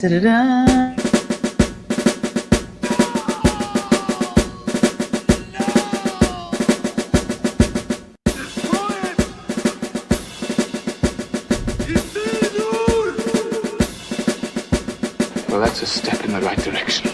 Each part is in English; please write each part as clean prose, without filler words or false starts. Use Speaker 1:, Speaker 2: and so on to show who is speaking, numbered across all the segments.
Speaker 1: Da-da-da.
Speaker 2: Well, that's a step in the right direction.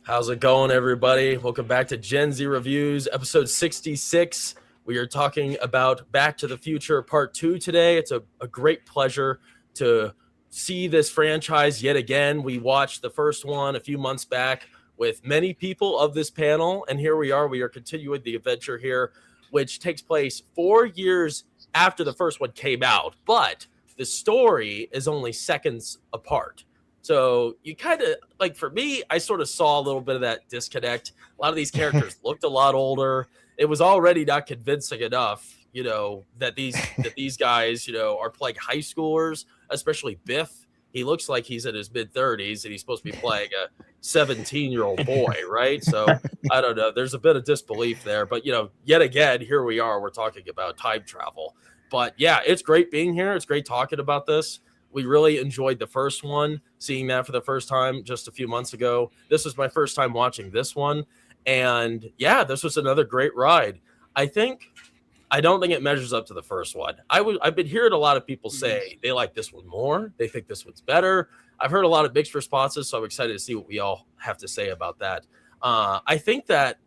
Speaker 3: How's it going, everybody? Welcome back to Gen Z Reviews, episode 66. We are talking about Back to the Future Part 2 today. It's a great pleasure to see this franchise yet again. We watched the first one a few months back with many people of this panel, and here we are. We are continuing the adventure here, which takes place 4 years after the first one came out, but the story is only seconds apart. So you kind of, like, for me, I sort of saw a little bit of that disconnect. A lot of these characters looked a lot older. It was already not convincing enough, that these guys, are playing high schoolers, especially Biff. He looks like he's in his mid-30s, and he's supposed to be playing a 17-year-old boy, right? So I don't know. There's a bit of disbelief there. But, yet again, here we are. We're talking about time travel. But, yeah, it's great being here. It's great talking about this. We really enjoyed the first one, seeing that for the first time just a few months ago. This was my first time watching this one. And yeah, this was another great ride. I don't think it measures up to the first one. I've been hearing a lot of people say they like this one more. They think this one's better. I've heard a lot of mixed responses, so I'm excited to see what we all have to say about that. I think that,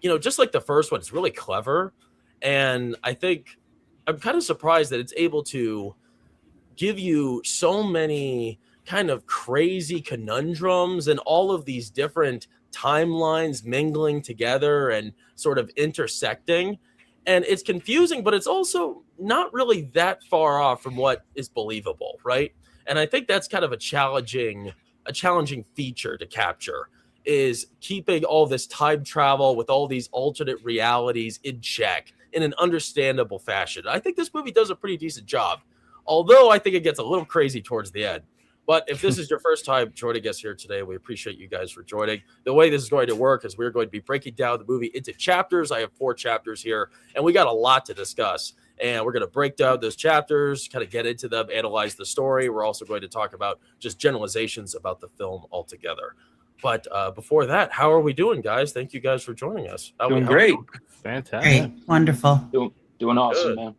Speaker 3: just like the first one, it's really clever. And I think I'm kind of surprised that it's able to give you so many kind of crazy conundrums and all of these different timelines mingling together and sort of intersecting. And it's confusing, but it's also not really that far off from what is believable, right? And I think that's kind of a challenging feature to capture, is keeping all this time travel with all these alternate realities in check in an understandable fashion. I think this movie does a pretty decent job. Although I think it gets a little crazy towards the end. But if this is your first time joining us here today, we appreciate you guys for joining. The way this is going to work is we're going to be breaking down the movie into chapters. I have 4 chapters here, and we got a lot to discuss. And we're going to break down those chapters, kind of get into them, analyze the story. We're also going to talk about just generalizations about the film altogether. But before that, how are we doing, guys? Thank you guys for joining us.
Speaker 2: Doing great.
Speaker 4: Fantastic.
Speaker 1: Great. Wonderful.
Speaker 2: Doing awesome,
Speaker 3: Good.
Speaker 2: man.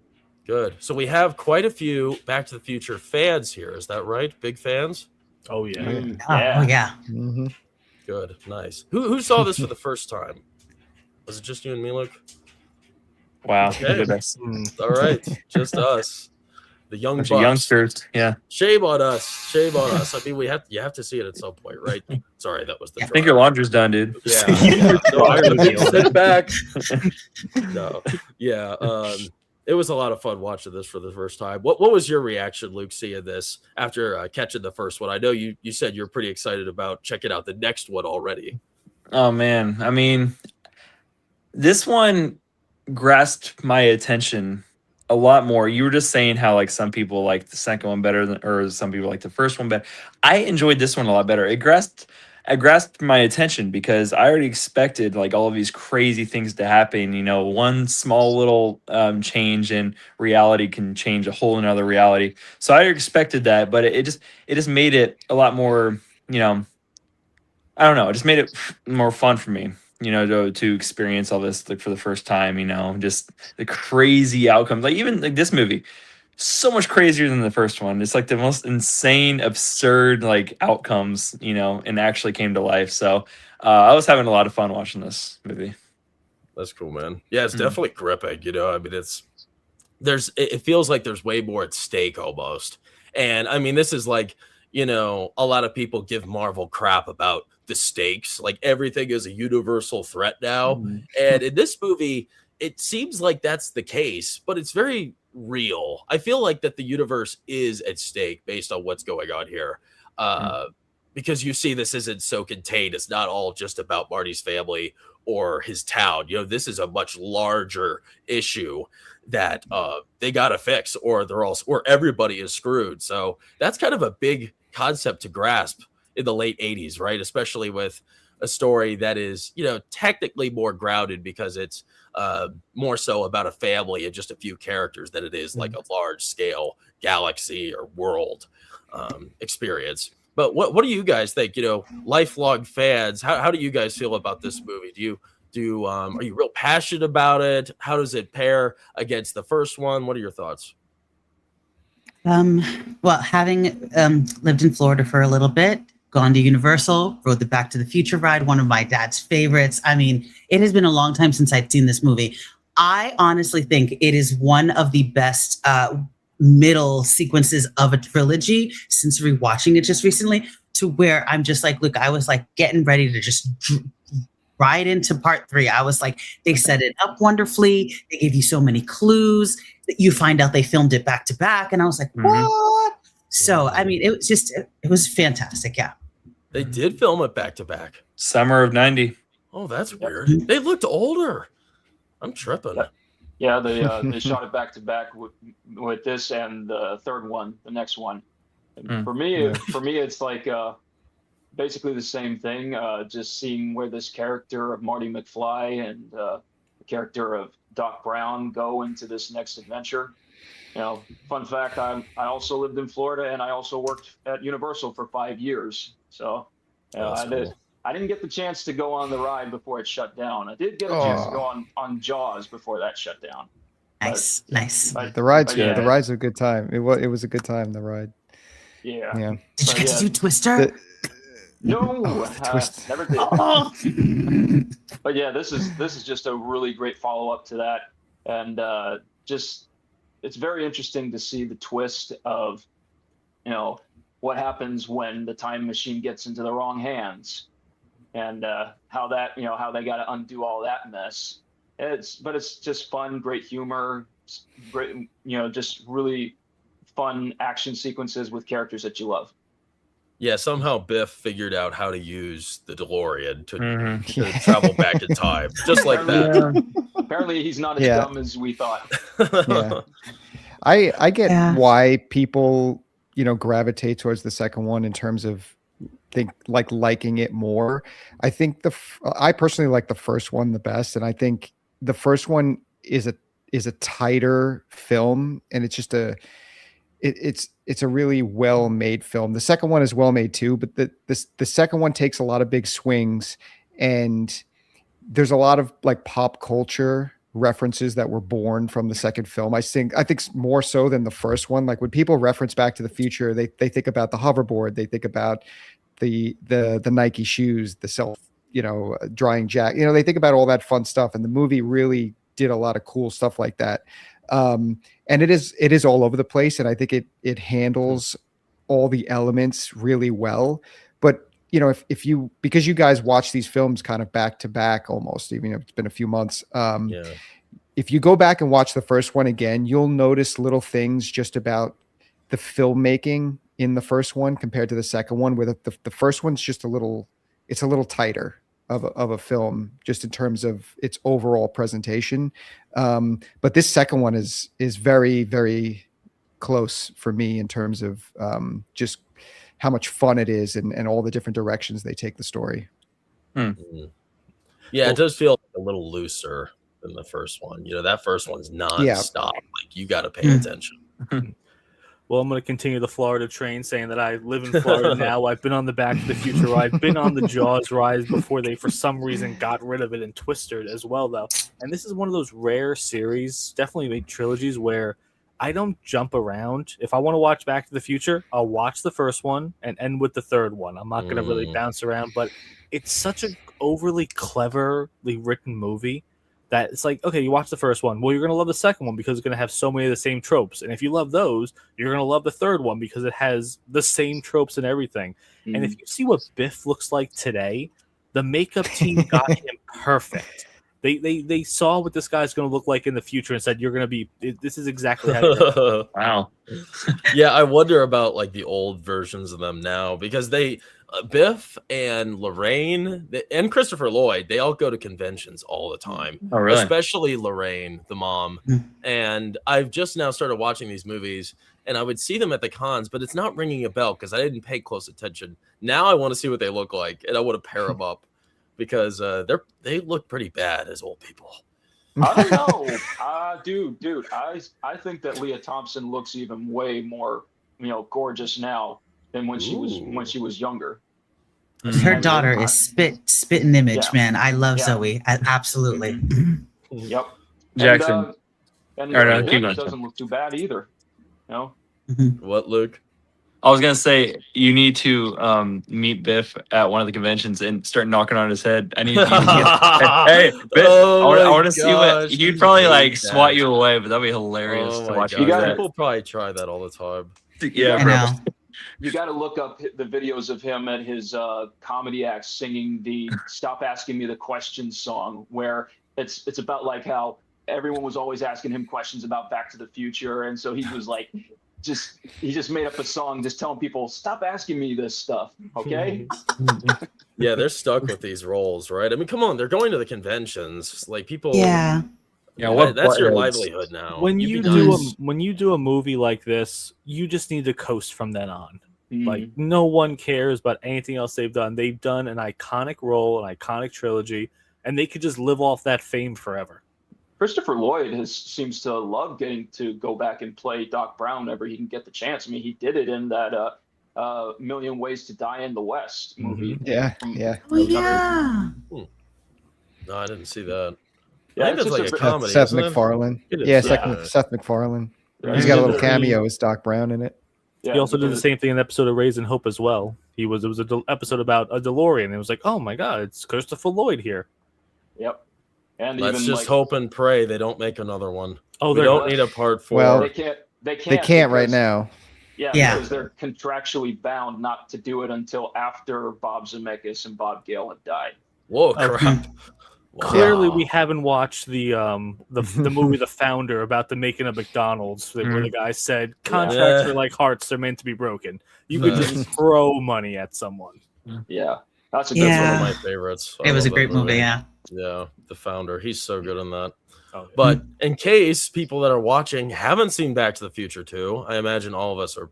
Speaker 3: Good. So we have quite a few Back to the Future fans here. Is that right? Big fans?
Speaker 4: Oh, yeah.
Speaker 1: Oh, yeah.
Speaker 4: Mm-hmm.
Speaker 3: Good. Nice. Who saw this for the first time? Was it just you and me, Luke?
Speaker 2: Wow.
Speaker 3: Okay.
Speaker 2: Goodness.
Speaker 3: All right. Just us. The young
Speaker 2: Bunch
Speaker 3: bucks.
Speaker 2: of youngsters. Yeah.
Speaker 3: Shame on us. Shame on us. I mean, you have to see it at some point, right? Sorry, that was the
Speaker 2: I think your laundry's done, dude.
Speaker 3: Yeah. No, I sit back. No. Yeah. It was a lot of fun watching this for the first time. What was your reaction, Luke, seeing this after catching the first one? I know you said you're pretty excited about checking out the next one already.
Speaker 2: Oh, man. I mean, this one grasped my attention a lot more. You were just saying how, like, some people like the second one better or some people like the first one better. I enjoyed this one a lot better. It grasped my attention because I already expected, like, all of these crazy things to happen. One small little change in reality can change a whole another reality. So I expected that, but it just made it a lot more, I don't know. It just made it more fun for me, to experience all this, like, for the first time, just the crazy outcomes. Like, even like this movie, so much crazier than the first one. It's like the most insane, absurd, like, outcomes, and actually came to life. So I was having a lot of fun watching this movie.
Speaker 3: That's cool, man. Yeah, it's definitely gripping. I mean, it feels like there's way more at stake almost. And I mean, this is like, a lot of people give Marvel crap about the stakes. Like, everything is a universal threat now. And in this movie, it seems like that's the case, but it's very real. I feel like that the universe is at stake based on what's going on here. Because you see, this isn't so contained. It's not all just about Marty's family or his town. This is a much larger issue that they got to fix, or everybody is screwed. So that's kind of a big concept to grasp in the late 80s, right? Especially with a story that is, technically more grounded because it's more so about a family and just a few characters than it is like a large scale galaxy or world experience. But what do you guys think? Lifelong fans, how do you guys feel about this movie? Are you real passionate about it? How does it pair against the first one? What are your thoughts?
Speaker 1: Well, having lived in Florida for a little bit, gone to Universal, rode the Back to the Future ride, one of my dad's favorites. I mean, it has been a long time since I'd seen this movie. I honestly think it is one of the best middle sequences of a trilogy since rewatching it just recently, to where I'm just like, look, I was like getting ready to just right into part 3. I was like, they set it up wonderfully. They gave you so many clues that you find out they filmed it back to back. And I was like, what? So, I mean, it was fantastic. Yeah.
Speaker 3: They did film it back to back.
Speaker 2: Summer of 90.
Speaker 3: Oh, that's weird. They looked older. I'm tripping.
Speaker 4: Yeah, they shot it back to back with this and the third one, the next one. And for me, it's like basically the same thing. Just seeing where this character of Marty McFly and the character of Doc Brown go into this next adventure. Fun fact: I also lived in Florida, and I also worked at Universal for 5 years. So I didn't get the chance to go on the ride before it shut down. I did get a chance to go on Jaws before that shut down.
Speaker 1: Nice.
Speaker 5: The ride's good. The ride's a good time. It was a good time. The ride.
Speaker 4: Yeah.
Speaker 1: Did you get to do Twister?
Speaker 4: No, never did.
Speaker 1: Oh.
Speaker 4: But yeah, this is just a really great follow up to that, and it's very interesting to see the twist of, what happens when the time machine gets into the wrong hands, and how they got to undo all that mess. But it's just fun, great humor, great, just really fun action sequences with characters that you love.
Speaker 3: Yeah, somehow Biff figured out how to use the DeLorean to travel back in time, just like that.
Speaker 4: Apparently, he's not as dumb as we thought.
Speaker 5: I get why people, gravitate towards the second one in terms of liking it more. I think I personally like the first one the best, and I think the first one is a tighter film, and it's just it's a really well made film. The second one is well made too, but the second one takes a lot of big swings, and there's a lot of like pop culture references that were born from the second film. I think more so than the first one. Like when people reference Back to the Future, they think about the hoverboard, they think about the Nike shoes, the self, drying jacket. They think about all that fun stuff, and the movie really did a lot of cool stuff like that. And it is all over the place, and I think it handles all the elements really well. But if you, because you guys watch these films kind of back to back almost, even if it's been a few months, if you go back and watch the first one again, you'll notice little things just about the filmmaking in the first one compared to the second one, where the first one's just a little tighter of a film, just in terms of its overall presentation. But this second one is very, very close for me in terms of just how much fun it is and all the different directions they take the story.
Speaker 3: Yeah, it does feel a little looser than the first one. That first one's non-stop. Like, you got to pay attention.
Speaker 6: Well, I'm going to continue the Florida train, saying that I live in Florida now. I've been on the Back to the Future ride. I've been on the Jaws ride before they, for some reason, got rid of it and Twister as well, though. And this is one of those rare series, definitely made trilogies, where I don't jump around. If I want to watch Back to the Future, I'll watch the first one and end with the third one. I'm not going to really bounce around, but it's such an overly cleverly written movie that it's like, okay, you watch the first one. Well, you're going to love the second one because it's going to have so many of the same tropes. And if you love those, you're going to love the third one because it has the same tropes and everything. Mm-hmm. And if you see what Biff looks like today, the makeup team got him perfect. They saw what this guy's going to look like in the future and said, you're going to be, this is exactly how you're going.
Speaker 2: Wow.
Speaker 3: Yeah, I wonder about like the old versions of them now, because Biff and Lorraine and Christopher Lloyd, they all go to conventions all the time.
Speaker 2: Oh, really?
Speaker 3: Especially Lorraine, the mom. And I've just now started watching these movies, and I would see them at the cons, but it's not ringing a bell because I didn't pay close attention. Now I want to see what they look like, and I want to pair them up because they look pretty bad as old people.
Speaker 4: I don't know, dude. I think that Lea Thompson looks even way more, gorgeous now than when she was younger.
Speaker 1: Her daughter is spit and image,
Speaker 4: Yeah.
Speaker 1: man. I love
Speaker 4: Yeah.
Speaker 1: Zoe. Absolutely.
Speaker 4: Yep.
Speaker 2: Jackson.
Speaker 4: And
Speaker 2: Or no,
Speaker 4: Biff
Speaker 2: keep going.
Speaker 4: doesn't look too bad either.
Speaker 3: What, Luke?
Speaker 2: I was gonna say you need to meet Biff at one of the conventions and start knocking on his head. I need you to hey, Biff, I want to see what
Speaker 3: gosh,
Speaker 2: he'd probably like
Speaker 3: that.
Speaker 2: swat you away, but that'd be hilarious
Speaker 3: Oh
Speaker 2: to
Speaker 3: my
Speaker 2: watch.
Speaker 3: gosh.
Speaker 2: You that.
Speaker 3: People probably try that all the time.
Speaker 2: Yeah,
Speaker 1: I
Speaker 2: bro.
Speaker 1: know.
Speaker 4: You got to look up the videos of him at his comedy act singing the "Stop Asking Me the Questions" song, where it's about like how everyone was always asking him questions about Back to the Future, and so he was like, he just made up a song just telling people, stop asking me this stuff, okay?
Speaker 3: Yeah, they're stuck with these roles, right? I mean, come on, they're going to the conventions. Like people,
Speaker 1: Yeah.
Speaker 2: Yeah,
Speaker 3: that's your
Speaker 2: buttheads.
Speaker 3: livelihood now.
Speaker 6: When
Speaker 3: You'd
Speaker 6: you
Speaker 3: be
Speaker 6: do
Speaker 3: nice.
Speaker 6: when you do a movie like this, you just need to coast from then on.
Speaker 4: Mm-hmm.
Speaker 6: Like no one cares about anything else they've done. They've done an iconic role, an iconic trilogy, and they could just live off that fame forever.
Speaker 4: Christopher Lloyd seems to love getting to go back and play Doc Brown whenever he can get the chance. I mean, he did it in that Million Ways to Die in the West movie.
Speaker 5: Yeah.
Speaker 1: Oh, yeah.
Speaker 3: No, I didn't see that.
Speaker 4: Yeah,
Speaker 3: I think
Speaker 4: it's
Speaker 3: that's like
Speaker 4: just
Speaker 3: a
Speaker 4: a-
Speaker 3: comedy.
Speaker 5: Seth
Speaker 3: isn't it?
Speaker 5: MacFarlane.
Speaker 3: It is,
Speaker 5: Yeah,
Speaker 3: yeah.
Speaker 5: Seth MacFarlane.
Speaker 4: Yeah,
Speaker 5: He's got a
Speaker 3: Yeah.
Speaker 5: little cameo as Doc Brown in it.
Speaker 4: Yeah,
Speaker 6: He also did the
Speaker 4: it-
Speaker 6: same thing in an episode of Raised in Hope as well. It was an episode about a DeLorean. And it was like, oh my god, it's Christopher Lloyd here.
Speaker 4: Yep. And
Speaker 3: Let's
Speaker 4: even
Speaker 3: just
Speaker 4: like,
Speaker 3: hope and pray they don't make another one.
Speaker 6: Oh,
Speaker 3: We
Speaker 6: they're
Speaker 3: don't need a part 4.
Speaker 5: Well,
Speaker 4: they can't.
Speaker 5: They can't right
Speaker 4: because-
Speaker 5: now.
Speaker 1: Yeah.
Speaker 4: Because they're contractually bound not to do it until after Bob Zemeckis and Bob Gale have died.
Speaker 3: Whoa,
Speaker 6: Okay.
Speaker 3: crap. Wow.
Speaker 6: Clearly, we haven't watched the movie The Founder about the making of McDonald's, where the guy said contracts
Speaker 3: Yeah.
Speaker 6: are like hearts; they're meant to be broken. You could
Speaker 3: Yeah.
Speaker 6: just throw money at someone.
Speaker 4: Yeah, that's a good
Speaker 3: That's
Speaker 1: Yeah.
Speaker 3: one of my favorites. I
Speaker 1: It was a
Speaker 3: love
Speaker 1: great
Speaker 3: that
Speaker 1: movie, yeah.
Speaker 3: Yeah, The Founder. He's so good in that.
Speaker 6: Oh, yeah.
Speaker 3: But in case people that are watching haven't seen Back to the Future 2, I imagine all of us are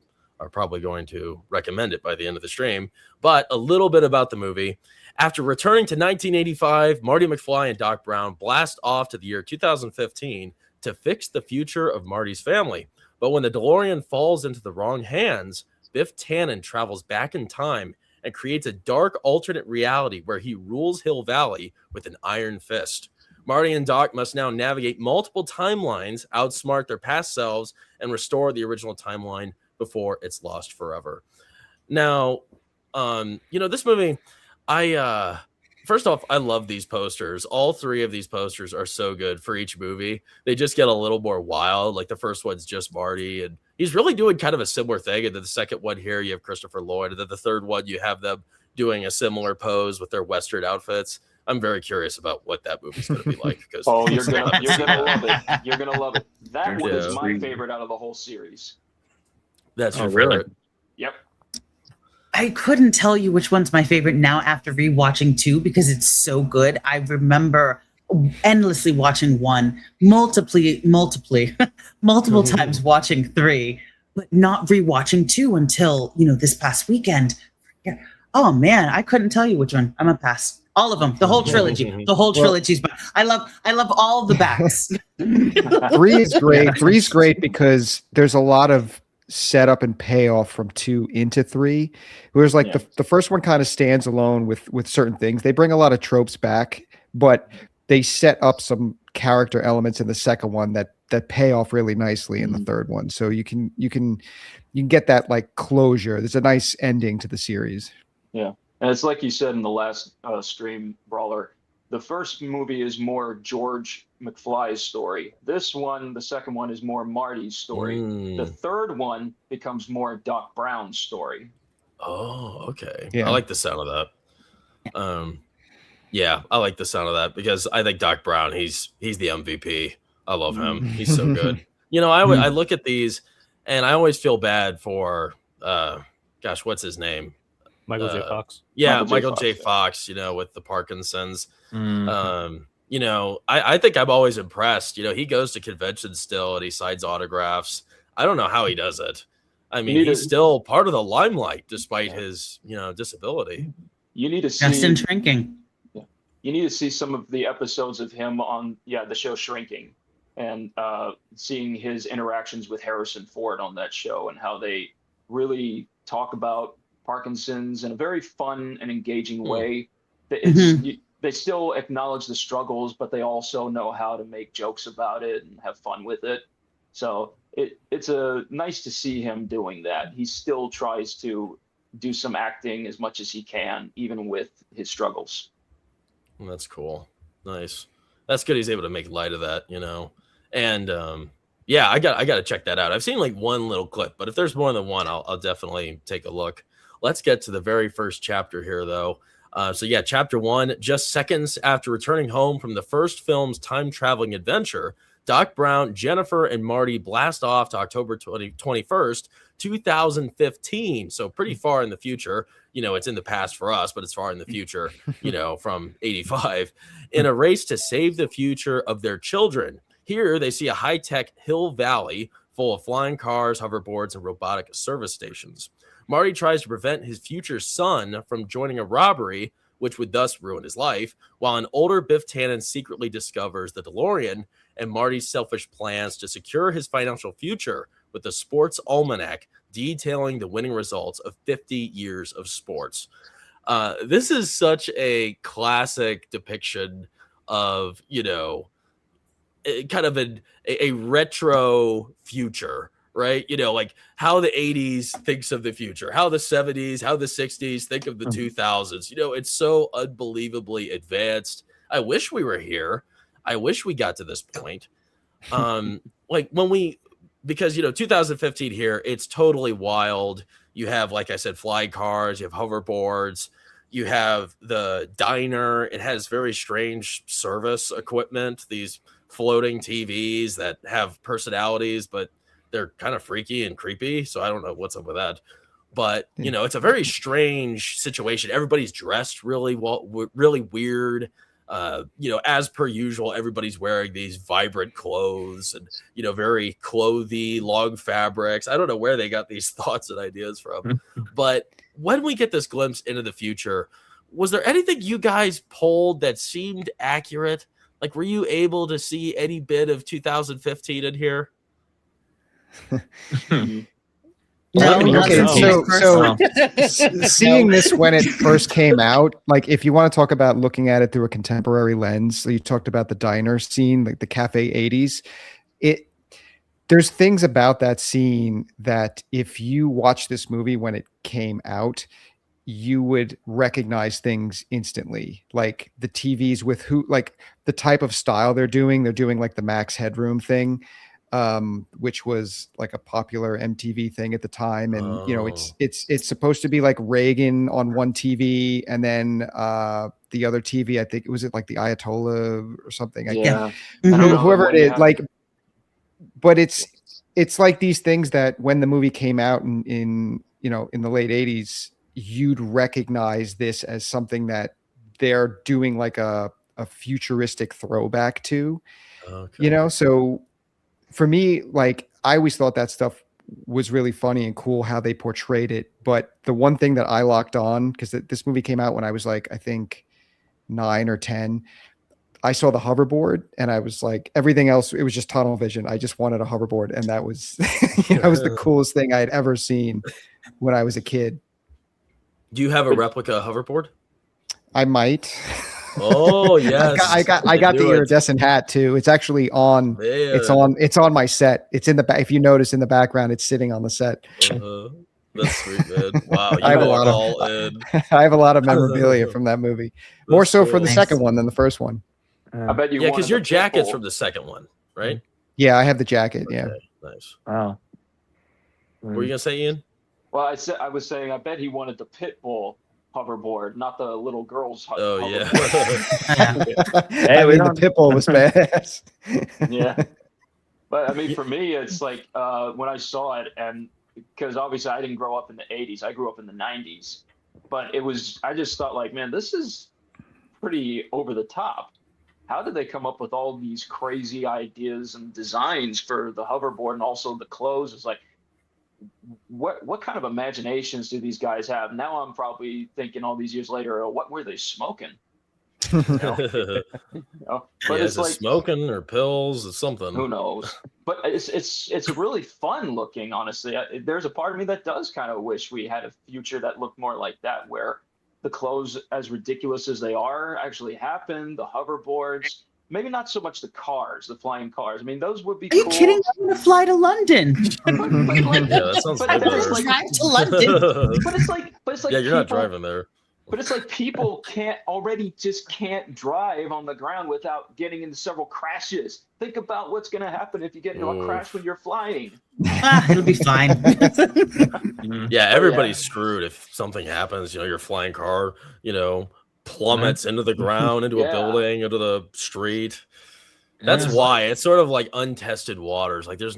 Speaker 3: probably going to recommend it by the end of the stream. But a little bit about the movie. After returning to 1985, Marty McFly and Doc Brown blast off to the year 2015 to fix the future of Marty's family. But when the DeLorean falls into the wrong hands, Biff Tannen travels back in time and creates a dark alternate reality where he rules Hill Valley with an iron fist. Marty and Doc must now navigate multiple timelines, outsmart their past selves, and restore the original timeline before it's lost forever. Now, this movie, first off, I love these posters. All 3 of these posters are so good for each movie. They just get a little more wild. Like the first one's just Marty, and he's really doing kind of a similar thing. And then the second one here, you have Christopher Lloyd. And then the third one, you have them doing a similar pose with their Western outfits. I'm very curious about what that movie's going to be like. Because
Speaker 4: Oh, you're gonna love it. You're gonna love it. That one is
Speaker 3: Yeah.
Speaker 4: my favorite out of the whole series.
Speaker 3: That's your
Speaker 2: really?
Speaker 3: favorite.
Speaker 4: Yep.
Speaker 1: I couldn't tell you which one's my favorite now after rewatching 2 because it's so good. I remember endlessly watching 1, multiple times watching 3, but not rewatching 2 until, this past weekend. Yeah. Oh man, I couldn't tell you which one. I'm gonna pass. All of them, the whole trilogy. The whole trilogy's. I love all the backs.
Speaker 5: 3 is great. 3 is great because there's a lot of setup and payoff from 2 into 3. Whereas like the first one kind of stands alone with certain things. They bring a lot of tropes back, but they set up some character elements in the second one that pay off really nicely in the third one. So you can get that like closure. There's a nice ending to the series.
Speaker 4: Yeah. And it's like you said in the last stream, Brawler, the first movie is more George McFly's story. This one, the second one, is more Marty's story. The third one becomes more Doc Brown's story.
Speaker 3: Oh, okay.
Speaker 5: Yeah.
Speaker 3: I like the sound of that. Yeah, I like the sound of that because I think Doc Brown, he's the MVP. I love him. He's so good. I look at these and I always feel bad for what's his name?
Speaker 6: Michael J. Fox.
Speaker 3: Yeah,
Speaker 4: Michael
Speaker 3: Michael
Speaker 4: J.
Speaker 3: J. Fox, with the Parkinson's.
Speaker 2: Mm.
Speaker 3: I think I'm always impressed. He goes to conventions still and he signs autographs. I don't know how he does it. I mean, he's still part of the limelight despite his, disability.
Speaker 4: You need to see.
Speaker 1: Just in drinking.
Speaker 4: you need to see some of the episodes of him on the show Shrinking, and seeing his interactions with Harrison Ford on that show and how they really talk about Parkinson's in a very fun and engaging way. They still acknowledge the struggles, but they also know how to make jokes about it and have fun with it. So it's nice to see him doing that. He still tries to do some acting as much as he can, even with his struggles.
Speaker 3: That's cool. Nice. That's good. He's able to make light of that, And yeah, I got to check that out. I've seen like one little clip, but if there's more than one, I'll definitely take a look. Let's get to the very first chapter here, though. So yeah, chapter 1, just seconds after returning home from the first film's time-traveling adventure, Doc Brown, Jennifer, and Marty blast off to October 21st, 2015. So pretty far in the future. It's in the past for us, but it's far in the future, from 85, in a race to save the future of their children. Here they see a high-tech hill valley full of flying cars, hoverboards, and robotic service stations. Marty tries to prevent his future son from joining a robbery, which would thus ruin his life, while an older Biff Tannen secretly discovers the DeLorean and Marty's selfish plans to secure his financial future with a sports almanac detailing the winning results of 50 years of sports. This is such a classic depiction of, kind of a retro future, right? Like how the 80s thinks of the future, how the 70s, how the 60s think of the 2000s. It's so unbelievably advanced. I wish we were here. I wish we got to this point. Because 2015 here, it's totally wild. You have, like I said, flying cars, you have hoverboards, you have the diner. It has very strange service equipment, these floating TVs that have personalities, but they're kind of freaky and creepy. So I don't know what's up with that. But, it's a very strange situation. Everybody's dressed really weird. As per usual, everybody's wearing these vibrant clothes and, very clothy, long fabrics. I don't know where they got these thoughts and ideas from. But when we get this glimpse into the future, was there anything you guys pulled that seemed accurate? Like, were you able to see any bit of 2015 in here?
Speaker 5: No, okay. So seeing this when it first came out, like if you want to talk about looking at it through a contemporary lens, so you talked about the diner scene, like the Cafe 80s. There's things about that scene that if you watch this movie when it came out, you would recognize things instantly, like the TVs with like the type of style they're doing like the Max Headroom thing, which was like a popular MTV thing at the time. And, it's supposed to be like Reagan on one TV. And then, the other TV, I think it was like the Ayatollah or something. Whoever it is, like, but it's like these things that when the movie came out in the late 80s, you'd recognize this as something that they're doing like a futuristic throwback to, so for me, like I always thought that stuff was really funny and cool how they portrayed it. But the one thing that I locked on, because this movie came out when I was like, I think 9 or 10, I saw the hoverboard and I was like, everything else, it was just tunnel vision. I just wanted a hoverboard. And that was, that was the coolest thing I had ever seen when I was a kid.
Speaker 3: Do you have a replica hoverboard?
Speaker 5: I might.
Speaker 3: Oh yes,
Speaker 5: I got the iridescent hat too. It's actually on. Man. It's on my set. It's in the back. If you notice in the background, it's sitting on the set.
Speaker 3: That's sweet, man. Wow,
Speaker 5: I have a lot of memorabilia from that movie. More so for the second one than the first one.
Speaker 4: I bet you.
Speaker 3: Yeah, because your jacket's from the second one, right?
Speaker 5: Yeah, I have the jacket.
Speaker 3: Okay,
Speaker 5: yeah.
Speaker 3: Nice.
Speaker 2: Wow.
Speaker 3: What were you gonna say, Ian?
Speaker 4: Well, I was saying, I bet he wanted the Pitbull hoverboard, not the little girl's
Speaker 3: hoverboard.
Speaker 5: Hey, the Pitbull was badass.
Speaker 4: Yeah. But I mean, for me, it's like when I saw it, and because obviously I didn't grow up in the 80s, I grew up in the 90s. But I just thought like, man, this is pretty over the top. How did they come up with all these crazy ideas and designs for the hoverboard and also the clothes? It's like, what kind of imaginations do these guys have? Now I'm probably thinking all these years later, what were they smoking? But
Speaker 3: It's like smoking or pills or something.
Speaker 4: Who knows? But it's really fun looking. Honestly, there's a part of me that does kind of wish we had a future that looked more like that, where the clothes, as ridiculous as they are, actually happen. The hoverboards, maybe not so much the cars, the flying cars. I mean, those would be.
Speaker 1: Are you
Speaker 4: cool.
Speaker 1: kidding? I'm gonna fly to London.
Speaker 3: That sounds
Speaker 4: but
Speaker 3: better.
Speaker 4: it's like,
Speaker 1: Drive to London.
Speaker 4: but it's like
Speaker 3: Yeah, you're not driving there.
Speaker 4: But it's like people just can't drive on the ground without getting into several crashes. Think about what's going to happen if you get into a crash when you're flying.
Speaker 1: It'll be fine.
Speaker 3: Yeah, everybody's screwed if something happens. Your flying car, plummets into the ground, into a building, into the street. That's why it's sort of like untested waters. Like there's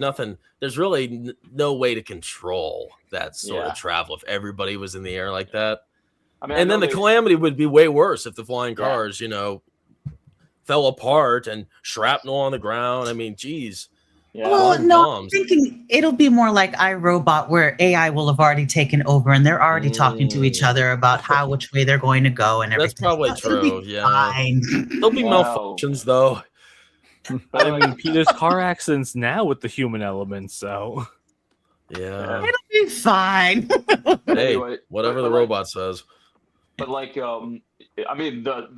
Speaker 3: really no way to control that sort of travel if everybody was in the air like that.
Speaker 4: I mean,
Speaker 3: and then the calamity would be way worse if the flying cars, fell apart and shrapnel on the ground. I mean, geez.
Speaker 4: Yeah.
Speaker 1: Well, no, I'm thinking it'll be more like iRobot, where AI will have already taken over and they're already talking to each other about which way they're going to go and everything.
Speaker 3: That's probably true.
Speaker 1: Fine.
Speaker 3: There'll be malfunctions, though.
Speaker 6: But I mean, there's car accidents now with the human element, so
Speaker 3: yeah,
Speaker 1: it'll be fine.
Speaker 3: Hey, whatever the robot says.
Speaker 4: But like, I mean, the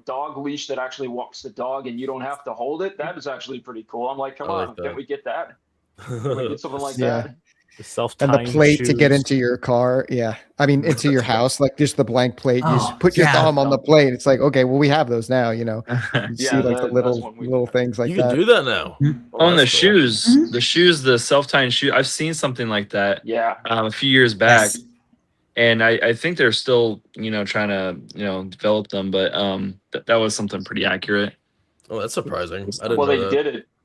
Speaker 4: dog leash that actually walks the dog and you don't have to hold it. That is actually pretty cool. I'm like, come on, can we get that? Can we get something like that?
Speaker 6: The self-tying
Speaker 5: and the plate
Speaker 6: shoes.
Speaker 5: to get into your car. Yeah. I mean, into your house, like just the blank plate. You just put your thumb on the plate. It's like, okay, well, we have those now, You see like the little things like
Speaker 3: you
Speaker 5: that.
Speaker 3: can do that now.
Speaker 2: On the shoes, the self-tying shoe. I've seen something like that.
Speaker 4: Yeah.
Speaker 2: A few years back. Yes. And I think they're still, trying to, develop them, but that was something pretty accurate.
Speaker 3: Oh, that's surprising.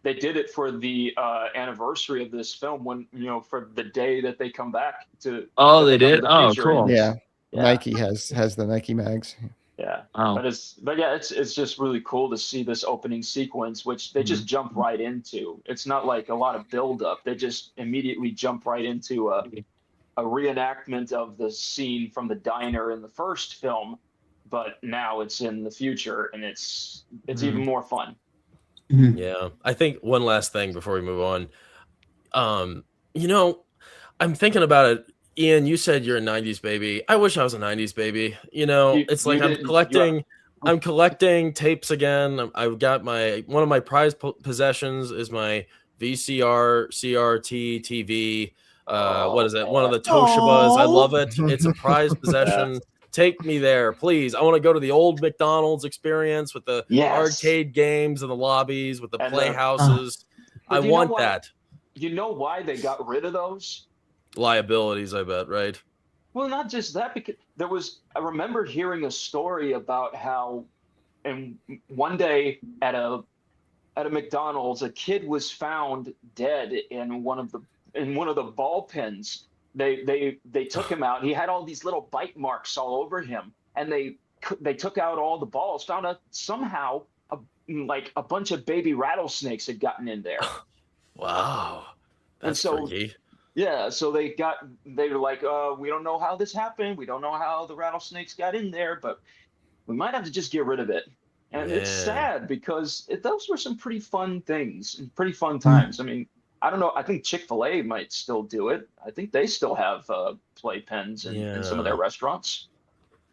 Speaker 4: They did it for the anniversary of this film when, for the day that they come back to.
Speaker 2: Oh, they did? Oh, cool.
Speaker 5: Yeah. Nike has the Nike mags.
Speaker 4: Yeah.
Speaker 2: Oh.
Speaker 4: But it's just really cool to see this opening sequence, which they just jump right into. It's not like a lot of build up. They just immediately jump right into a reenactment of the scene from the diner in the first film, but now it's in the future and it's even more fun.
Speaker 3: Yeah. I think one last thing before we move on. I'm thinking about it. Ian, you said you're a 90s baby. I wish I was a 90s baby. It's like I'm collecting tapes again. I've got one of my prized possessions is my VCR CRT TV. What is it? One of the Toshibas. I love it. It's a prized possession. Take me there, please. I want to go to the old McDonald's experience with the arcade games and the lobbies with the playhouses. I want that.
Speaker 4: You know why they got rid of those?
Speaker 3: Liabilities, I bet, right?
Speaker 4: Well, not just that, because I remember hearing a story about how, and one day at a McDonald's, a kid was found dead in one of the ball pens. They took him out. He had all these little bite marks all over him, and they took out all the balls. Found out somehow a bunch of baby rattlesnakes had gotten in there.
Speaker 3: Wow, that's freaky.
Speaker 4: Yeah, so they were like, we don't know how this happened. We don't know how the rattlesnakes got in there, but we might have to just get rid of it. And it's sad because those were some pretty fun things and pretty fun times. I mean, I don't know. I think Chick-fil-A might still do it. I think they still have play pens in some of their restaurants.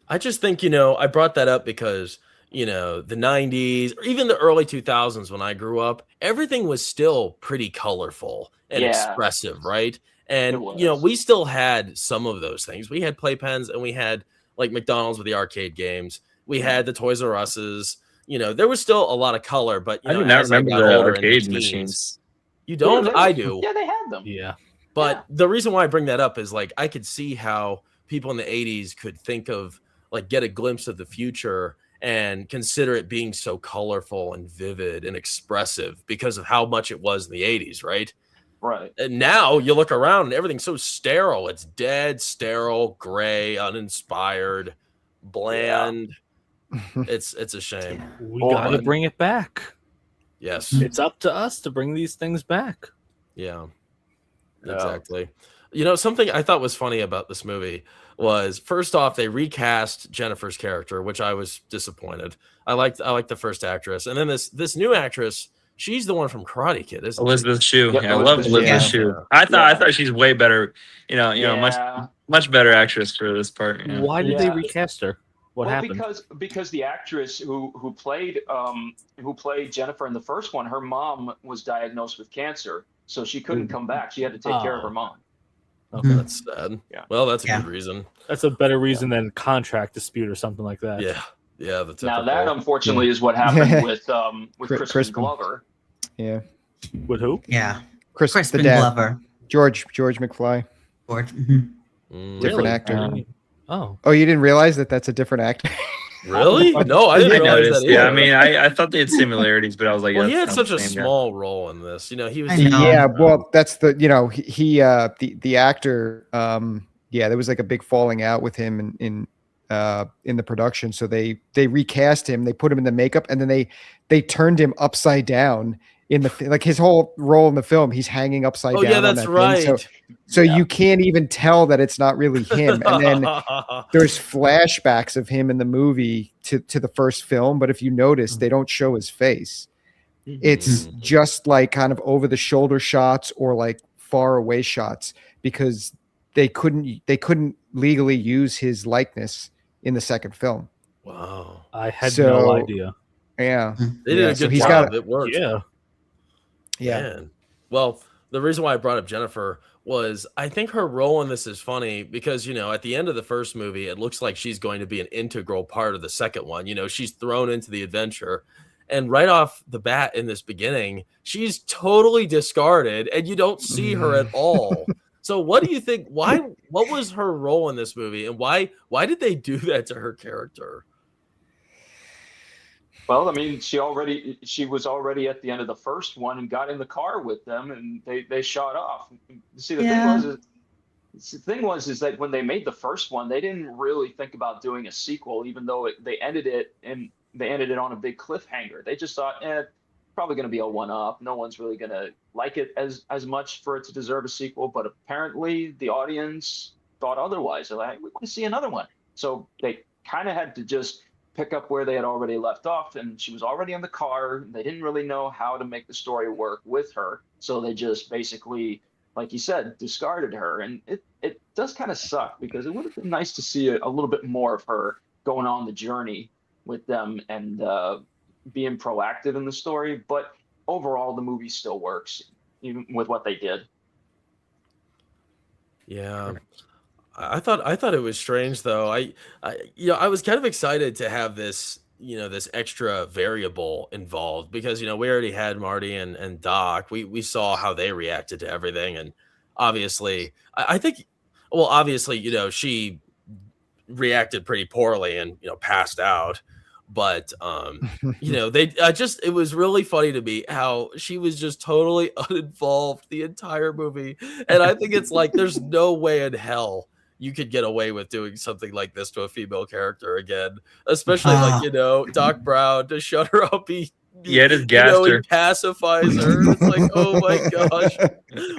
Speaker 3: I just think, I brought that up because, the 90s or even the early 2000s when I grew up, everything was still pretty colorful and expressive, right? And, we still had some of those things. We had playpens and we had like McDonald's with the arcade games. We had the Toys R Us's. There was still a lot of color, but,
Speaker 2: I do not remember the arcade machines.
Speaker 3: You don't? I do.
Speaker 4: Yeah, they had them.
Speaker 6: Yeah.
Speaker 3: But the reason why I bring that up is like I could see how people in the 80s could think of get a glimpse of the future and consider it being so colorful and vivid and expressive because of how much it was in the 80s, right?
Speaker 4: Right.
Speaker 3: And now you look around and everything's so sterile. It's dead, sterile, gray, uninspired, bland. Yeah. It's a shame.
Speaker 6: We got to bring it back.
Speaker 3: Yes.
Speaker 6: It's up to us to bring these things back.
Speaker 3: Yeah. Exactly. You know, something I thought was funny about this movie was, first off, they recast Jennifer's character, which I was disappointed. I liked the first actress, and then this new actress, she's the one from Karate Kid, isn't
Speaker 2: Elizabeth Shue.
Speaker 4: Yep,
Speaker 2: Yeah, I love
Speaker 4: Elizabeth
Speaker 2: Elizabeth
Speaker 1: Shue.
Speaker 2: Shue. I thought she's way better.
Speaker 4: Yeah.
Speaker 2: Much better actress for this part. Yeah.
Speaker 6: Why did they
Speaker 4: Yeah.
Speaker 6: recast her? What happened?
Speaker 4: Because the actress who played Jennifer in the first one, her mom was diagnosed with cancer, so she couldn't come back. She had to take care of her mom.
Speaker 6: Okay.
Speaker 3: That's sad.
Speaker 4: Yeah.
Speaker 3: Well, that's a
Speaker 1: Yeah.
Speaker 3: good reason.
Speaker 6: That's a better reason than contract dispute or something like that.
Speaker 3: Yeah. Yeah. The
Speaker 4: Now
Speaker 3: typical.
Speaker 4: that unfortunately is what happened with Crispin
Speaker 5: Crispin.
Speaker 4: Glover.
Speaker 5: Yeah.
Speaker 6: With who?
Speaker 1: Yeah.
Speaker 5: Chris, the
Speaker 1: Crispin
Speaker 5: dad,
Speaker 1: Glover.
Speaker 5: George McFly.
Speaker 1: Mhm.
Speaker 5: Different
Speaker 3: Really?
Speaker 5: actor.
Speaker 6: Oh.
Speaker 5: Oh, you didn't realize that's a different actor?
Speaker 3: Really? No, I
Speaker 2: I
Speaker 3: didn't realize
Speaker 2: noticed.
Speaker 3: that
Speaker 2: Yeah,
Speaker 3: either.
Speaker 2: I mean, I thought they had similarities, but I was like,
Speaker 3: well,
Speaker 2: yeah,
Speaker 3: he had
Speaker 2: that's
Speaker 3: such
Speaker 2: not
Speaker 3: a
Speaker 2: the same guy.
Speaker 3: small role in this. You know, he was.
Speaker 1: I know.
Speaker 5: Yeah, well, that's the actor. There was like a big falling out with him in the production, so they recast him. They put him in the makeup, and then they turned him upside down in the like his whole role in the film. He's hanging upside
Speaker 3: Oh
Speaker 5: down.
Speaker 3: yeah,
Speaker 5: on
Speaker 3: that's
Speaker 5: that
Speaker 3: right.
Speaker 5: thing. So you can't even tell that it's not really him. And then there's flashbacks of him in the movie to the first film, but if you notice, they don't show his face. It's just like kind of over the shoulder shots or like far away shots because they couldn't legally use his likeness in the second film.
Speaker 3: Wow.
Speaker 6: I had
Speaker 5: So-
Speaker 6: no idea.
Speaker 5: Yeah.
Speaker 3: They did
Speaker 5: Yeah,
Speaker 3: a
Speaker 5: so
Speaker 3: good
Speaker 5: he's
Speaker 3: job.
Speaker 5: got-
Speaker 3: It worked.
Speaker 6: Yeah.
Speaker 5: Yeah.
Speaker 3: Man. Well, the reason why I brought up Jennifer was I think her role in this is funny because, you know, at the end of the first movie, it looks like she's going to be an integral part of the second one. You know, she's thrown into the adventure. And right off the bat in this beginning, she's totally discarded and you don't see her at all. So what do you think? What was her role in this movie? And why did they do that to her character?
Speaker 4: Well, I mean, she was already at the end of the first one and got in the car with them, and they shot off. See, the thing was that when they made the first one, they didn't really think about doing a sequel, even though they ended it on a big cliffhanger. They just thought, probably going to be a one-up. No one's really going to like it as much for it to deserve a sequel. But apparently, the audience thought otherwise. They're like, we want to see another one. So they kind of had to just pick up where they had already left off, and she was already in the car. They didn't really know how to make the story work with her, so they just basically, like you said, discarded her. And it does kind of suck because it would have been nice to see a little bit more of her going on the journey with them and being proactive in the story. But overall, the movie still works even with what they did.
Speaker 3: Yeah. I thought it was strange though. I was kind of excited to have this, this extra variable involved because, we already had Marty and Doc. We saw how they reacted to everything. And obviously, I think, well, obviously, she reacted pretty poorly and, passed out. But, it was really funny to me how she was just totally uninvolved the entire movie. And I think it's like, there's no way in hell you could get away with doing something like this to a female character again, especially Doc Brown to shut her up. He
Speaker 2: just gassed her.
Speaker 3: He pacifies her. It's like, oh my gosh.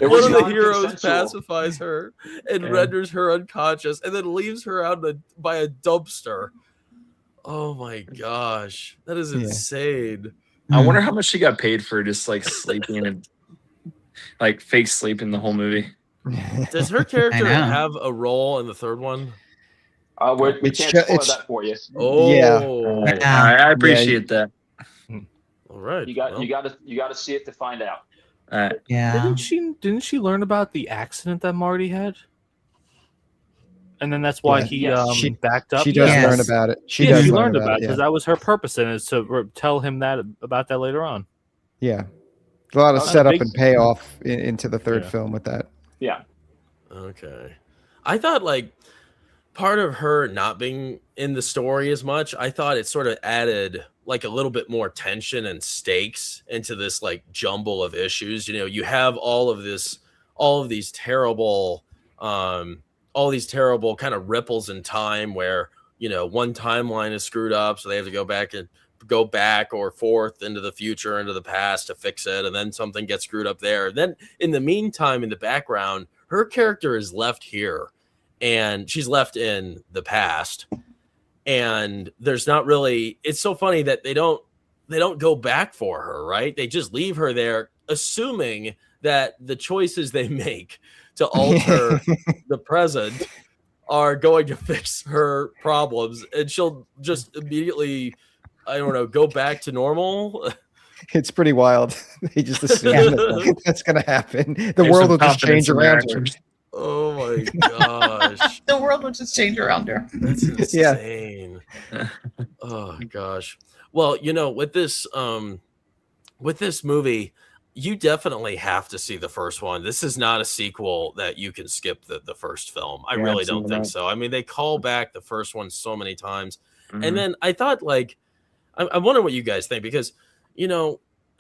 Speaker 3: One of the heroes pacifies her and renders her unconscious and then leaves her out by a dumpster. Oh my gosh. That is insane.
Speaker 2: I wonder how much she got paid for just like sleeping and like fake sleeping the whole movie.
Speaker 3: Does her character have a role in the third one?
Speaker 4: We can't spoil that for you.
Speaker 3: Oh,
Speaker 5: yeah.
Speaker 2: I appreciate that.
Speaker 3: All right,
Speaker 4: you got to see it to find out.
Speaker 1: Yeah.
Speaker 6: Didn't she learn about the accident that Marty had? And then that's why he backed up.
Speaker 5: She does learn about it. She
Speaker 6: learned about it because that was her purpose, and is to tell him about that later on.
Speaker 5: Yeah, a lot of setup and payoff into the third film with that.
Speaker 4: Yeah.
Speaker 3: Okay. I thought like part of her not being in the story as much, I thought it sort of added like a little bit more tension and stakes into this like jumble of issues. You have all of these terrible kind of ripples in time where, one timeline is screwed up. So they have to go back and go back or forth into the future, into the past to fix it, and then something gets screwed up there. Then in the meantime, in the background, her character is left here, and she's left in the past. And there's not really, it's so funny that they don't go back for her, right? They just leave her there, assuming that the choices they make to alter the present are going to fix her problems, and she'll just immediately, I don't know, go back to normal.
Speaker 5: It's pretty wild. They just assume that's going to happen. The world will just change around her.
Speaker 3: Oh my gosh.
Speaker 1: The world will just change around her.
Speaker 3: That's insane. Oh gosh. Well, you know, with this movie, you definitely have to see the first one. This is not a sequel that you can skip the first film. I really don't think so. I mean, they call back the first one so many times. And then I thought, like, I wonder what you guys think, because, you know,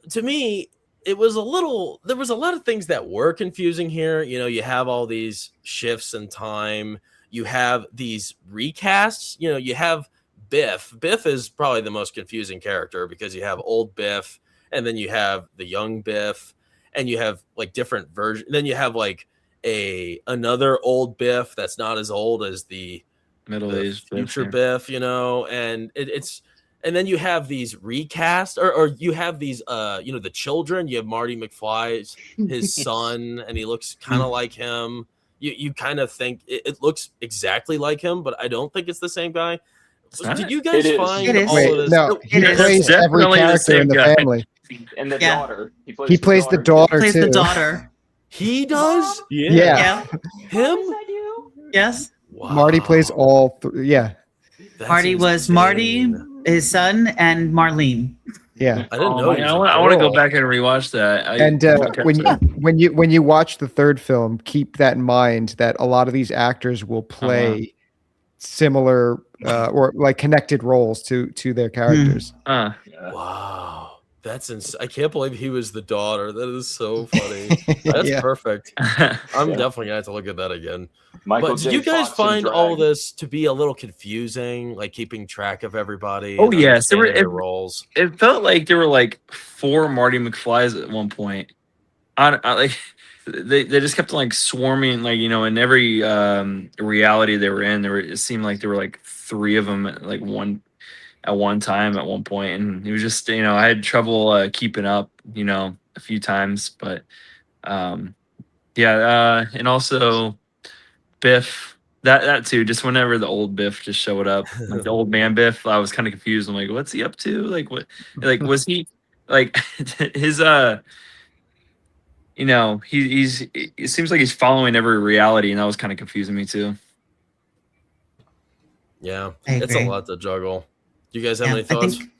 Speaker 3: to me, there was a lot of things that were confusing here. You know, you have all these shifts in time. You have these recasts. You know, you have Biff. Biff is probably the most confusing character, because you have old Biff, and then you have the young Biff, and you have like different versions. Then you have like another old Biff that's not as old as the
Speaker 2: middle-aged
Speaker 3: future Biff, you know, and and then you have these recasts, or you have these you know, the children. You have Marty McFly, his son, and he looks kind of like him. You kind of think it looks exactly like him, but I don't think it's the same guy. Did you guys find all of this?
Speaker 5: No, he plays every character in the family.
Speaker 4: And the daughter.
Speaker 5: He plays the daughter
Speaker 1: Plays
Speaker 5: too.
Speaker 1: the daughter.
Speaker 3: He does?
Speaker 5: Yeah.
Speaker 3: Him?
Speaker 1: Yes.
Speaker 3: Wow.
Speaker 5: Marty plays all yeah.
Speaker 3: That's
Speaker 1: Marty was
Speaker 3: insane.
Speaker 1: Marty, his son, and Marlene.
Speaker 5: Yeah.
Speaker 3: I didn't know.
Speaker 2: I want to go back and rewatch that.
Speaker 5: When you watch the third film, keep that in mind, that a lot of these actors will play similar or like connected roles to their characters.
Speaker 3: Wow. That's insane. I can't believe he was the daughter. That is so funny. That's perfect. I'm definitely gonna have to look at that again. But did you guys find all this to be a little confusing, like keeping track of everybody?
Speaker 2: Oh yes, there were
Speaker 3: their roles.
Speaker 2: It felt like there were like 4 Marty McFlys at one point. Like they just kept like swarming, like, you know, in every reality they were in. It seemed like there were like 3 of them at like one time at one point, and it was just, you know, I had trouble keeping up, you know, a few times, but and also Biff, that too, just whenever the old Biff just showed up, like the old man Biff, I was kind of confused. I'm like, what's he up to? Like, what, like, was he like his you know, it seems like he's following every reality, and that was kind of confusing me too.
Speaker 3: Yeah, it's a lot to juggle. Do you guys have any thoughts?
Speaker 1: I think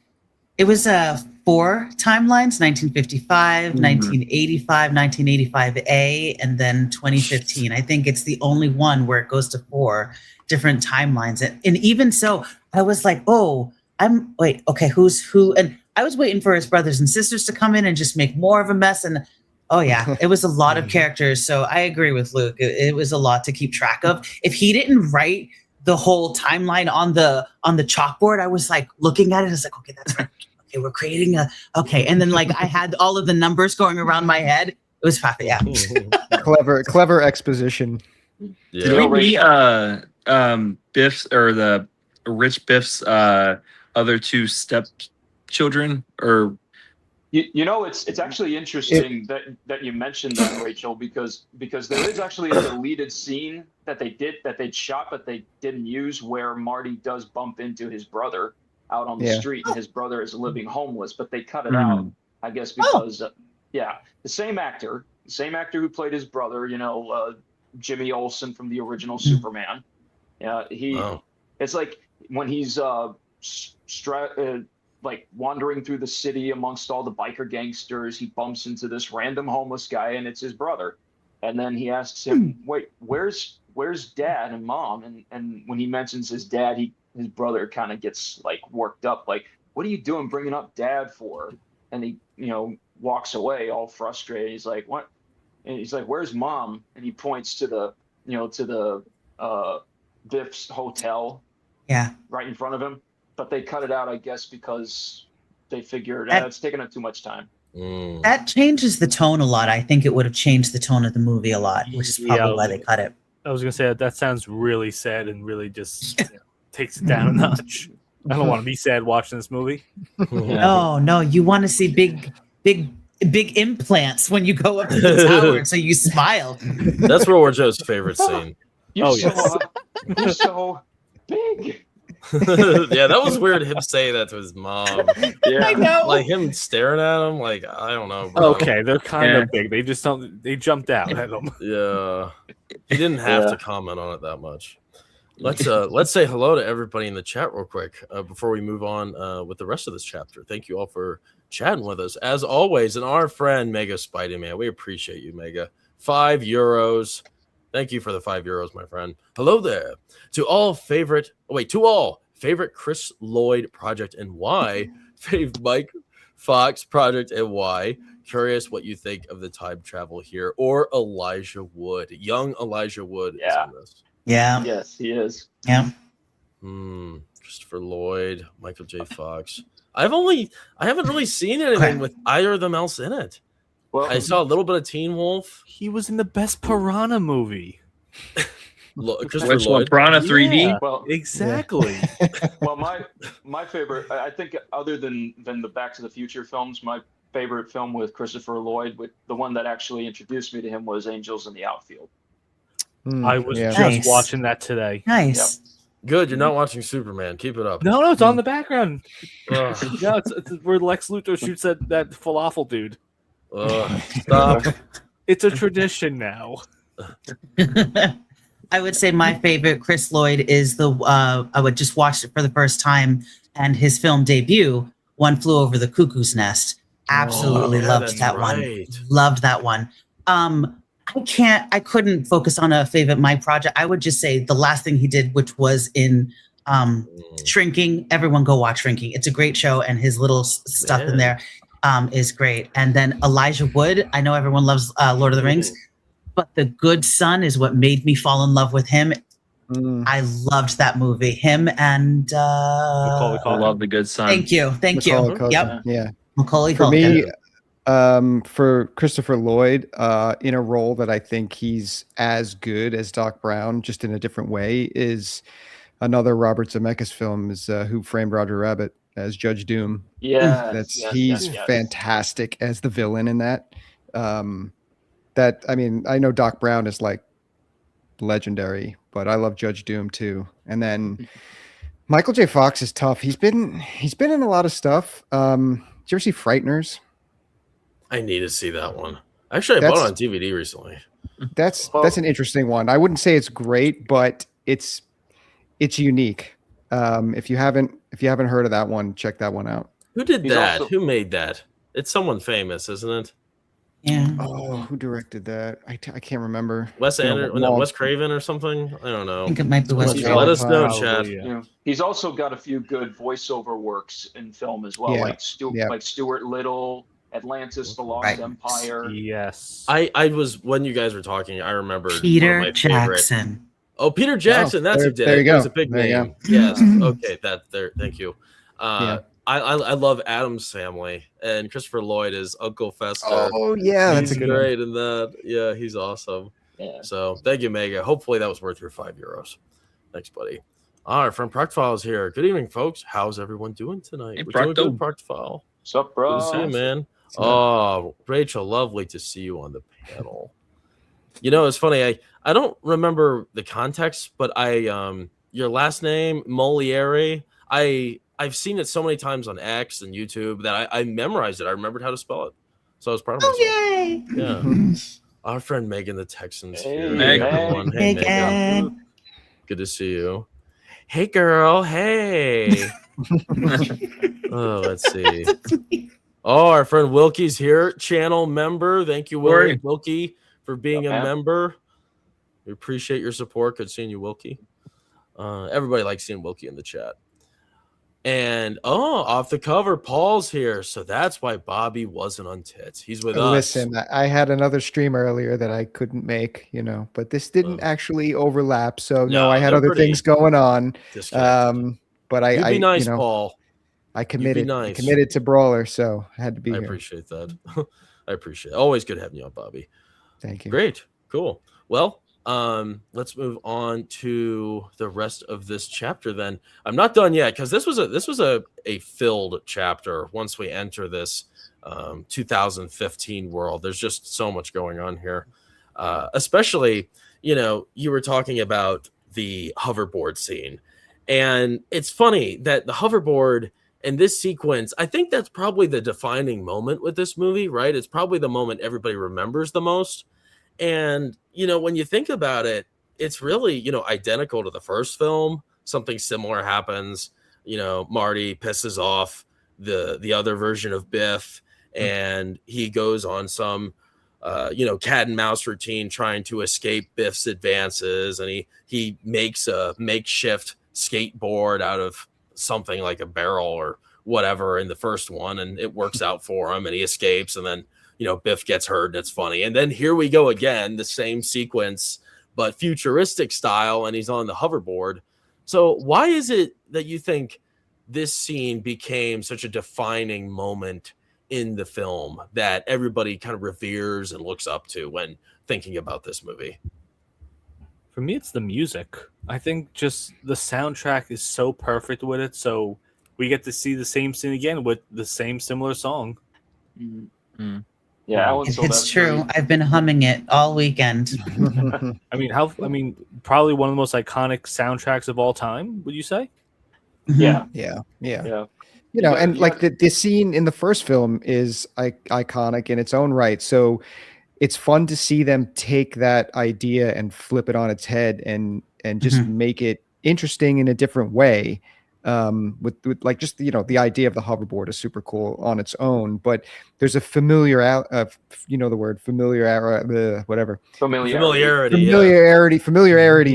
Speaker 1: it was 4 timelines: 1955, 1985, 1985A, and then 2015. I think it's the only one where it goes to 4 different timelines. And even so, I was like, oh, okay, who's who? And I was waiting for his brothers and sisters to come in and just make more of a mess. And oh yeah, it was a lot of characters. So I agree with Luke. It was a lot to keep track of. If he didn't write the whole timeline on the chalkboard, I was like looking at it. I was like, okay, that's right. Okay, we're creating okay. And then like I had all of the numbers going around my head. It was fun. Yeah.
Speaker 5: Clever exposition.
Speaker 3: Yeah.
Speaker 2: Did we meet Biff's, or the rich Biff's other 2 stepchildren, or?
Speaker 4: You know, it's actually interesting that you mentioned that, Rachel, because there is actually a deleted scene that they'd shot but they didn't use, where Marty does bump into his brother out on the street, and his brother is living homeless, but they cut it out, I guess, because the same actor who played his brother, you know, Jimmy Olsen from the original Superman. Yeah, it's like when he's like wandering through the city amongst all the biker gangsters, he bumps into this random homeless guy, and it's his brother. And then he asks him, wait, where's dad and mom? And when he mentions his dad, his brother kind of gets like worked up, like, what are you doing bringing up dad for? And he, you know, walks away all frustrated. He's like, what? And he's like, where's mom? And he points to the Biff's hotel.
Speaker 1: Yeah.
Speaker 4: Right in front of him. But they cut it out, I guess, because they figured it's taken up too much time.
Speaker 1: That changes the tone a lot. I think it would have changed the tone of the movie a lot, which is probably why they cut it.
Speaker 6: I was gonna say that sounds really sad and really just takes it down a notch. I don't want to be sad watching this movie.
Speaker 1: No, you want to see big implants when you go up to the tower, so you smiled.
Speaker 3: That's World War Joe's favorite scene.
Speaker 4: You're so big.
Speaker 3: Yeah, that was weird. Him saying that to his mom.
Speaker 4: Yeah,
Speaker 1: I know.
Speaker 3: Like him staring at him. Like I don't know. Bro.
Speaker 6: Okay, they're kind of big. They just don't. They jumped out at him.
Speaker 3: Yeah, he didn't have to comment on it that much. Let's say hello to everybody in the chat real quick before we move on with the rest of this chapter. Thank you all for chatting with us as always, and our friend Mega Spidey Man. We appreciate you, Mega. €5. Thank you for the €5, my friend. Hello there to all favorite Chris Lloyd project and why fave Mike Fox project and why. Curious what you think of the time travel here, or Elijah Wood. Young Elijah Wood is in this.
Speaker 1: Yeah.
Speaker 4: Yes, he is.
Speaker 1: Yeah.
Speaker 3: Christopher Lloyd, Michael J. Fox. I haven't really seen anything with either of them else in it.
Speaker 4: Well,
Speaker 3: I saw a little bit of Teen Wolf.
Speaker 6: He was in the best Piranha movie.
Speaker 3: Christopher
Speaker 2: Which one?
Speaker 3: Lloyd.
Speaker 2: Piranha 3D?
Speaker 6: Yeah,
Speaker 4: well,
Speaker 6: exactly.
Speaker 4: well, my favorite, I think, other than the Back to the Future films, my favorite film with Christopher Lloyd, with the one that actually introduced me to him, was Angels in the Outfield.
Speaker 6: I was just
Speaker 1: Nice.
Speaker 6: watching that today.
Speaker 1: Nice.
Speaker 3: Good, you're not watching Superman. Keep it up.
Speaker 6: No, it's on the background.
Speaker 3: Ugh,
Speaker 6: Yeah, it's where Lex Luthor shoots that falafel dude.
Speaker 3: stop.
Speaker 6: It's a tradition now.
Speaker 1: I would say my favorite Chris Lloyd is I would just watch it for the first time, and his film debut, One Flew Over the Cuckoo's Nest. Absolutely loved that one. Loved that one. I couldn't focus on a favorite my project. I would just say the last thing he did, which was in Shrinking. Everyone go watch Shrinking. It's a great show, and his little stuff in there is great. And then Elijah Wood. I know everyone loves Lord of the Rings, but The Good Son is what made me fall in love with him. I loved that movie. Him and
Speaker 6: Macaulay
Speaker 2: I
Speaker 6: Culkin.
Speaker 2: love The Good Son.
Speaker 1: Thank you.
Speaker 5: Macaulay Culkin,
Speaker 1: Yep.
Speaker 5: Yeah.
Speaker 1: Macaulay
Speaker 5: For
Speaker 1: Culkin.
Speaker 5: me, for Christopher Lloyd, in a role that I think he's as good as Doc Brown, just in a different way, is another Robert Zemeckis film, is Who Framed Roger Rabbit as Judge Doom.
Speaker 4: Yeah,
Speaker 5: He's fantastic as the villain in that. I mean, I know Doc Brown is like legendary, but I love Judge Doom too. And then Michael J. Fox is tough. He's been in a lot of stuff. Did you ever see Frighteners?
Speaker 3: I need to see that one. Actually, I bought it on DVD recently.
Speaker 5: That's an interesting one. I wouldn't say it's great, but it's unique. If you haven't heard of that one, check that one out.
Speaker 3: Who did
Speaker 4: He's
Speaker 3: that?
Speaker 4: also-
Speaker 3: Who made that? It's someone famous, isn't it?
Speaker 1: Yeah.
Speaker 5: Oh, who directed that? I can't remember.
Speaker 3: Wes
Speaker 5: Yeah,
Speaker 3: Anderson,
Speaker 5: long-
Speaker 3: Wes Craven or something? I don't know.
Speaker 1: I think it might be Wes
Speaker 3: Let
Speaker 1: Craven.
Speaker 3: us know,
Speaker 6: Probably,
Speaker 3: chat.
Speaker 6: yeah.
Speaker 4: You know, he's also got a few good voiceover works in film as well,
Speaker 5: Yeah,
Speaker 4: like
Speaker 5: yeah.
Speaker 4: like Stuart Little, Atlantis, The Lost
Speaker 1: Right.
Speaker 4: Empire.
Speaker 6: Yes.
Speaker 3: I was, when you guys were talking, I remember
Speaker 1: Peter
Speaker 3: one of my favorite-
Speaker 1: Jackson.
Speaker 3: Oh, Peter Jackson. That's
Speaker 5: there-
Speaker 3: who did
Speaker 5: there
Speaker 3: it.
Speaker 5: you go.
Speaker 3: It was a big
Speaker 5: There you
Speaker 3: name. Yes. Okay. Thank you.
Speaker 5: Yeah.
Speaker 3: I love Addams Family, and Christopher Lloyd is Uncle Fester.
Speaker 5: Oh yeah, that's
Speaker 3: He's
Speaker 5: a good one.
Speaker 3: great in that. Yeah, he's awesome.
Speaker 4: Yeah.
Speaker 3: So thank you, Mega. Hopefully that was worth your €5. Thanks, buddy. All right, friend Proctfile is here. Good evening, folks. How's everyone doing tonight?
Speaker 2: Hey,
Speaker 3: We're doing good,
Speaker 2: Procto.
Speaker 3: Proctfile.
Speaker 4: What's up, bro?
Speaker 3: Good to see you, man. Oh, Rachel, lovely to see you on the panel. You know, it's funny. I don't remember the context, but your last name Moliere. I've seen it so many times on X and YouTube that I memorized it. I remembered how to spell it, so I was proud of myself.
Speaker 1: Yay!
Speaker 3: Yeah. Our friend Megan the Texans here.
Speaker 4: Hey,
Speaker 3: Everyone. Hey, Megan.
Speaker 1: Megan.
Speaker 3: Good to see you. Hey, girl. Hey. Oh, let's see. Oh, our friend Wilkie's here, channel member. Thank you, Wilkie, for being a member. We appreciate your support. Good seeing you, Wilkie. Everybody likes seeing Wilkie in the chat. And off the cover, Paul's here. So that's why Bobby wasn't on Tits. He's with us.
Speaker 5: Listen, I had another stream earlier that I couldn't make, but this didn't actually overlap. So no, I had
Speaker 3: they're
Speaker 5: other
Speaker 3: pretty
Speaker 5: things going on.
Speaker 3: disconnected.
Speaker 5: But I
Speaker 3: You be nice,
Speaker 5: Paul. I committed.
Speaker 3: nice.
Speaker 5: I committed to Brawler, so I had to be
Speaker 3: I
Speaker 5: here.
Speaker 3: appreciate that. I appreciate it. Always good having you on, Bobby.
Speaker 5: Thank you.
Speaker 3: Great. Cool. Well, let's move on to the rest of this chapter then. I'm not done yet because this was a filled chapter once we enter this 2015 world. There's just so much going on here. Especially, you were talking about the hoverboard scene. And it's funny that the hoverboard and this sequence, I think that's probably the defining moment with this movie, right? It's probably the moment everybody remembers the most. And, when you think about it, it's really, identical to the first film. Something similar happens. Marty pisses off the other version of Biff, and he goes on some, cat and mouse routine trying to escape Biff's advances. And he makes a makeshift skateboard out of something like a barrel or whatever in the first one, and it works out for him, and he escapes, and then Biff gets hurt, and it's funny. And then here we go again, the same sequence but futuristic style, and he's on the hoverboard. So why is it that you think this scene became such a defining moment in the film that everybody kind of reveres and looks up to when thinking about this movie?
Speaker 6: For me, it's the music. I think just the soundtrack is so perfect with it, so we get to see the same scene again with the same similar song.
Speaker 4: Mm-hmm. Yeah, Alan
Speaker 1: it's true. I've been humming it all weekend.
Speaker 6: I mean, probably one of the most iconic soundtracks of all time. Would you say?
Speaker 4: Yeah.
Speaker 5: And like the scene in the first film is iconic in its own right. So it's fun to see them take that idea and flip it on its head and just make it interesting in a different way. With like just the idea of the hoverboard is super cool on its own, but there's a familiarity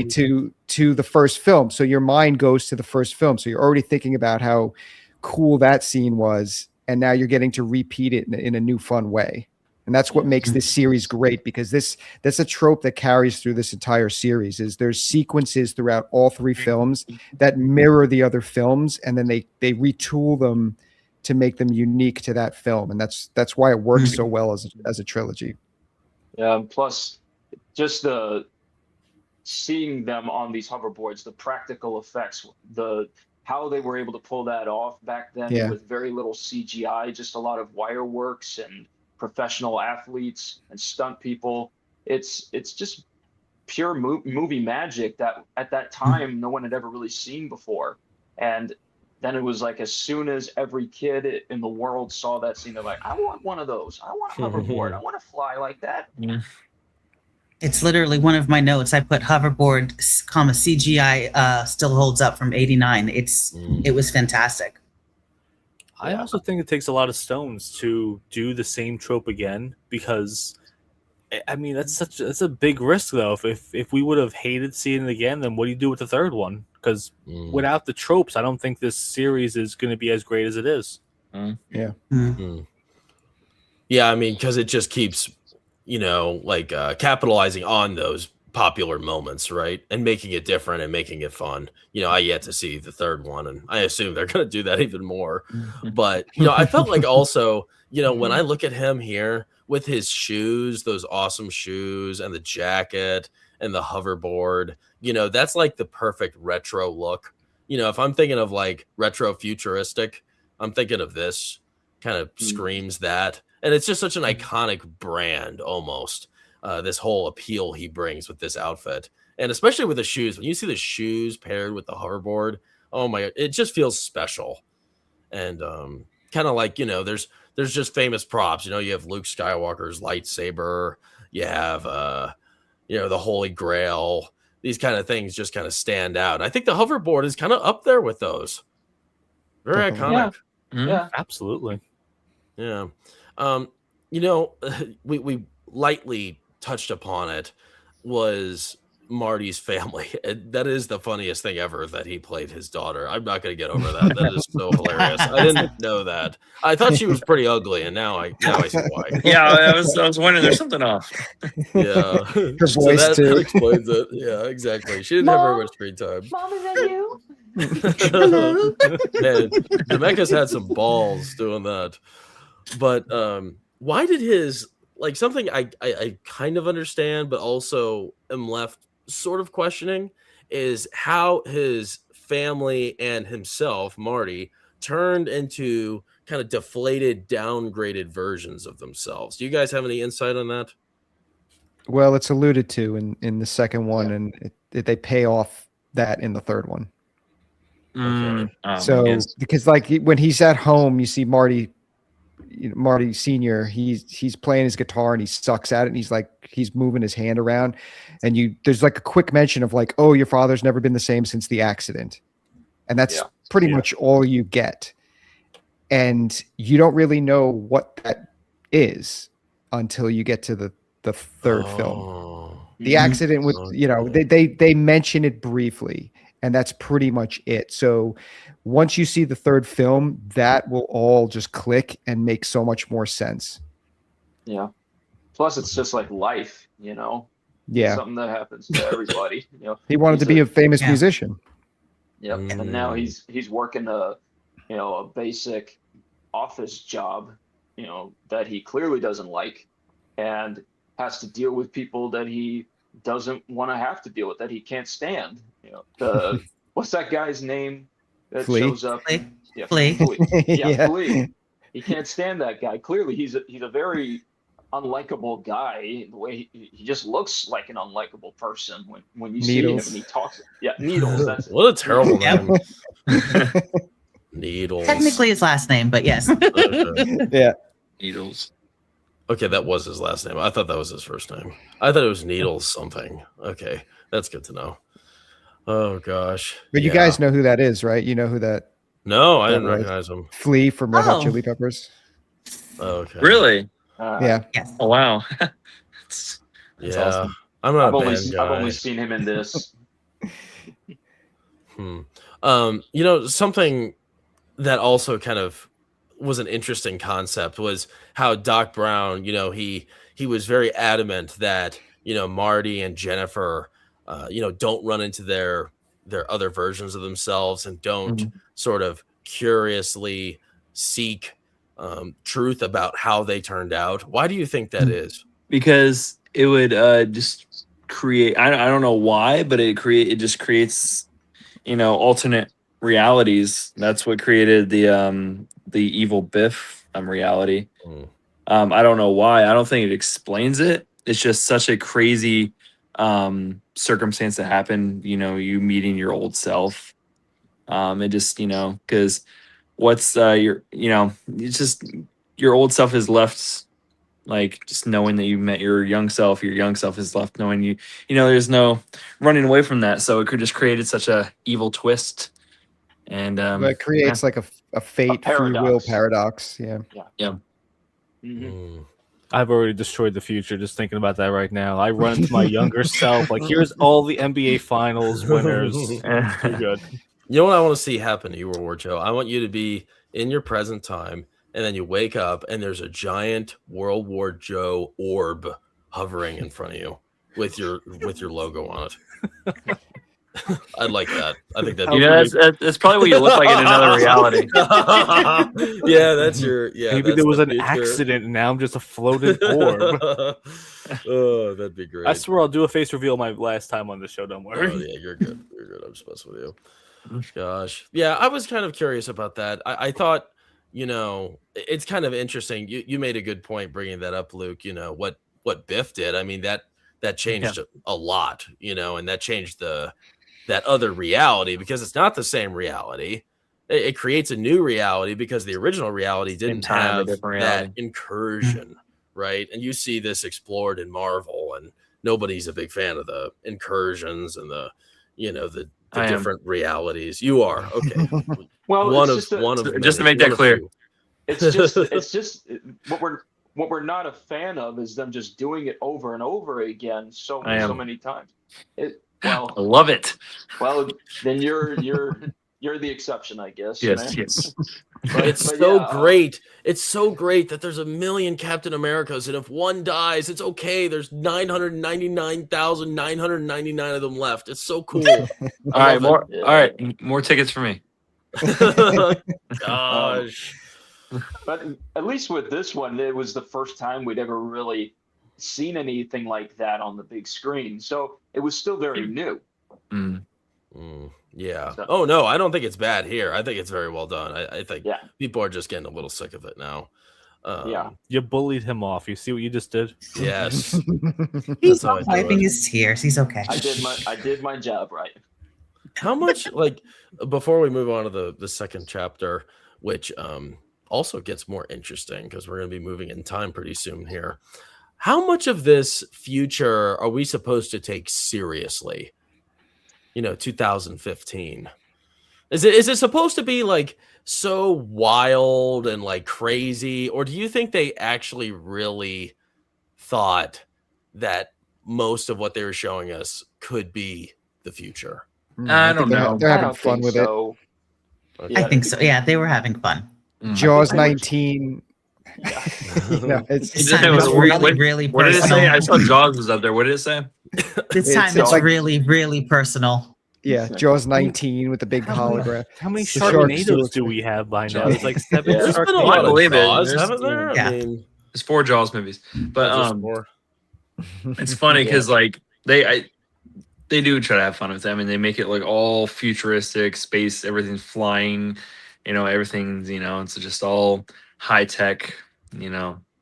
Speaker 5: to the first film. So your mind goes to the first film. So you're already thinking about how cool that scene was, and now you're getting to repeat it in a new fun way. And that's what makes this series great, because that's a trope that carries through this entire series. Is there's sequences throughout all three films that mirror the other films, and then they retool them to make them unique to that film, and that's why it works so well as a trilogy.
Speaker 4: Yeah, plus just the seeing them on these hoverboards, the practical effects, how they were able to pull that off back then with very little CGI, just a lot of wire works and professional athletes and stunt people. It's just pure movie magic that at that time no one had ever really seen before. And then it was like, as soon as every kid in the world saw that scene, they're like, I want one of those. I want a hoverboard. I want to fly like that.
Speaker 1: It's literally one of my notes. I put hoverboard, CGI still holds up from '89. It was fantastic.
Speaker 6: I also think it takes a lot of stones to do the same trope again, because I mean that's a big risk though. If we would have hated seeing it again, then what do you do with the third one? Because without the tropes, I don't think this series is going to be as great as it is.
Speaker 3: Yeah, I mean, because it just keeps capitalizing on those popular moments, right, and making it different and making it fun. I yet to see the third one, and I assume they're going to do that even more. But I felt like also, when I look at him here with his shoes, those awesome shoes, and the jacket and the hoverboard, that's like the perfect retro look. If I'm thinking of like retro futuristic, I'm thinking of this. Kind of screams that, and it's just such an iconic brand almost. This whole appeal he brings with this outfit, and especially with the shoes. When you see the shoes paired with the hoverboard, oh my god, it just feels special. And kind of like, there's just famous props. You have Luke Skywalker's lightsaber, you have the Holy Grail. These kind of things just kind of stand out. I think the hoverboard is kind of up there with those. Very iconic.
Speaker 4: Yeah,
Speaker 6: absolutely.
Speaker 3: Yeah. We lightly touched upon it, was Marty's family. That is the funniest thing ever, that he played his daughter. I'm not going to get over that. That is so hilarious. I didn't know that. I thought she was pretty ugly, and now I see why.
Speaker 2: Yeah, I was wondering, there's something off.
Speaker 3: Yeah,
Speaker 5: her voice too.
Speaker 3: That explains it. Yeah, exactly. She didn't have very much screen time.
Speaker 7: Mom, is that you?
Speaker 1: Hello.
Speaker 3: Man, Zemeckis had some balls doing that. But why did his, like, something I kind of understand, but also am left sort of questioning, is how his family and himself, Marty, turned into kind of deflated, downgraded versions of themselves. Do you guys have any insight on that?
Speaker 5: Well, it's alluded to in the second one,
Speaker 4: Yeah.
Speaker 5: and they pay off that in the third one.
Speaker 2: So
Speaker 5: Because like when he's at home, you see Marty, Marty Senior. He's playing his guitar and he sucks at it, and he's moving his hand around, and there's like a quick mention of like, oh, your father's never been the same since the accident, and that's pretty much all you get, and you don't really know what that is until you get to the third film. The accident with they mention it briefly, and that's pretty much it. So once you see the third film, that will all just click and make so much more sense.
Speaker 4: Yeah. Plus, it's just like life,
Speaker 5: Yeah.
Speaker 4: Something that happens to everybody.
Speaker 5: He wanted to be a famous musician.
Speaker 4: Yep. And now he's working a basic office job, that he clearly doesn't like, and has to deal with people that he doesn't want to have to deal with, that he can't stand. What's that guy's name that
Speaker 5: Flea?
Speaker 4: shows up?
Speaker 1: Flea.
Speaker 4: Yeah,
Speaker 1: Flea.
Speaker 5: Yeah.
Speaker 4: Flea. He can't stand that guy. Clearly, he's a very unlikable guy. The way he just looks like an unlikable person when you see him and he talks. Yeah, Needles. That's it.
Speaker 3: What a terrible
Speaker 1: Yep.
Speaker 3: name. Needles.
Speaker 1: Technically his last name, but yes.
Speaker 3: Okay.
Speaker 5: Yeah.
Speaker 2: Needles.
Speaker 3: Okay, that was his last name. I thought that was his first name. I thought it was Needles something. Okay, that's good to know. Oh gosh.
Speaker 5: But you guys know who that is, right? You know who that
Speaker 3: No, I didn't
Speaker 5: was.
Speaker 3: recognize him.
Speaker 5: Flea from Red Hot
Speaker 1: Oh.
Speaker 5: Chili Peppers.
Speaker 3: Okay.
Speaker 2: Really?
Speaker 5: Yeah.
Speaker 1: Yes.
Speaker 2: Oh wow.
Speaker 3: Yeah.
Speaker 2: That's awesome.
Speaker 3: I'm not
Speaker 4: I've
Speaker 3: a
Speaker 4: only
Speaker 3: band guy.
Speaker 4: I've only seen him in this.
Speaker 3: Something that also kind of was an interesting concept was how Doc Brown, he was very adamant that, Marty and Jennifer, don't run into their other versions of themselves and don't sort of curiously seek truth about how they turned out. Why do you think that is?
Speaker 2: Because it would just create, I don't know why, but it just creates, alternate realities. That's what created the evil Biff reality. I don't know why. I don't think it explains it. It's just such a crazy circumstance that happened, you meeting your old self. It just, because what's it's just your old self is left, like, just knowing that you met your young self is left knowing there's no running away from that. So it could just created such a evil twist. And
Speaker 5: But it creates like a fate, free will paradox. Yeah.
Speaker 2: Yeah.
Speaker 6: I've already destroyed the future just thinking about that right now. I run into my younger self. Like, here's all the NBA Finals winners. You're good.
Speaker 3: You know what I want to see happen to you, World War Joe? I want you to be in your present time, and then you wake up, and there's a giant World War Joe orb hovering in front of you with your logo on it. I'd like that. I think that
Speaker 2: that's probably what you look like in another reality.
Speaker 3: Yeah, that's your
Speaker 6: Maybe
Speaker 3: that's
Speaker 6: there was
Speaker 3: the
Speaker 6: an
Speaker 3: future.
Speaker 6: accident and now I'm just a floated orb.
Speaker 3: Oh, that'd be great.
Speaker 6: I swear I'll do a face reveal my last time on the show. Don't worry.
Speaker 3: Oh, yeah, you're good. You're good. I'm just messing with you. Gosh. Yeah, I was kind of curious about that. I thought, it's kind of interesting. You made a good point bringing that up, Luke. What Biff did. I mean, that changed a lot, and that changed that other reality, because it's not the same reality. It creates a new reality because the original reality didn't have that incursion, right? And you see this explored in Marvel, and nobody's a big fan of the incursions and the different realities. You are, okay.
Speaker 4: Well,
Speaker 2: just to make that clear.
Speaker 4: It's just what we're not a fan of is them just doing it over and over again so many times.
Speaker 2: I love it.
Speaker 4: Well, then you're you're the exception, I guess.
Speaker 2: Yes,
Speaker 4: man.
Speaker 2: yes.
Speaker 3: It's
Speaker 4: But
Speaker 3: so
Speaker 4: yeah,
Speaker 3: great. It's so great that there's a million Captain Americas, and if one dies, it's okay. There's 999,999 of them left. It's so cool.
Speaker 2: All right, more.
Speaker 4: Yeah.
Speaker 2: All right, more tickets for me.
Speaker 3: Gosh.
Speaker 4: But at least with this one, it was the first time we'd ever really seen anything like that on the big screen. So it was still very new.
Speaker 2: Mm.
Speaker 3: Yeah.
Speaker 4: So-
Speaker 3: Oh no, I don't think it's bad here. I think it's very well done. I think
Speaker 4: Yeah.
Speaker 3: people are just getting a little sick of it now.
Speaker 4: Yeah.
Speaker 6: You bullied him off. You see what you just did?
Speaker 3: Yes.
Speaker 1: He's
Speaker 3: how I
Speaker 1: not
Speaker 3: do
Speaker 1: wiping
Speaker 3: it.
Speaker 1: his tears. He's okay.
Speaker 4: I did my job right.
Speaker 3: How much, like, before we move on to the second chapter, which also gets more interesting because we're going to be moving in time pretty soon here. How much of this future are we supposed to take seriously? 2015. Is it supposed to be like so wild and like crazy, or do you think they actually really thought that most of what they were showing us could be the future?
Speaker 2: I don't
Speaker 5: think
Speaker 2: know.
Speaker 5: They're
Speaker 4: I
Speaker 5: having
Speaker 4: don't
Speaker 5: fun
Speaker 4: think
Speaker 5: with
Speaker 4: so.
Speaker 3: Okay.
Speaker 1: I think so. Yeah, they were having fun.
Speaker 2: Mm.
Speaker 5: it. Jaws
Speaker 4: I think they were-
Speaker 5: 19.
Speaker 4: Yeah.
Speaker 1: This
Speaker 2: Just
Speaker 1: time
Speaker 2: say
Speaker 1: it's
Speaker 2: what-
Speaker 1: really,
Speaker 2: what-
Speaker 1: really
Speaker 2: What did it
Speaker 1: personal.
Speaker 2: say? I saw Jaws was up there. What did it say?
Speaker 1: This
Speaker 5: It's-
Speaker 1: time
Speaker 5: it's
Speaker 1: it's
Speaker 5: like-
Speaker 1: really, really personal.
Speaker 5: Yeah, Jaws 19 with the big hologram.
Speaker 6: How many
Speaker 5: The sharks do
Speaker 6: Sharknadoes
Speaker 5: it.
Speaker 6: do we have by now?
Speaker 2: Yeah.
Speaker 6: There's like 7
Speaker 4: Yeah.
Speaker 3: There's been a
Speaker 2: I
Speaker 3: lot of
Speaker 2: believe it.
Speaker 3: Jaws,
Speaker 2: There's-
Speaker 3: haven't there?
Speaker 1: Yeah.
Speaker 3: I mean,
Speaker 2: There's 4 Jaws movies, but
Speaker 3: just more.
Speaker 2: it's funny because like they do try to have fun with them, and they make it like all futuristic space, everything's flying, everything's it's just all high tech,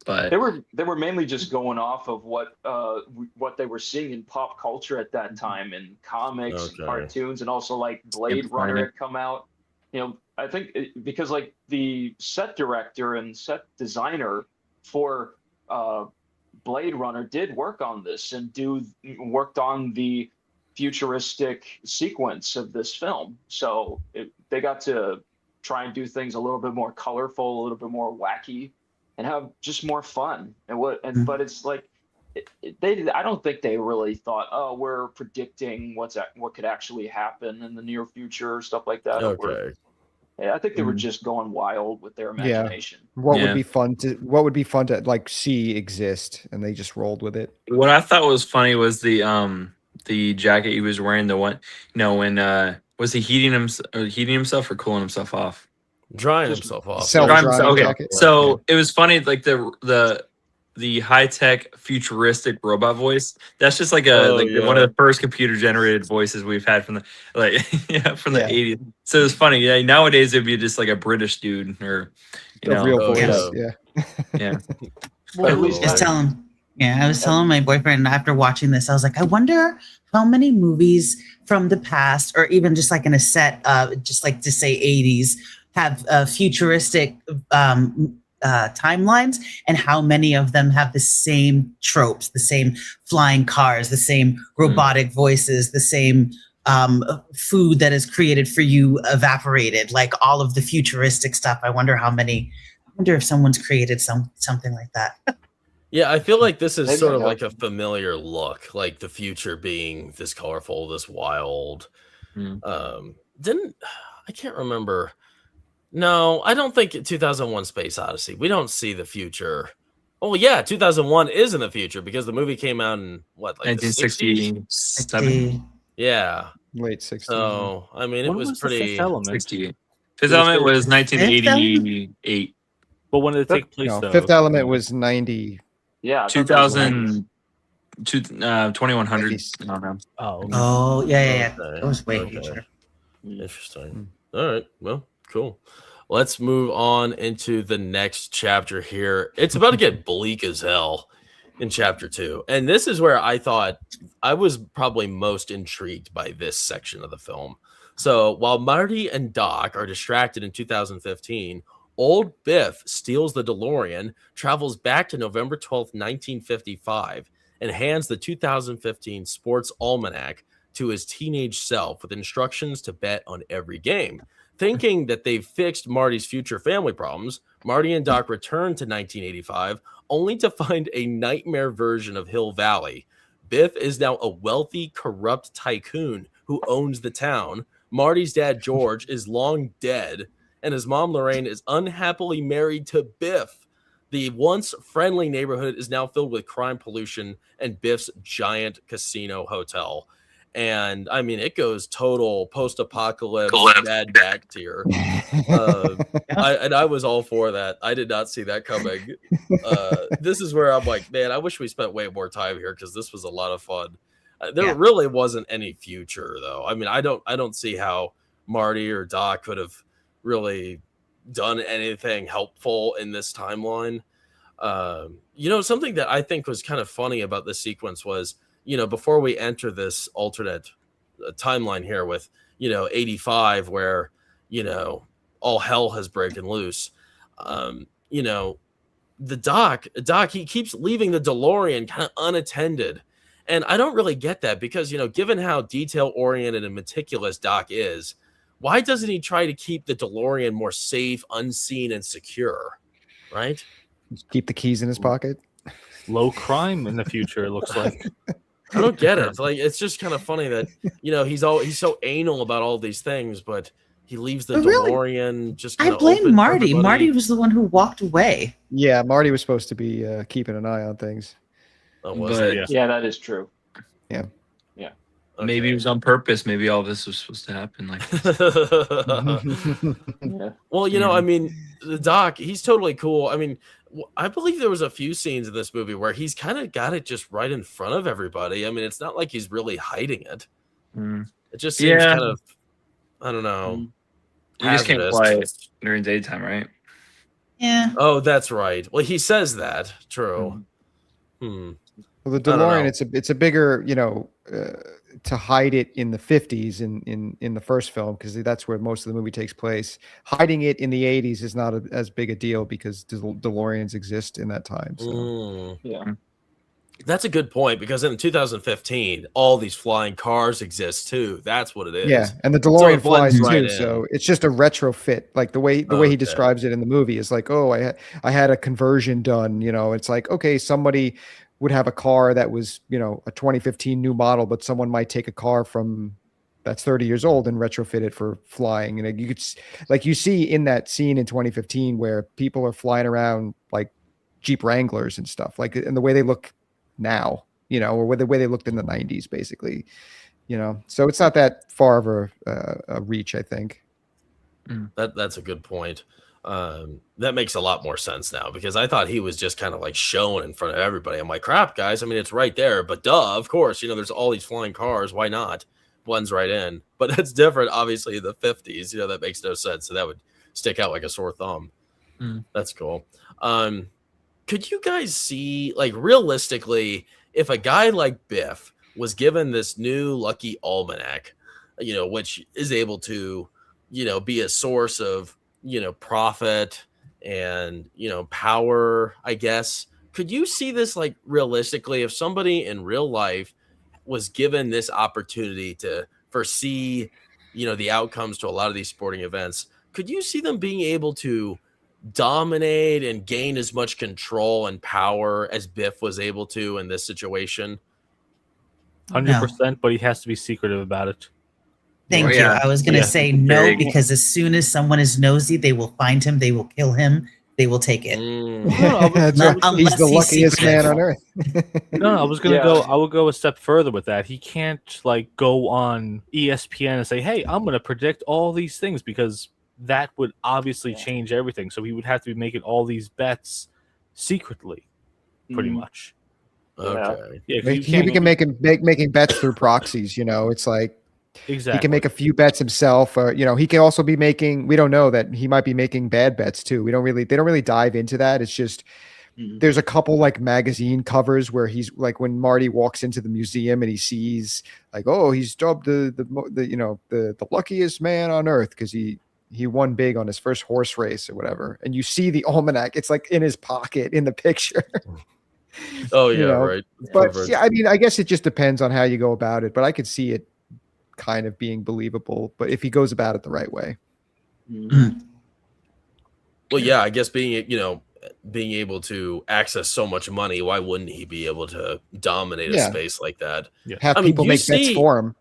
Speaker 2: but
Speaker 4: They were mainly just going off of what they were seeing in pop culture at that time, in comics, and
Speaker 3: Okay.
Speaker 4: cartoons, and also like Blade Runner
Speaker 2: Planet.
Speaker 4: had come out. I think because like the set director and set designer for Blade Runner did work on this and worked on the futuristic sequence of this film. So they got to try and do things a little bit more colorful, a little bit more wacky, and have just more fun. But it's like I don't think they really thought, oh, we're predicting what could actually happen in the near future, stuff like that.
Speaker 3: Okay.
Speaker 4: I think they were just going wild with their imagination.
Speaker 5: What
Speaker 2: Yeah.
Speaker 5: would be fun to like see exist, and they just rolled with it.
Speaker 2: what I thought was funny was the jacket he was wearing. The one, when was he heating himself or cooling himself off?
Speaker 3: Drying
Speaker 4: Just
Speaker 3: himself off.
Speaker 5: self-drying
Speaker 2: Okay,
Speaker 5: jacket.
Speaker 2: so it was funny, like the high tech futuristic robot voice. That's just like one of the first computer generated voices we've had from the from the
Speaker 5: Yeah.
Speaker 2: 80s. So it's funny. Yeah, nowadays it'd be just like a British dude or
Speaker 5: The real
Speaker 3: Oh,
Speaker 5: voice.
Speaker 3: yeah.
Speaker 5: Yeah.
Speaker 2: yeah.
Speaker 4: But at least
Speaker 1: Just tell him. Yeah, I was telling my boyfriend after watching this, I was like, I wonder how many movies from the past, or even just like in a set, just like to say 80s, have futuristic timelines, and how many of them have the same tropes, the same flying cars, the same robotic voices, the same food that is created for you evaporated, like all of the futuristic stuff. I wonder if someone's created something like that.
Speaker 3: Yeah, I feel like this is
Speaker 4: Maybe
Speaker 3: sort of
Speaker 4: I
Speaker 3: like a familiar look, like the future being this colorful, this wild.
Speaker 2: Mm.
Speaker 3: I can't remember. No, I don't think 2001 Space Odyssey. We don't see the future. Oh yeah, 2001 is in the future because the movie came out in what, like the 60s?
Speaker 2: 1967.
Speaker 3: Yeah.
Speaker 5: Late 60s.
Speaker 3: So I mean, it
Speaker 6: When
Speaker 3: was
Speaker 6: the
Speaker 3: pretty.
Speaker 6: Fifth Element?
Speaker 2: 68. Fifth Element was 1988.
Speaker 6: But when did it take place,
Speaker 5: No,
Speaker 6: though?
Speaker 5: Fifth Element was 90.
Speaker 4: Yeah, I thought that was
Speaker 2: 2000, 2100. I don't know.
Speaker 6: Oh, okay.
Speaker 1: Oh, yeah.
Speaker 3: Okay,
Speaker 1: It was way
Speaker 3: okay.
Speaker 1: future.
Speaker 3: Interesting. All right. Well, cool. Let's move on into the next chapter here. It's about to get bleak as hell in chapter 2. And this is where I thought I was probably most intrigued by this section of the film. So while Marty and Doc are distracted in 2015, old Biff steals the DeLorean, travels back to November 12th, 1955, and hands the 2015 Sports Almanac to his teenage self with instructions to bet on every game. Thinking that they've fixed Marty's future family problems, Marty and Doc return to 1985, only to find a nightmare version of Hill Valley. Biff is now a wealthy, corrupt tycoon who owns the town, Marty's dad, George, is long dead, and his mom, Lorraine, is unhappily married to Biff. The once friendly neighborhood is now filled with crime, pollution, and Biff's giant casino hotel. And I mean, it goes total post-apocalypse Mad Max tier. I was all for that. I did not see that coming. This is where I'm like, man, I wish we spent way more time here because this was a lot of fun. There really wasn't any future, though. I mean, I don't see how Marty or Doc could have really done anything helpful in this timeline. Something that I think was kind of funny about this sequence was, before we enter this alternate timeline here with, 85, where, all hell has broken loose. The Doc, he keeps leaving the DeLorean kind of unattended. And I don't really get that because, given how detail oriented and meticulous Doc is, why doesn't he try to keep the DeLorean more safe, unseen, and secure? Right?
Speaker 5: Keep the keys in his pocket.
Speaker 6: Low crime in the future, it looks like.
Speaker 3: I don't get it. Like, it's just kind of funny that, he's so anal about all these things, but he leaves the DeLorean just kind
Speaker 1: I
Speaker 3: of
Speaker 1: blame Marty. Marty was the one who walked away.
Speaker 5: Yeah, Marty was supposed to be keeping an eye on things.
Speaker 3: Oh, was it?
Speaker 4: Yeah, that is true.
Speaker 5: Yeah.
Speaker 3: Okay.
Speaker 2: Maybe it was on purpose. Maybe all this was supposed to happen. Like,
Speaker 4: Yeah.
Speaker 3: Well, I mean, the Doc, he's totally cool. I mean, I believe there was a few scenes in this movie where he's kind of got it just right in front of everybody. I mean, it's not like he's really hiding it. It just seems kind of, I don't know.
Speaker 2: you just can't fly it during daytime, right?
Speaker 1: Yeah.
Speaker 3: Oh, that's right. Well, he says that. True.
Speaker 5: Well, the DeLorean, it's a bigger, to hide it in the 50s in the first film, because that's where most of the movie takes place. Hiding it in the 80s is not as big a deal because DeLoreans exist in that time. So.
Speaker 4: Yeah.
Speaker 3: That's a good point, because in 2015, all these flying cars exist too. That's what it is.
Speaker 5: Yeah, and the DeLorean
Speaker 3: it blends
Speaker 5: flies
Speaker 3: right
Speaker 5: too.
Speaker 3: in.
Speaker 5: So it's just a retrofit. Like the way he describes it in the movie is like, oh, I had a conversion done. It's like, okay, somebody would have a car that was, a 2015 new model, but someone might take a car from that's 30 years old and retrofit it for flying. And you could, like you see in that scene in 2015 where people are flying around like Jeep Wranglers and stuff, like, and the way they look now, or the way they looked in the 90s, basically, so it's not that far of a reach, I think.
Speaker 3: That's a good point. That makes a lot more sense now, because I thought he was just kind of like shown in front of everybody. I'm like, crap, guys. I mean, it's right there, but duh, of course, there's all these flying cars. Why not? Blends right in. But that's different, obviously, in the 50s. That makes no sense. So that would stick out like a sore thumb. That's cool. Could you guys see, like, realistically, if a guy like Biff was given this new lucky almanac, which is able to, be a source of, profit and, power, I guess. Could you see this, like, realistically, if somebody in real life was given this opportunity to foresee, the outcomes to a lot of these sporting events, could you see them being able to dominate and gain as much control and power as Biff was able to in this situation?
Speaker 6: 100%, but he has to be secretive about it.
Speaker 1: Thank you. I was going to say no, because as soon as someone is nosy, they will find him, they will kill him, they will take it.
Speaker 5: He's the luckiest man on earth.
Speaker 6: No, I was gonna go. I would go a step further with that. He can't like go on ESPN and say, "Hey, I'm going to predict all these things," because that would obviously change everything. So he would have to be making all these bets secretly, pretty much.
Speaker 3: Okay.
Speaker 6: Yeah,
Speaker 5: he can making bets through proxies. It's like.
Speaker 6: Exactly.
Speaker 5: He can make a few bets himself, or he can also be making. We don't know that he might be making bad bets too. They don't really dive into that. It's just there's a couple like magazine covers where he's like when Marty walks into the museum and he sees like, oh, he's dubbed the luckiest man on earth because he won big on his first horse race or whatever. And you see the almanac; it's like in his pocket in the picture.
Speaker 3: Oh yeah, right.
Speaker 5: But yeah, I mean, I guess it just depends on how you go about it. But I could see it kind of being believable, but if he goes about it the right way.
Speaker 3: Well, yeah, I guess being able to access so much money, why wouldn't he be able to dominate a space like that?
Speaker 5: Have people make bets for him.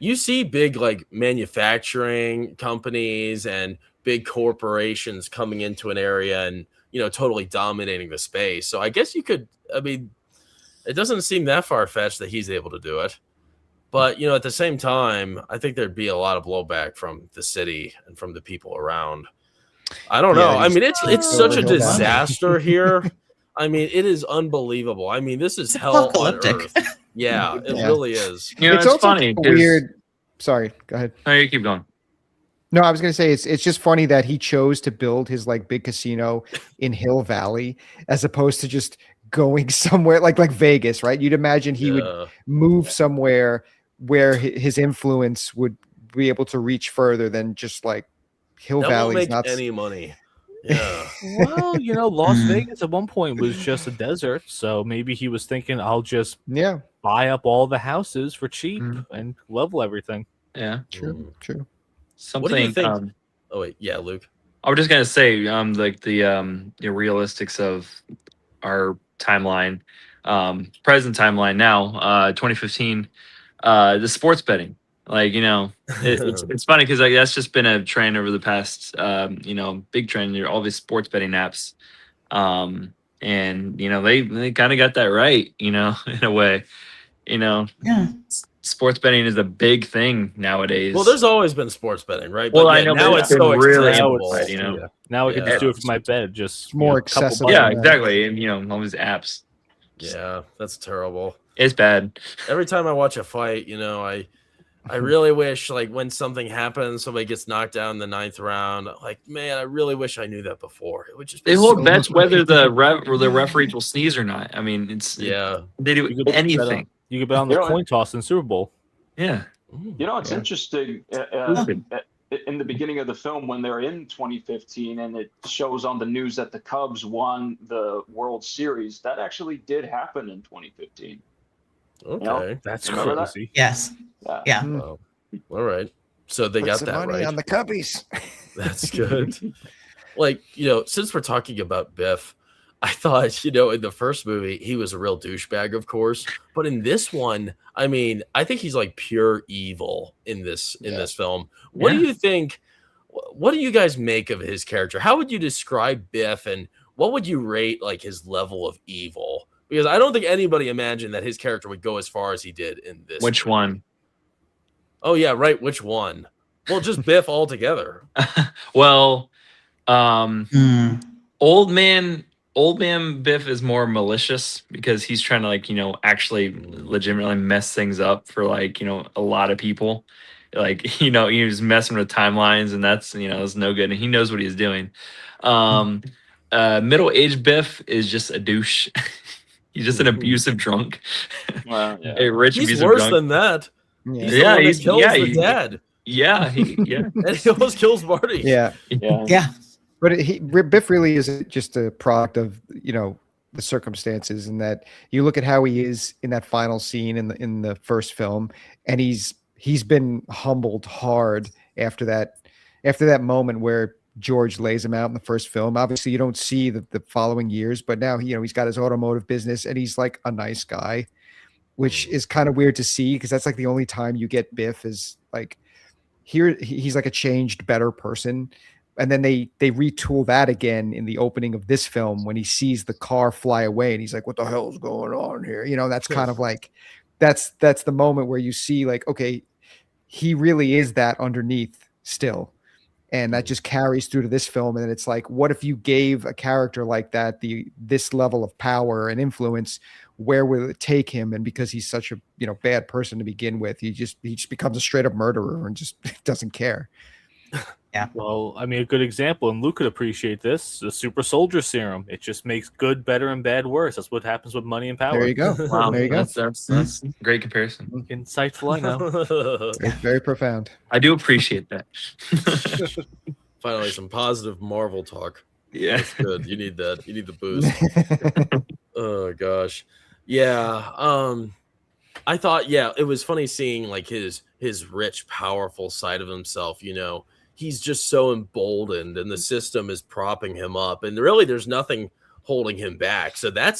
Speaker 3: you see big like manufacturing companies and big corporations coming into an area and, you know, totally dominating the space. So I guess you could, I mean, it doesn't seem that far-fetched that he's able to do it. But, you know, at the same time, I think there'd be a lot of blowback from the city and from the people around. I don't know. I mean, it's such a disaster here. I mean, it is unbelievable. I mean, this is hell on earth. Yeah, it really is.
Speaker 2: You know, it's funny.
Speaker 5: Weird. Sorry, go ahead.
Speaker 2: No, you keep going.
Speaker 5: No, I was going to say it's just funny that he chose to build his like big casino in Hill Valley as opposed to just going somewhere like Vegas, right? You'd imagine he would move somewhere where his influence would be able to reach further than just like Hill Valley.
Speaker 3: Won't make any money. Yeah.
Speaker 6: Well, you know, Las Vegas at one point was just a desert, so maybe he was thinking, I'll just buy up all the houses for cheap and level everything.
Speaker 2: Yeah,
Speaker 5: true.
Speaker 2: Something.
Speaker 3: What do you think? Oh wait, yeah, Luke.
Speaker 2: I was just gonna say, like the realistics of our timeline, present timeline now, 2015, the sports betting. Like, you know, it's funny because like that's just been a trend over the past, you know, big trend. All these sports betting apps, and you know they kind of got that right, you know, in a way, you know.
Speaker 1: Yeah.
Speaker 2: Sports betting is a big thing nowadays.
Speaker 3: Well, there's always been sports betting, right?
Speaker 2: Well,
Speaker 3: But
Speaker 2: I know
Speaker 3: now
Speaker 2: but
Speaker 3: it's so
Speaker 2: really
Speaker 3: accessible.
Speaker 2: amplified, you know.
Speaker 6: Yeah. Now I can just do it from my bed. Just
Speaker 5: more
Speaker 6: couple
Speaker 5: accessible.
Speaker 6: buttons.
Speaker 2: Yeah, exactly. And you know, all these apps.
Speaker 3: Yeah, that's terrible.
Speaker 2: It's bad.
Speaker 3: Every time I watch a fight, you know, I really wish, like, when something happens, somebody gets knocked down in the 9th round. Like, man, I really wish I knew that before. It would just
Speaker 2: They hold bets whether the referees will sneeze or not. I mean, they do anything.
Speaker 6: You could bet on the coin toss in the Super Bowl.
Speaker 2: Yeah.
Speaker 4: You know, it's interesting. In the beginning of the film, when they're in 2015 and it shows on the news that the Cubs won the World Series, that actually did happen in 2015.
Speaker 3: Okay.
Speaker 4: You know?
Speaker 6: That's
Speaker 4: Remember that?
Speaker 6: crazy.
Speaker 1: Yes. Yeah.
Speaker 3: Wow. All right. So they got that
Speaker 5: money
Speaker 3: right.
Speaker 5: on the Cubbies.
Speaker 3: That's good. Like, you know, since we're talking about Biff, I thought, you know, in the first movie, he was a real douchebag, of course. But in this one, I mean, I think he's like pure evil in this film. What do you think? What do you guys make of his character? How would you describe Biff, and what would you rate like his level of evil? Because I don't think anybody imagined that his character would go as far as he did in this.
Speaker 2: Which one?
Speaker 3: Oh yeah, right. Which one? Well, just Biff altogether.
Speaker 2: Well, old man Biff is more malicious because he's trying to, like, you know, actually legitimately mess things up for, like, you know, a lot of people. Like, you know, he was messing with timelines, and that's, you know, that's no good. And he knows what he's doing. Middle-aged Biff is just a douche. He's just an abusive drunk.
Speaker 4: Well, yeah.
Speaker 2: A rich
Speaker 3: He's
Speaker 2: abusive
Speaker 3: worse
Speaker 2: drunk.
Speaker 3: than that.
Speaker 5: Yeah.
Speaker 3: He's the one that kills the dad.
Speaker 2: Yeah,
Speaker 3: And he almost kills Marty.
Speaker 5: Yeah.
Speaker 1: Yeah.
Speaker 5: But Biff really is just a product of, you know, the circumstances, and that you look at how he is in that final scene in the first film, and he's been humbled hard after that moment where George lays him out in the first film. Obviously, you don't see the following years, but now he's got his automotive business, and he's like a nice guy, which is kind of weird to see because that's like the only time you get Biff is like here. He's like a changed, better person. And then they retool that again in the opening of this film when he sees the car fly away and he's like, what the hell's going on here? You know, that's kind of like, that's the moment where you see like, okay, he really is that underneath still. And that just carries through to this film. And it's like, what if you gave a character like that, this level of power and influence, where will it take him? And because he's such a, you know, bad person to begin with, he just becomes a straight up murderer and just doesn't care.
Speaker 1: Yeah.
Speaker 6: Well, I mean, a good example, and Luke could appreciate this, the super soldier serum. It just makes good better and bad worse. That's what happens with money and power.
Speaker 5: There you go.
Speaker 2: Wow,
Speaker 5: there you go.
Speaker 2: That's a great comparison.
Speaker 6: Insightful, I know.
Speaker 5: It's very profound.
Speaker 2: I do appreciate that.
Speaker 3: Finally, some positive Marvel talk.
Speaker 2: Yeah.
Speaker 3: That's good. You need that. You need the boost. Oh gosh. Yeah. I thought, it was funny seeing like his rich, powerful side of himself. You know, he's just so emboldened, and the system is propping him up, and really, there's nothing holding him back. So that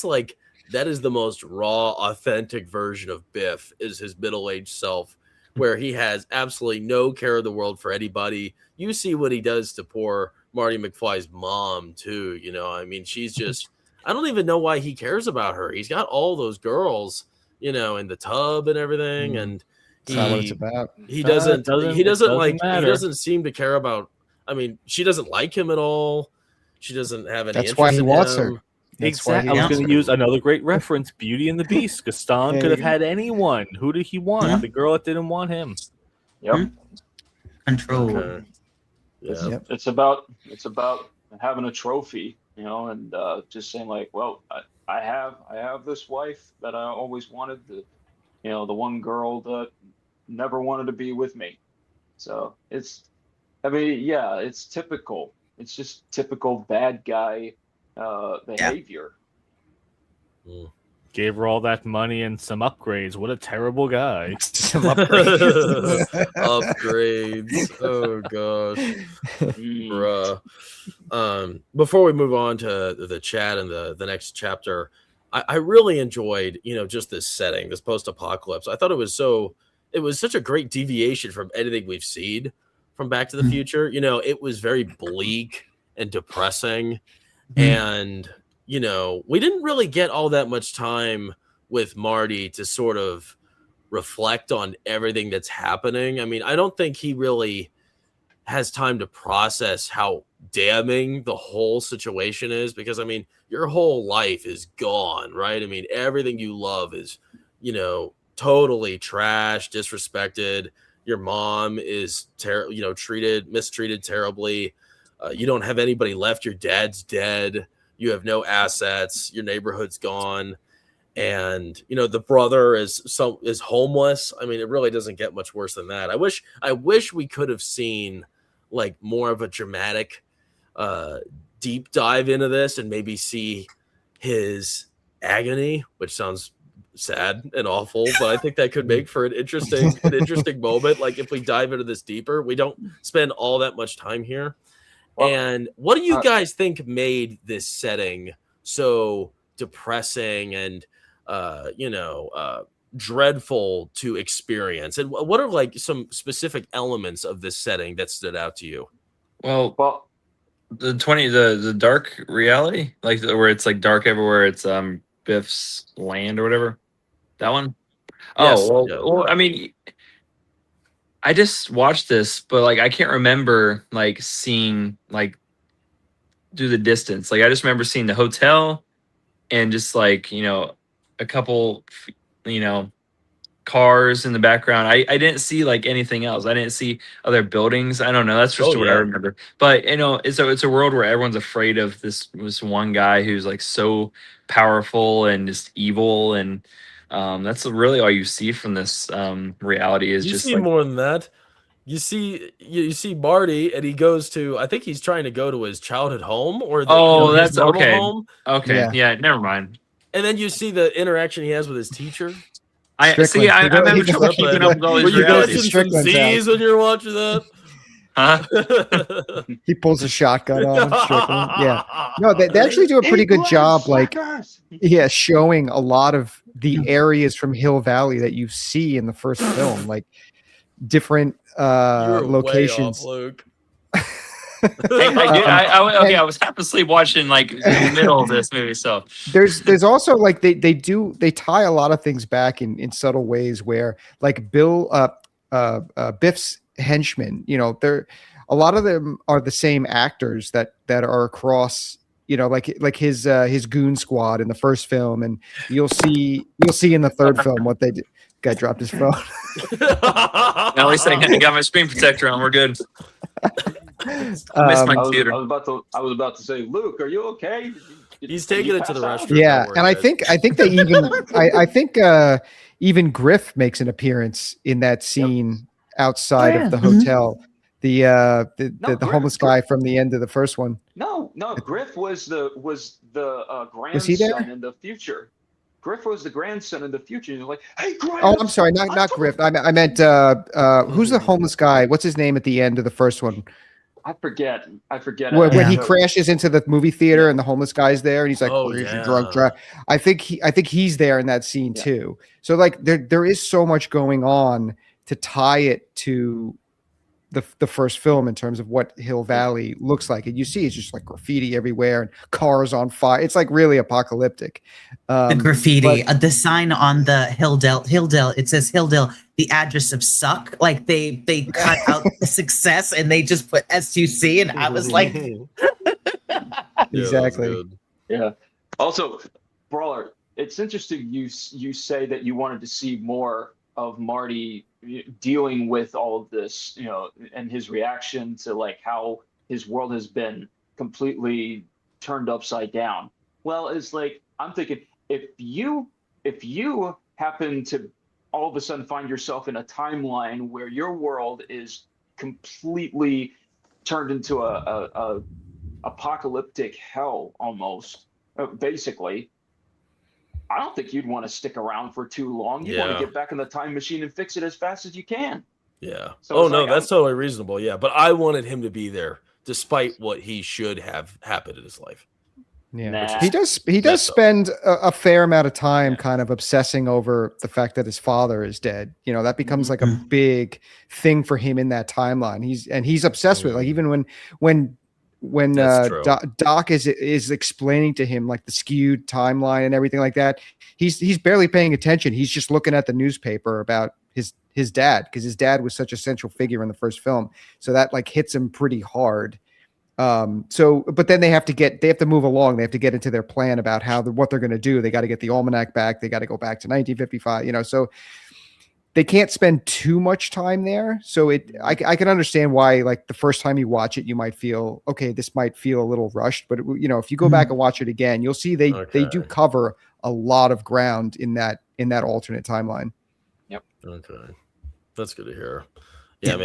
Speaker 3: is the most raw, authentic version of Biff, is his middle-aged self where he has absolutely no care of the world for anybody. You see what he does to poor Marty McFly's mom too. You know, I mean, she's just, I don't even know why he cares about her. He's got all those girls, you know, in the tub and everything. And
Speaker 5: That's not what it's about.
Speaker 3: he doesn't
Speaker 6: matter.
Speaker 3: he doesn't seem to care about, I mean, she doesn't like him at all. She doesn't have any
Speaker 5: That's
Speaker 3: interest
Speaker 5: why he
Speaker 3: in
Speaker 5: wants
Speaker 3: him.
Speaker 5: her. That's why
Speaker 6: Exactly.
Speaker 5: he
Speaker 6: I was
Speaker 5: wants
Speaker 6: going
Speaker 5: her.
Speaker 6: to use another great reference, Beauty and the Beast. Gaston
Speaker 5: There
Speaker 6: could have
Speaker 5: you go.
Speaker 6: had anyone. Who did he want?
Speaker 1: Yeah.
Speaker 6: The girl that didn't want him.
Speaker 4: Yep.
Speaker 1: Control.
Speaker 3: Okay. Yeah.
Speaker 5: Yep.
Speaker 4: It's about having a trophy, you know, and just saying like, well, I have this wife that I always wanted, the one girl that never wanted to be with me. So it's typical. It's just typical bad guy behavior.
Speaker 6: Gave her all that money and some upgrades. What a terrible guy.
Speaker 5: Some upgrades.
Speaker 3: Upgrades. Oh gosh. Bruh. Before we move on to the chat and the next chapter, I really enjoyed, you know, just this setting, this post-apocalypse. I thought it was such a great deviation from anything we've seen from Back to the Future. You know, it was very bleak and depressing. And, you know, we didn't really get all that much time with Marty to sort of reflect on everything that's happening. I mean, I don't think he really has time to process how damning the whole situation is, because I mean, your whole life is gone, right? I mean, everything you love is, you know, totally trashed, disrespected. Your mom is mistreated terribly. You don't have anybody left. Your dad's dead. You have no assets. Your neighborhood's gone. And, you know, the brother is homeless. I mean, it really doesn't get much worse than that. I wish we could have seen like more of a dramatic deep dive into this and maybe see his agony, which sounds sad and awful, but I think that could make for an interesting moment. Like if we dive into this deeper, we don't spend all that much time here. Well, and what do you guys think made this setting so depressing and dreadful to experience? And what are like some specific elements of this setting that stood out to you?
Speaker 2: Well, the dark reality, like where it's like dark everywhere. It's Biff's land or whatever. That one.
Speaker 3: Yes.
Speaker 2: Oh,
Speaker 3: Yeah.
Speaker 2: well, I mean, I just watched this, but like I can't remember like seeing like do the distance. Like I just remember seeing the hotel and just like, you know, a couple, you know, cars in the background. I didn't see like anything else. I didn't see other buildings. I don't know. That's just what I remember. But you know, it's a world where everyone's afraid of this one guy who's like so powerful and just evil, and that's really all you see from this reality is
Speaker 3: you
Speaker 2: just
Speaker 3: see
Speaker 2: like,
Speaker 3: more than that. You see Marty, and he goes to, I think he's trying to go to his childhood home or
Speaker 2: that's
Speaker 3: his normal
Speaker 2: okay.
Speaker 3: home.
Speaker 2: Okay, yeah, never mind.
Speaker 3: And then you see the interaction he has with his teacher.
Speaker 2: I remember trouble keeping up with all
Speaker 3: Were
Speaker 2: these
Speaker 3: you
Speaker 2: realities.
Speaker 3: catching some Z's when you're watching that?
Speaker 2: Huh?
Speaker 5: He pulls a shotgun on him. Strickland. Yeah. No, they actually do a pretty good job, like, showing a lot of the areas from Hill Valley that you see in the first film, like different locations.
Speaker 3: Way off, Luke.
Speaker 2: I was half asleep watching like in the middle of this movie. So
Speaker 5: there's also like they tie a lot of things back in subtle ways where like Biff's henchmen, you know, a lot of them are the same actors that are across, you know, like his goon squad in the first film, and you'll see in the third film what they did. Guy dropped his phone.
Speaker 2: At least I got my screen protector on. We're good. I missed my computer.
Speaker 4: I was about to say, Luke, are you okay?
Speaker 3: He's taking it to the restroom.
Speaker 5: Yeah, and I think they even I think even Griff makes an appearance in that scene outside of the hotel. The homeless guy from the end of the first one.
Speaker 4: No, Griff was the
Speaker 5: Was he there?
Speaker 4: grandson in the future. Griff was the grandson in the future. You're like, hey, Griff.
Speaker 5: Oh, I'm sorry, not Griff. I meant who's the homeless guy? What's his name at the end of the first one?
Speaker 4: I forget.
Speaker 5: When he crashes into the movie theater and the homeless guy's there, and he's like, "Where's your drunk drive?" I think he's there in that scene too. So like there is so much going on to tie it to the first film in terms of what Hill Valley looks like. And you see it's just like graffiti everywhere and cars on fire. It's like really apocalyptic.
Speaker 1: The graffiti, the sign on the Hilldale, it says Hilldale, the address of suck. Like they cut out the success and they just put SUC, and I was like,
Speaker 5: exactly.
Speaker 4: Yeah. Also, Brawler, it's interesting you say that you wanted to see more of Marty dealing with all of this, you know, and his reaction to like how his world has been completely turned upside down. Well, it's like, I'm thinking, if you happen to all of a sudden find yourself in a timeline where your world is completely turned into a apocalyptic hell almost, basically, I don't think you'd want to stick around for too long. You want to get back in the time machine and fix it as fast as you can.
Speaker 3: Yeah.
Speaker 4: So
Speaker 3: that's totally reasonable. Yeah. But I wanted him to be there despite what he should have happened in his life.
Speaker 5: Yeah.
Speaker 4: Nah.
Speaker 5: He does spend a fair amount of time kind of obsessing over the fact that his father is dead. You know, that becomes like a big thing for him in that timeline. He's obsessed with it. Like even when Doc is explaining to him like the skewed timeline and everything like that, he's barely paying attention. He's just looking at the newspaper about his dad, because his dad was such a central figure in the first film. So that like hits him pretty hard. But then they have to move along. They have to get into their plan about what they're going to do. They got to get the almanac back. They got to go back to 1955, you know, so they can't spend too much time there. So I can understand why, like the first time you watch it, you might feel, okay, this might feel a little rushed, but you know, if you go back and watch it again, you'll see they do cover a lot of ground in that alternate timeline.
Speaker 4: Yep.
Speaker 3: Okay. That's good to hear. Yeah.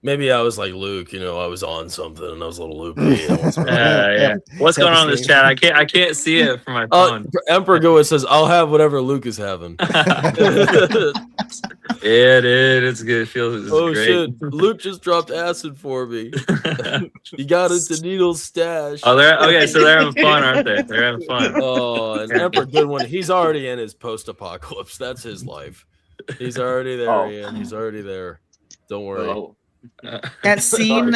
Speaker 3: Maybe I was like Luke, you know, I was on something and I was a little loopy.
Speaker 2: Yeah. What's going on in this chat? I can't see it from my phone.
Speaker 3: Emperor Goa says, I'll have whatever Luke is having.
Speaker 2: Yeah, dude, it's good. It feels
Speaker 3: great.
Speaker 2: Shit.
Speaker 3: Luke just dropped acid for me. He got into Needle's stash.
Speaker 2: Oh, so they're having fun, aren't they? They're having fun.
Speaker 3: Oh, and Emperor Goodwin, he's already in his post-apocalypse. That's his life. He's already there, Ian. He's already there. Don't worry.
Speaker 1: That scene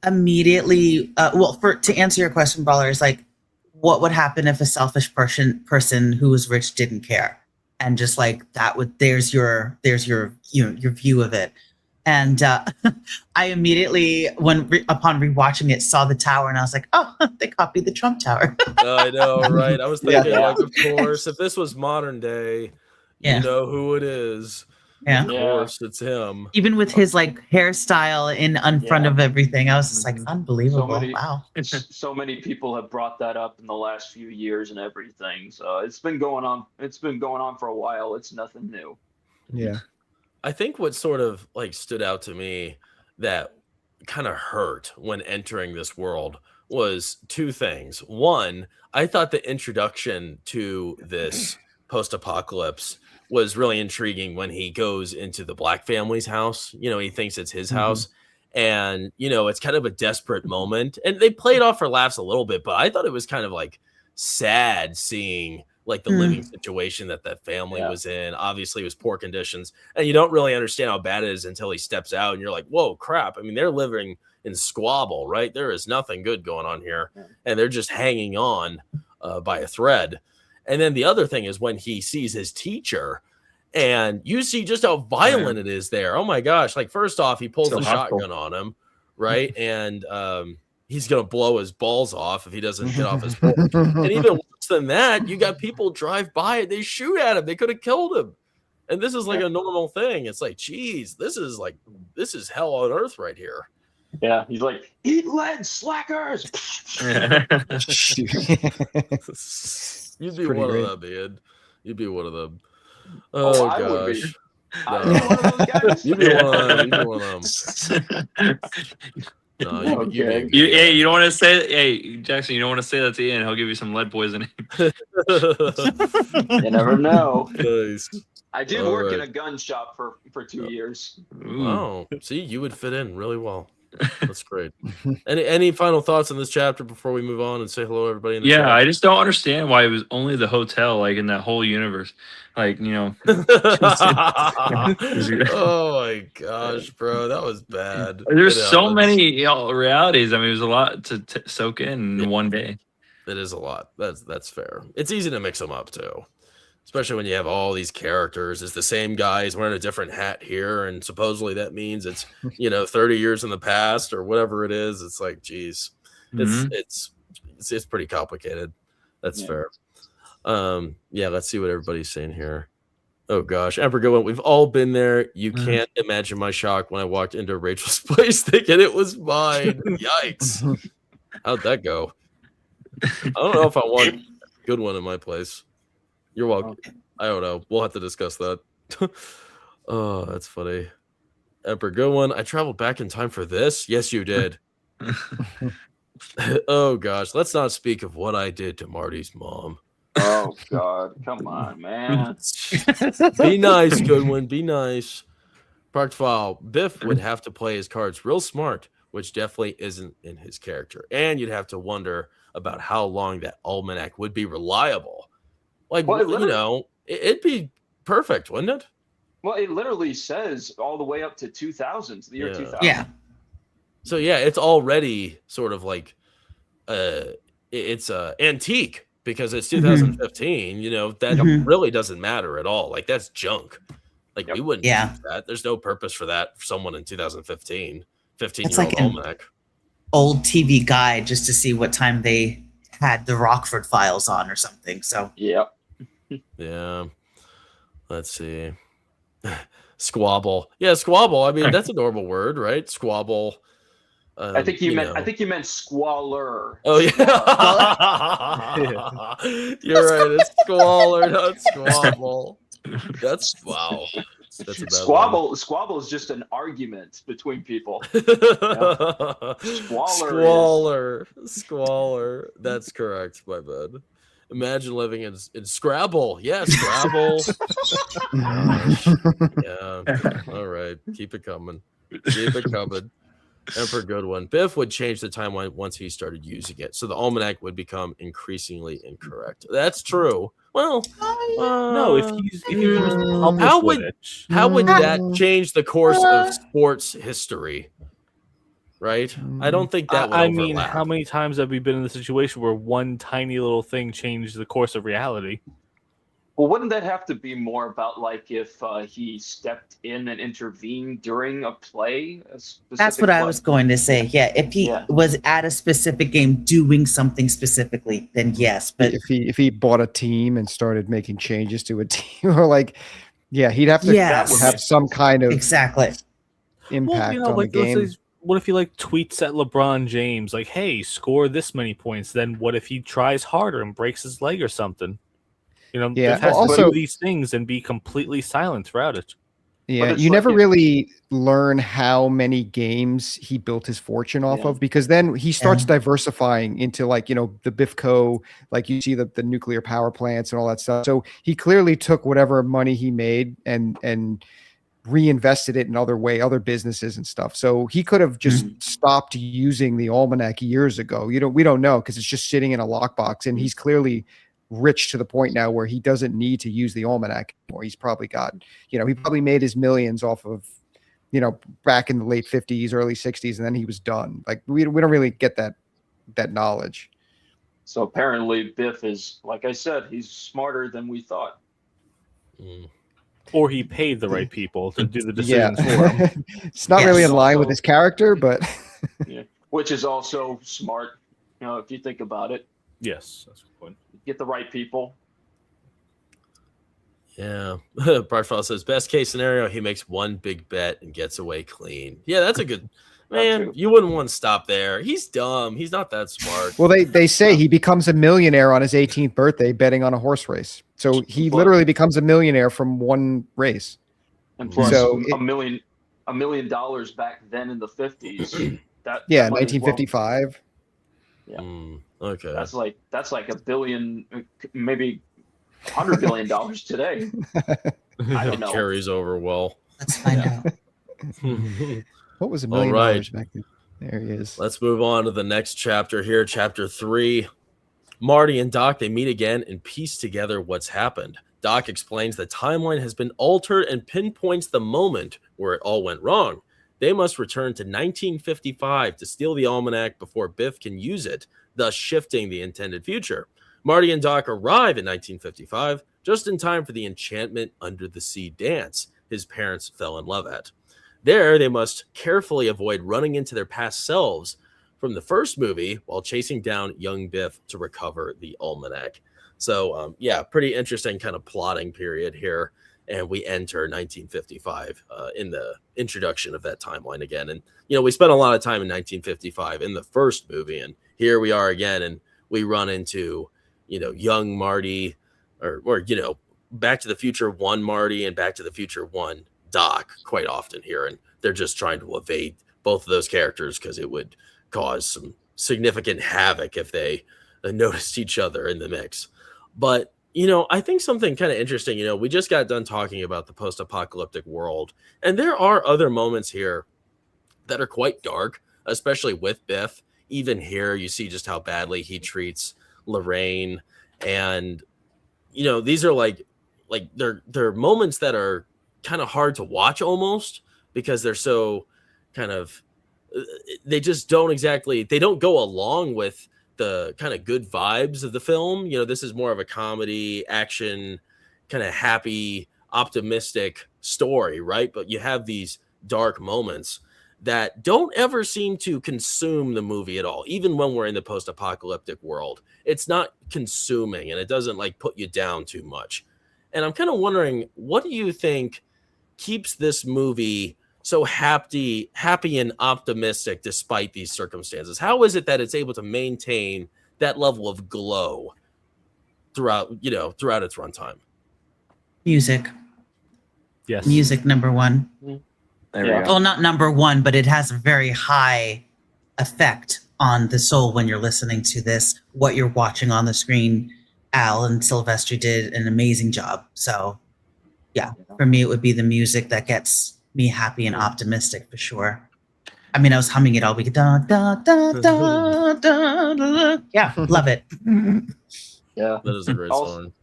Speaker 1: immediately to answer your question, Brawler, is like, what would happen if a selfish person who was rich didn't care, and just like that would there's your your view of it. And I immediately, upon rewatching it, saw the tower, and I was like, oh, they copied the Trump Tower.
Speaker 3: I know, right? I was thinking, like, of course, if this was modern day, you know who it is.
Speaker 1: Yeah.
Speaker 3: Of course, it's him.
Speaker 1: Even with his like hairstyle in front of everything, I was just like, unbelievable. Wow.
Speaker 4: So many people have brought that up in the last few years and everything. So it's been going on. It's been going on for a while. It's nothing new.
Speaker 5: Yeah.
Speaker 3: I think what sort of like stood out to me that kind of hurt when entering this world was two things. One, I thought the introduction to this post-apocalypse was really intriguing when he goes into the black family's house. You know, he thinks it's his house, and you know, it's kind of a desperate moment, and they played off for laughs a little bit, but I thought it was kind of like sad seeing like the living situation that family was in. Obviously it was poor conditions, and you don't really understand how bad it is until he steps out and you're like, whoa, crap. I mean, they're living in squabble, right? There is nothing good going on here, and they're just hanging on by a thread. And then the other thing is when he sees his teacher, and you see just how violent it is there. Oh my gosh. Like, first off, he pulls a shotgun on him, right? And he's going to blow his balls off if he doesn't get off his horse. And even worse than that, you got people drive by and they shoot at him. They could have killed him. And this is like a normal thing. It's like, geez, this is hell on earth right here.
Speaker 4: Yeah, he's like, eat lead, slackers.
Speaker 3: You'd be one of them, man. You'd be one of them.
Speaker 4: Oh
Speaker 3: gosh.
Speaker 4: I would be. I'd be one of those guys.
Speaker 3: You'd be one of them. No,
Speaker 2: you don't want to say, hey, Jackson, you don't want to say that to Ian. He'll give you some lead poisoning.
Speaker 4: You never know.
Speaker 3: Nice.
Speaker 4: I did work in a gun shop for 2 years.
Speaker 3: Wow. See, you would fit in really well. That's great. Any final thoughts on this chapter before we move on and say hello, everybody? In the
Speaker 2: Yeah,
Speaker 3: chat?
Speaker 2: I just don't understand why it was only the hotel, like in that whole universe. Like,
Speaker 3: Oh my gosh, bro, that was bad.
Speaker 2: There's so many realities. I mean, it was a lot to soak in one day.
Speaker 3: It is a lot. That's fair. It's easy to mix them up too, especially when you have all these characters. It's the same guy. He's wearing a different hat here, and supposedly that means it's 30 years in the past or whatever it is. It's like, geez, it's pretty complicated. That's fair. Let's see what everybody's saying here. Oh gosh, Emperor Goodwin, we've all been there. You can't imagine my shock when I walked into Rachel's place thinking it was mine. Yikes. How'd that go? I don't know if I want Goodwin in my place. You're welcome. I don't know. We'll have to discuss that. Oh, that's funny. Emperor Goodwin, I traveled back in time for this. Yes, you did. Oh gosh, let's not speak of what I did to Marty's mom.
Speaker 4: Oh God, come on, man.
Speaker 3: Be nice, Goodwin. Be nice. Parked file. Biff would have to play his cards real smart, which definitely isn't in his character. And you'd have to wonder about how long that almanac would be reliable. Like, it'd be perfect, wouldn't it?
Speaker 4: Well, it literally says all the way up to 2000, the year 2000.
Speaker 1: Yeah.
Speaker 3: So yeah, it's already sort of like it's antique because it's 2015. That really doesn't matter at all. Like, that's junk. Like, we wouldn't use that. There's no purpose for that for someone in 2015. 15-year-old almanac.
Speaker 1: Old TV guide just to see what time they had the Rockford Files on or something. So
Speaker 4: yeah.
Speaker 3: Let's see. Squabble. Yeah, squabble. I mean, that's a normal word, right? Squabble.
Speaker 4: I think you meant squalor.
Speaker 3: Oh yeah. You're right. It's squalor, not squabble. That's wow. That's a bad
Speaker 4: Squabble is just an argument between people.
Speaker 3: Squalor. That's correct. My bad. Imagine living in Scrabble. Yeah, Scrabble. Yeah. All right. Keep it coming. And for a good one, Biff would change the timeline once he started using it, so the almanac would become increasingly incorrect. That's true. Well,
Speaker 6: no. If he was published
Speaker 3: how would that change the course of sports history? Right? I don't think that would overlap.
Speaker 6: How many times have we been in the situation where one tiny little thing changed the course of reality?
Speaker 4: Well, wouldn't that have to be more about like if he stepped in and intervened during a play?
Speaker 1: That's what I was going to say. Yeah, if he was at a specific game doing something specifically, then yes. But
Speaker 5: if he bought a team and started making changes to a team, or like, he'd have to have some kind of impact on the game.
Speaker 6: What if he tweets at LeBron James like, "Hey, score this many points"? Then what if he tries harder and breaks his leg or something? Also do these things and be completely silent throughout it.
Speaker 5: Yeah, you never really learn how many games he built his fortune off of, because then he starts diversifying into the Biffco, like you see the nuclear power plants and all that stuff. So he clearly took whatever money he made and reinvested it in other businesses and stuff. So he could have just stopped using the almanac years ago. We don't know because it's just sitting in a lockbox, and he's clearly rich to the point now where he doesn't need to use the almanac anymore. He's probably got, he probably made his millions off of, back in the late 50s, early 60s, and then he was done. Like, we don't really get that knowledge.
Speaker 4: So apparently Biff is, like I said, he's smarter than we thought.
Speaker 6: Or he paid the right people to do the decisions for him.
Speaker 5: It's not really in line with his character, but
Speaker 4: which is also smart, if you think about it.
Speaker 6: Yes, that's a good point.
Speaker 4: Get the right people.
Speaker 3: Yeah. Bartfall says, best case scenario, he makes one big bet and gets away clean. Yeah, that's a good man. You wouldn't want to stop there. He's dumb. He's not that smart.
Speaker 5: Well, they say he becomes a millionaire on his 18th birthday betting on a horse race. So he literally becomes a millionaire from one race.
Speaker 4: And plus $1 million back then in the 50s.
Speaker 5: 1955.
Speaker 4: Yeah.
Speaker 3: Okay.
Speaker 4: That's like $1 billion, maybe $100 billion today. I don't know.
Speaker 3: Carries over well.
Speaker 1: Let's find out.
Speaker 5: What was $1 million back then? There he is.
Speaker 3: Let's move on to the next chapter here, chapter 3. Marty and Doc, they meet again and piece together what's happened. Doc explains the timeline has been altered and pinpoints the moment where it all went wrong. They must return to 1955 to steal the almanac before Biff can use it, thus shifting the intended future. Marty and Doc arrive in 1955 just in time for the Enchantment Under the Sea dance his parents fell in love at. There, they must carefully avoid running into their past selves from the first movie while chasing down young Biff to recover the almanac. So, pretty interesting kind of plotting period here. And we enter 1955 in the introduction of that timeline again. And, we spent a lot of time in 1955 in the first movie. And here we are again. And we run into, young Marty or Back to the Future 1 Marty and Back to the Future 1 Doc quite often here. And they're just trying to evade both of those characters because it would cause some significant havoc if they noticed each other in the mix. But, I think something kind of interesting, we just got done talking about the post-apocalyptic world, and there are other moments here that are quite dark, especially with Biff. Even here, you see just how badly he treats Lorraine. And, these are like they're moments that are kind of hard to watch almost because they're so kind of, they just they don't go along with the kind of good vibes of the film. This is more of a comedy, action, kind of happy, optimistic story, right? But you have these dark moments that don't ever seem to consume the movie at all. Even when we're in the post-apocalyptic world, it's not consuming and it doesn't put you down too much. And I'm kind of wondering, what do you think keeps this movie so happy and optimistic despite these circumstances? How is it that it's able to maintain that level of glow throughout its runtime?
Speaker 1: Music.
Speaker 6: Yes.
Speaker 1: Music, number one.
Speaker 2: There we go.
Speaker 1: Well, not number one, but it has a very high effect on the soul when you're listening to this, what you're watching on the screen. Al and Silvestri did an amazing job. So, yeah, for me, it would be the music that gets me happy and optimistic for sure. I mean, I was humming it all week. Da, da, da, da, da, da. Yeah, love it.
Speaker 4: Yeah.
Speaker 3: That is a great song.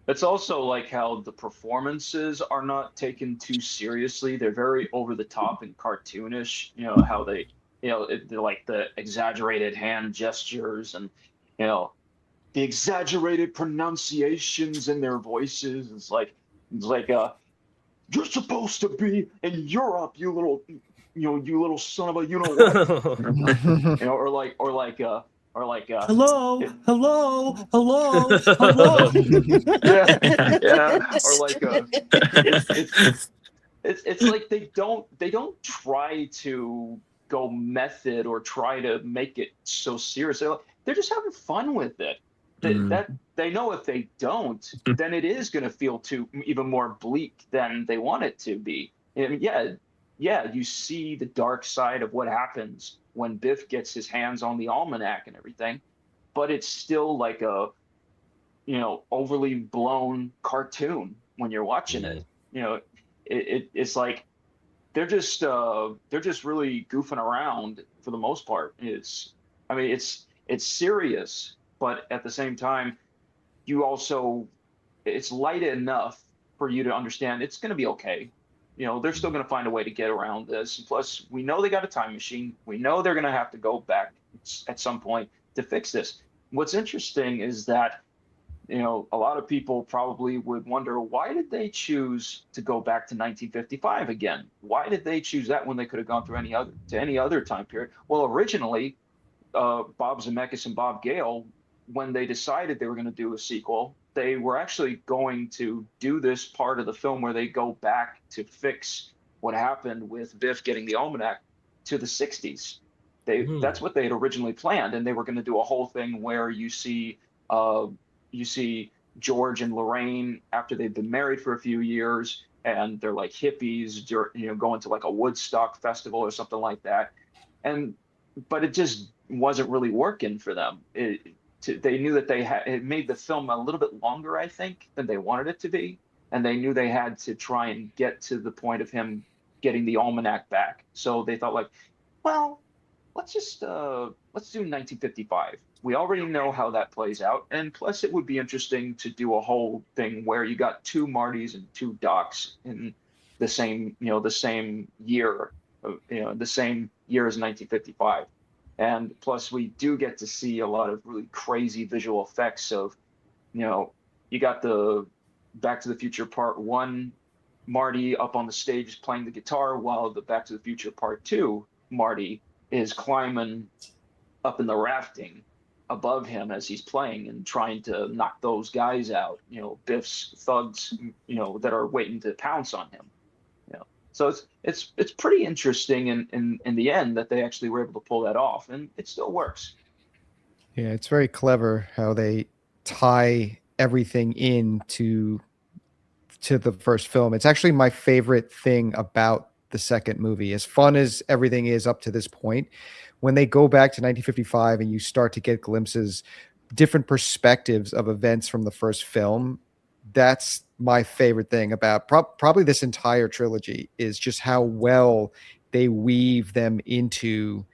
Speaker 4: It's also like how the performances are not taken too seriously. They're very over the top and cartoonish. How they, they're like the exaggerated hand gestures and, the exaggerated pronunciations in their voices. It's like, you're supposed to be in Europe, you little son of a,
Speaker 1: Hello.
Speaker 4: It's like they don't try to go method or try to make it so serious. They're just having fun with it. That they know if they don't, then it is going to feel even more bleak than they want it to be. And you see the dark side of what happens when Biff gets his hands on the almanac and everything, but it's still like a, overly blown cartoon when you're watching it. It's like they're just really goofing around for the most part. It's serious, but at the same time, it's light enough for you to understand it's going to be okay. They're still going to find a way to get around this. Plus, we know they got a time machine. We know they're going to have to go back at some point to fix this. What's interesting is that, a lot of people probably would wonder, why did they choose to go back to 1955 again? Why did they choose that when they could have gone through any other time period? Well, originally, Bob Zemeckis and Bob Gale, when they decided they were going to do a sequel, they were actually going to do this part of the film where they go back to fix what happened with Biff getting the almanac to the 60s. That's what they had originally planned, and they were going to do a whole thing where you see George and Lorraine after they've been married for a few years, and they're like hippies, going to like a Woodstock festival or something like that. But it just wasn't really working for them. They knew that it made the film a little bit longer, I think, than they wanted it to be. And they knew they had to try and get to the point of him getting the almanac back. So they thought let's do 1955. We already know how that plays out, and plus it would be interesting to do a whole thing where you got two Martys and two Docs in the same year, the same year as 1955. And plus we do get to see a lot of really crazy visual effects of, you got the Back to the Future Part 1 Marty up on the stage playing the guitar, while the Back to the Future Part 2 Marty is climbing up in the rafting above him as he's playing and trying to knock those guys out, Biff's thugs, that are waiting to pounce on him. So it's pretty interesting in the end that they actually were able to pull that off, and it still works.
Speaker 5: Yeah, it's very clever how they tie everything into the first film. It's actually my favorite thing about the second movie. As fun as everything is up to this point, when they go back to 1955 and you start to get glimpses, different perspectives of events from the first film, that's my favorite thing about probably this entire trilogy, is just how well they weave them into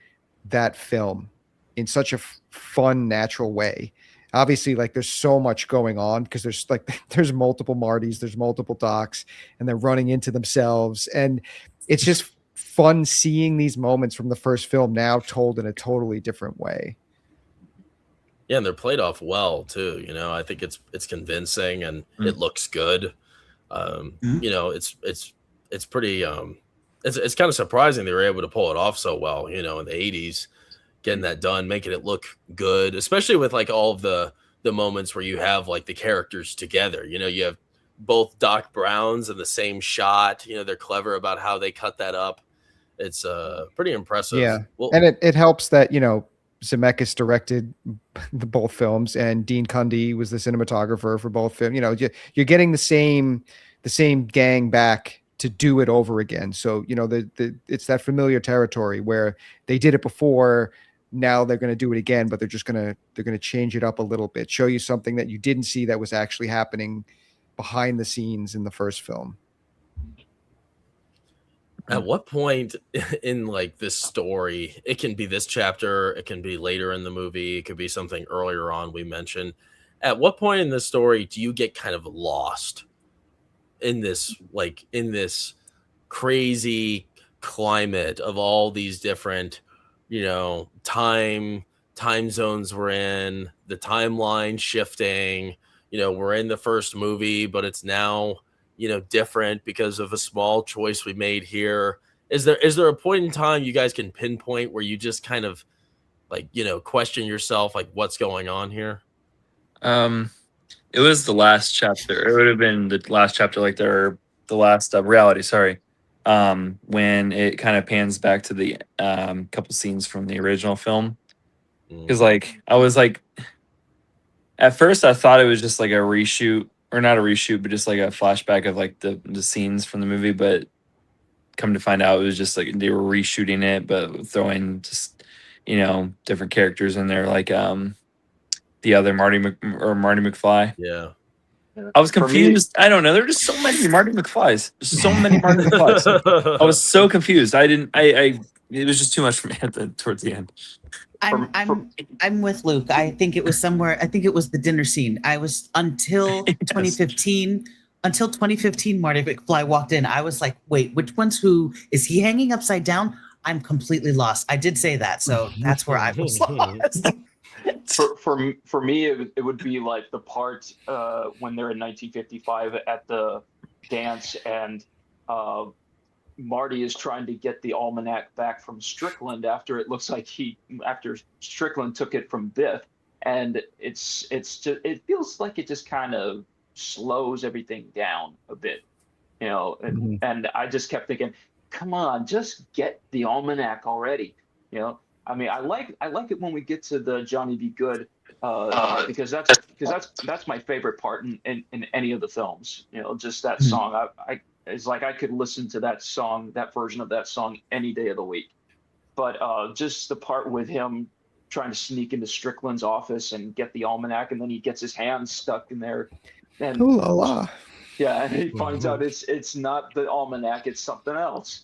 Speaker 5: that film in such a fun, natural way. Obviously, like, there's so much going on because there's multiple Martys, there's multiple Docs, and they're running into themselves. And it's just fun seeing these moments from the first film now told in a totally different way.
Speaker 3: Yeah, and they're played off well too. I think it's convincing and it looks good. It's pretty. It's kind of surprising they were able to pull it off so well. In the 80s, getting that done, making it look good, especially with like all of the moments where you have like the characters together. You have both Doc Browns in the same shot. They're clever about how they cut that up. It's pretty impressive.
Speaker 5: Yeah,
Speaker 3: well,
Speaker 5: and it helps that Zemeckis directed both films, and Dean Cundey was the cinematographer for both films. You're getting the same gang back to do it over again. So it's that familiar territory where they did it before. Now they're going to do it again, but they're going to change it up a little bit, show you something that you didn't see that was actually happening behind the scenes in the first film.
Speaker 3: At what point in like this story, it can be this chapter, it can be later in the movie, it could be something earlier on we mentioned. At what point in the story do you get kind of lost in this crazy climate of all these different, time zones we're in, the timeline shifting, we're in the first movie, but it's now different because of a small choice we made here. Is there a point in time you guys can pinpoint where you just kind of question yourself, like, what's going on here?
Speaker 2: It was the last chapter. It would have been the last chapter, like the last reality. Sorry, when it kind of pans back to the couple scenes from the original film, because I was like, at first I thought it was just like a reshoot. Or not a reshoot, but just like a flashback of like the scenes from the movie. But come to find out, it was just like they were reshooting it, but throwing just different characters in there, like the other Marty McFly.
Speaker 3: Yeah,
Speaker 2: I was confused. I don't know. There were just so many Marty McFlys. There's so many Marty McFlys. I was so confused. It was just too much for me towards the end.
Speaker 1: I'm with Luke. I think it was somewhere. I think it was the dinner scene. I was until 2015. Until 2015, Marty McFly walked in. I was like, wait, which one's who? Is he hanging upside down? I'm completely lost. I did say that, so that's where I was lost.
Speaker 4: For me, it would be like the part when they're in 1955 at the dance, and Marty is trying to get the almanac back from Strickland after it looks like after Strickland took it from Biff, and it feels like it just kind of slows everything down a bit, and I just kept thinking, come on, just get the almanac already, I mean, I like it when we get to the Johnny Be Good, because that's my favorite part in any of the films, just that song. It's like I could listen to that song, that version of that song, any day of the week. But just the part with him trying to sneak into Strickland's office and get the almanac, and then he gets his hands stuck in there. And
Speaker 5: ooh la la.
Speaker 4: Yeah, and he finds out it's not the almanac, it's something else.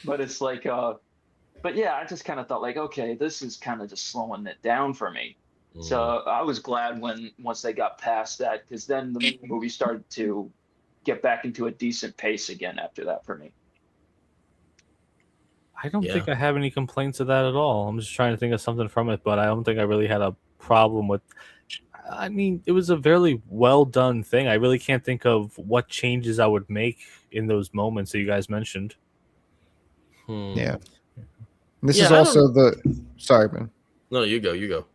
Speaker 4: But it's like, but but yeah, I just kind of thought like, okay, this is kind of just slowing it down for me. So I was glad once they got past that, because then the movie started to get back into a decent pace again after that for me.
Speaker 6: I don't think I have any complaints of that at all. I'm just trying to think of something from it, but I don't think I really had a problem with. I mean, it was a very well done thing. I really can't think of what changes I would make in those moments that you guys mentioned.
Speaker 5: Yeah. And this is also sorry, man.
Speaker 3: No, you go.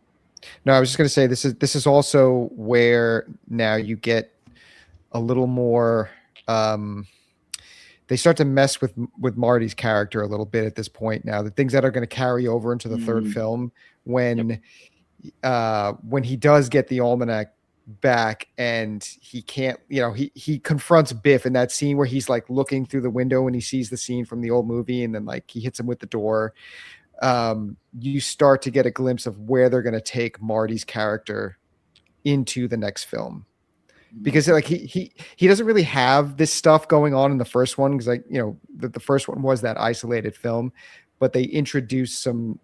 Speaker 5: No, I was just going to say this is also where now you get a little more. They start to mess with Marty's character a little bit at this point. Now, the things that are going to carry over into the third film when he does get the almanac back and he can't, he confronts Biff in that scene where he's like looking through the window and he sees the scene from the old movie and then like he hits him with the door. You start to get a glimpse of where they're going to take Marty's character into the next film, because like he doesn't really have this stuff going on in the first one, because like the first one was that isolated film, but they introduced some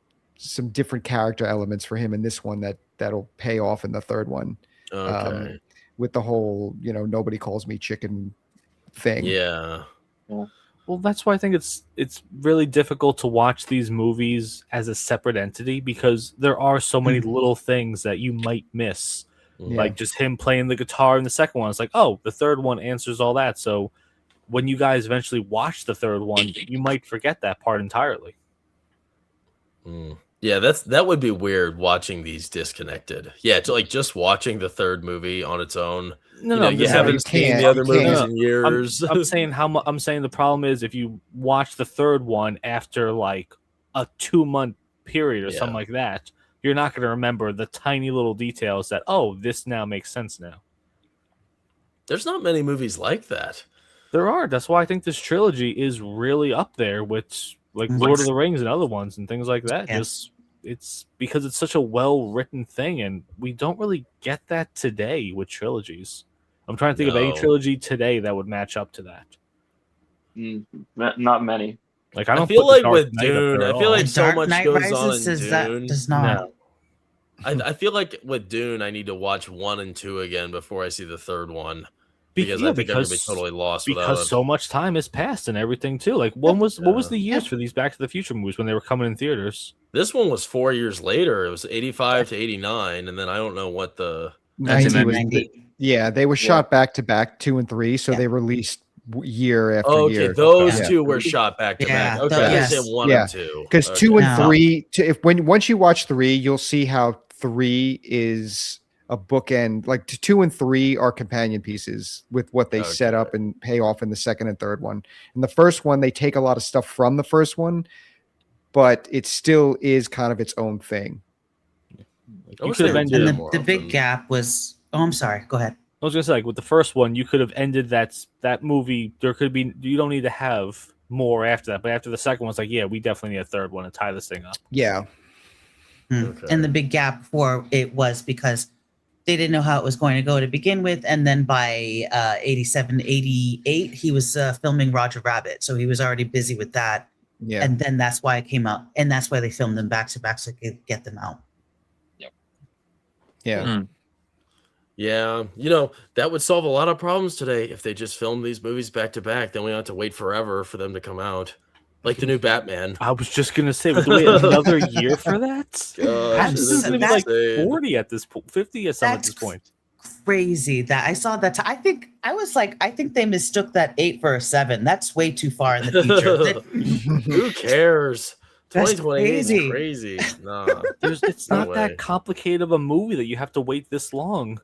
Speaker 5: different character elements for him in this one that'll pay off in the third one. With the whole nobody calls me chicken thing.
Speaker 3: Yeah.
Speaker 6: Well, that's why I think it's really difficult to watch these movies as a separate entity, because there are so many little things that you might miss. Like just him playing the guitar in the second one. It's like, oh, the third one answers all that. So when you guys eventually watch the third one, you might forget that part entirely.
Speaker 3: Yeah, that would be weird watching these disconnected. Yeah, just watching the third movie on its own.
Speaker 6: No,
Speaker 3: you haven't seen the other movies in years.
Speaker 6: I'm saying I'm saying the problem is if you watch the third one after like a 2-month period or something like that, you're not going to remember the tiny little details that, oh, this now makes sense now.
Speaker 3: There's not many movies like that.
Speaker 6: There are. That's why I think this trilogy is really up there with like Lord of the Rings and other ones and things like that. Just it's because it's such a well-written thing, and we don't really get that today with trilogies. I'm trying to think of any trilogy today that would match up to that.
Speaker 4: Not many.
Speaker 6: Like I
Speaker 3: feel like with Dune, I feel like so much
Speaker 1: Knight
Speaker 3: goes
Speaker 1: Rises
Speaker 3: on in Dune.
Speaker 1: That does not.
Speaker 3: No. I feel like with Dune, I need to watch 1 and 2 again before I see the third one. Because I think I'm gonna be totally lost
Speaker 6: because so much time has passed and everything too. Like what was the years for these Back to the Future movies when they were coming in theaters?
Speaker 3: This one was 4 years later. It was 85 to 89, and then I don't know what the
Speaker 1: 90.
Speaker 5: Yeah, they were shot back to back 2 and 3, so they released year after year.
Speaker 3: Those two were shot back to back. Okay, I said 1 and 2.
Speaker 5: Because 2 and 3, once you watch 3, you'll see how 3 is a bookend. Like 2 and 3 are companion pieces with what they set up and pay off in the second and third one. In the first one, they take a lot of stuff from the first one, but it still is kind of its own thing.
Speaker 6: You could have ended
Speaker 1: the big gap was. Oh, I'm sorry. Go ahead.
Speaker 6: I was gonna say, like with the first one, you could have ended that movie. There could be. You don't need to have more after that. But after the second one, it's like, yeah, we definitely need a third one to tie this thing up.
Speaker 5: Yeah.
Speaker 1: And the big gap before it was because they didn't know how it was going to go to begin with. And then by 87, 88, he was filming Roger Rabbit. So he was already busy with that.
Speaker 5: Yeah.
Speaker 1: And then that's why it came out. And that's why they filmed them back to back so they could get them out.
Speaker 4: Yep.
Speaker 5: Yeah.
Speaker 3: Yeah. That would solve a lot of problems today if they just filmed these movies back to back. Then we don't have to wait forever for them to come out. Like the new Batman.
Speaker 6: I was just gonna say, do we have another year for that?
Speaker 3: Gosh,
Speaker 6: this is gonna be like 40 at this point, 50 at this point.
Speaker 1: Crazy that I saw that. I think they mistook that 8 for a 7. That's way too far in the future.
Speaker 3: Who cares?
Speaker 1: That's
Speaker 3: 2028 is crazy. Nah,
Speaker 6: it's not that complicated of a movie that you have to wait this long.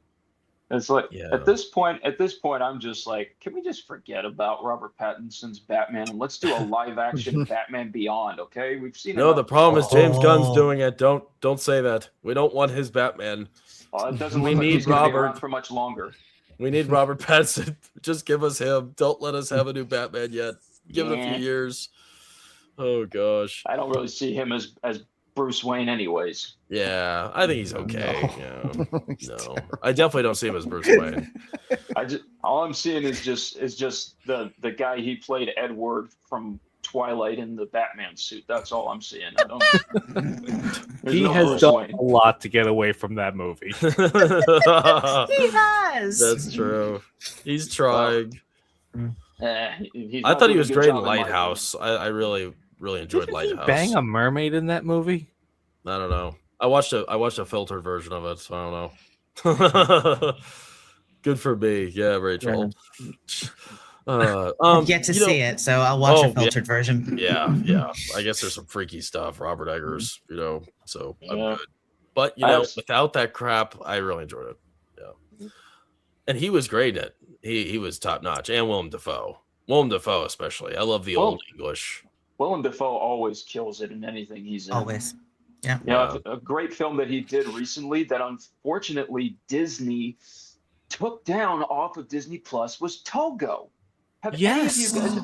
Speaker 4: It's like at this point, I'm just like, can we just forget about Robert Pattinson's Batman and let's do a live action Batman Beyond? Okay, we've seen.
Speaker 3: No, the problem is James Gunn's doing it. Don't say that. We don't want his Batman.
Speaker 4: It doesn't look like he's gonna be around for much longer.
Speaker 3: We need Robert Pattinson. Just give us him. Don't let us have a new Batman yet. Give it a few years. Oh gosh,
Speaker 4: I don't really see him as Bruce Wayne, anyways.
Speaker 3: Yeah, I think he's okay. No, I definitely don't see him as Bruce Wayne.
Speaker 4: All I'm seeing is just the guy he played, Edward from Twilight in the Batman suit. That's all I'm seeing. I don't.
Speaker 6: He has done a lot to get away from that movie.
Speaker 1: He has.
Speaker 3: That's true. He's trying.
Speaker 4: He's
Speaker 3: I
Speaker 4: not
Speaker 3: thought he
Speaker 4: doing a
Speaker 3: was
Speaker 4: good
Speaker 3: great in
Speaker 4: job in my
Speaker 3: Lighthouse. I really enjoyed
Speaker 6: Didn't he
Speaker 3: Lighthouse.
Speaker 6: bang a mermaid in that movie?
Speaker 3: I don't know. I watched a filtered version of it, so I don't know. Good for me. Yeah, Rachel.
Speaker 1: Yet to see it, so I'll watch a filtered version.
Speaker 3: Yeah. I guess there's some freaky stuff. Robert Eggers, so I'm
Speaker 4: Yeah.
Speaker 3: good. But without that crap, I really enjoyed it. Yeah. And he was great at it. He was top notch. And Willem Dafoe. Willem Dafoe especially. I love the old English.
Speaker 4: Willem Dafoe always kills it in anything he's in.
Speaker 1: Always. Yeah.
Speaker 4: A great film that he did recently that unfortunately Disney took down off of Disney Plus was Togo. Have any of you guys?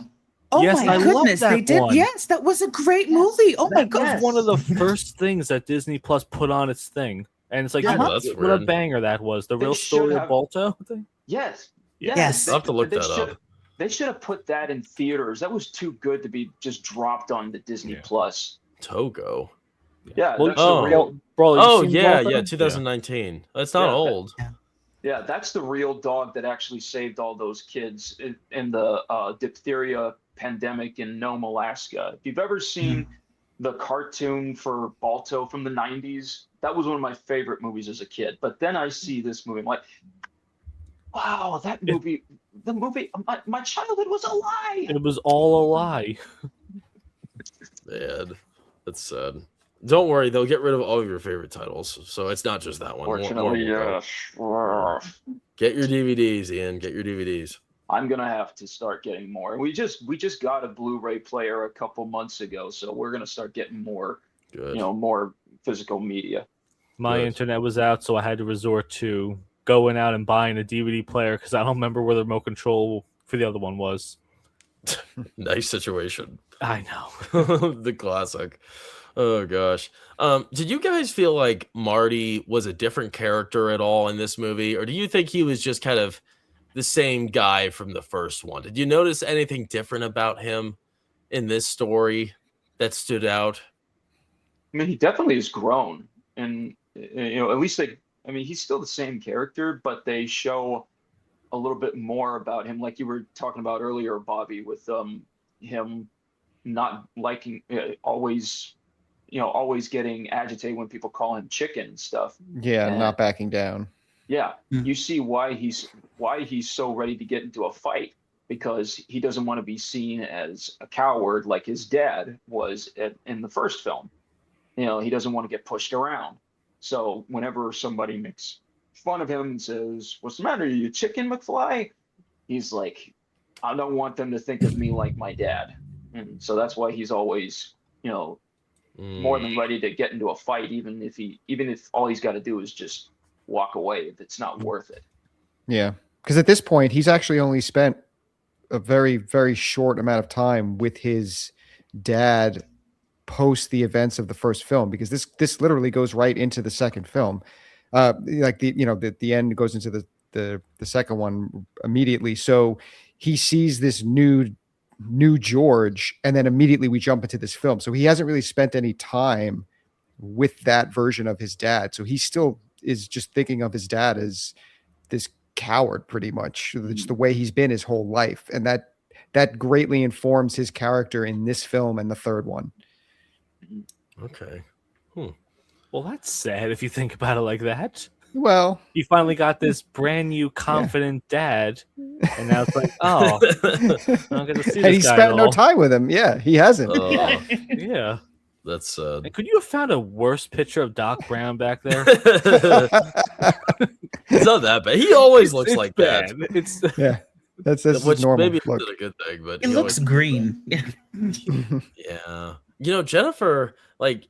Speaker 1: Oh
Speaker 6: Yes,
Speaker 1: my
Speaker 6: I love
Speaker 1: goodness,
Speaker 6: that
Speaker 1: they did.
Speaker 6: one.
Speaker 1: Yes, that was a great movie. Oh my god.
Speaker 6: That was one of the first things that Disney Plus put on its thing. And it's like,
Speaker 1: Yeah,
Speaker 6: what
Speaker 3: that's
Speaker 6: a
Speaker 3: weird.
Speaker 6: banger that was. The
Speaker 4: They
Speaker 6: real story
Speaker 4: should
Speaker 6: of
Speaker 4: have-
Speaker 6: Balto thing?
Speaker 4: Yes.
Speaker 1: Yes.
Speaker 3: I'll have to look that up.
Speaker 4: They should have put that in theaters. That was too good to be just dropped on the Disney Plus.
Speaker 3: Togo.
Speaker 4: Yeah,
Speaker 6: Well,
Speaker 4: that's
Speaker 3: oh.
Speaker 4: the real.
Speaker 6: Bro, you
Speaker 3: Oh
Speaker 6: seen
Speaker 3: yeah,
Speaker 6: Balto?
Speaker 3: 2019. That's not
Speaker 4: Yeah.
Speaker 3: old.
Speaker 4: Yeah, that's the real dog that actually saved all those kids in the diphtheria pandemic in Nome, Alaska. If you've ever seen the cartoon for Balto from the 90s, that was one of my favorite movies as a kid. But then I see this movie, I'm like, wow, that movie, my childhood was a lie.
Speaker 6: It was all a lie.
Speaker 3: Man, that's sad. Don't worry, they'll get rid of all of your favorite titles, so it's not just that one.
Speaker 4: Fortunately,
Speaker 3: More.
Speaker 4: yes.
Speaker 3: Get your DVDs, Ian. Get your DVDs.
Speaker 4: I'm gonna have to start getting more. We just got a Blu-ray player a couple months ago, so we're gonna start getting more,
Speaker 3: Good.
Speaker 4: more physical media.
Speaker 6: My
Speaker 3: Good.
Speaker 6: internet was out, so I had to resort to going out and buying a DVD player because I don't remember where the remote control for the other one was.
Speaker 3: Nice situation.
Speaker 6: I know.
Speaker 3: The classic. Oh gosh. Did you guys feel like Marty was a different character at all in this movie, or do you think he was just kind of the same guy from the first one? Did you notice anything different about him in this story that stood out?
Speaker 4: I mean, he definitely has grown, and at least he's still the same character, but they show a little bit more about him, like you were talking about earlier, Bobby, with him not liking always getting agitated when people call him chicken and stuff.
Speaker 5: Yeah,
Speaker 4: And-
Speaker 5: not backing down.
Speaker 4: Yeah,
Speaker 1: Mm.
Speaker 4: you see why he's so ready to get into a fight, because he doesn't want to be seen as a coward like his dad was in the first film. He doesn't want to get pushed around. So whenever somebody makes fun of him and says, "What's the matter? Are you chicken, McFly?" He's like, "I don't want them to think of me like my dad." And so that's why he's always, more than ready to get into a fight, even if all he's got to do is just walk away if it's not worth it.
Speaker 5: Yeah, because at this point, he's actually only spent a very, very short amount of time with his dad post the events of the first film, because this literally goes right into the second film. Like the end goes into the second one immediately. So he sees this new George, and then immediately we jump into this film. So he hasn't really spent any time with that version of his dad. So he still is just thinking of his dad as this coward, pretty much. It's the way he's been his whole life, and that greatly informs his character in this film and the third one.
Speaker 3: Okay.
Speaker 6: Well, that's sad if you think about it like that.
Speaker 5: Well,
Speaker 6: You finally got this brand new confident dad, and now it's like, oh, I'm not gonna see
Speaker 5: and he
Speaker 6: this guy
Speaker 5: spent
Speaker 6: at
Speaker 5: no
Speaker 6: all.
Speaker 5: time with him. Yeah, he hasn't.
Speaker 6: Yeah.
Speaker 3: That's sad.
Speaker 6: And could you have found a worse picture of Doc Brown back there?
Speaker 3: It's not that bad. He always looks
Speaker 6: It's
Speaker 3: like
Speaker 6: bad.
Speaker 3: that.
Speaker 6: It's
Speaker 5: Yeah, that's
Speaker 3: Which
Speaker 5: normal.
Speaker 3: maybe
Speaker 5: Look.
Speaker 3: isn't a good thing, but
Speaker 1: It
Speaker 3: he
Speaker 1: looks
Speaker 3: always-
Speaker 1: green.
Speaker 3: Yeah. Jennifer, I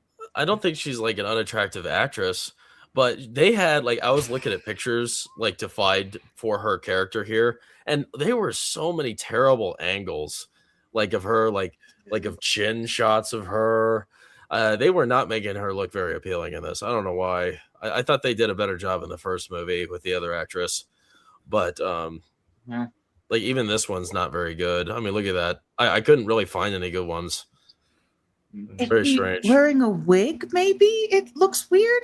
Speaker 3: don't think she's like an unattractive actress, but they had I was looking at pictures to find for her character here, and they were so many terrible angles of her, of chin shots of her. They were not making her look very appealing in this. I don't know why. I thought they did a better job in the first movie with the other actress, but Like even this one's not very good. I mean, look at that. I couldn't really find any good ones. It's very strange.
Speaker 1: Wearing a wig, maybe it looks weird.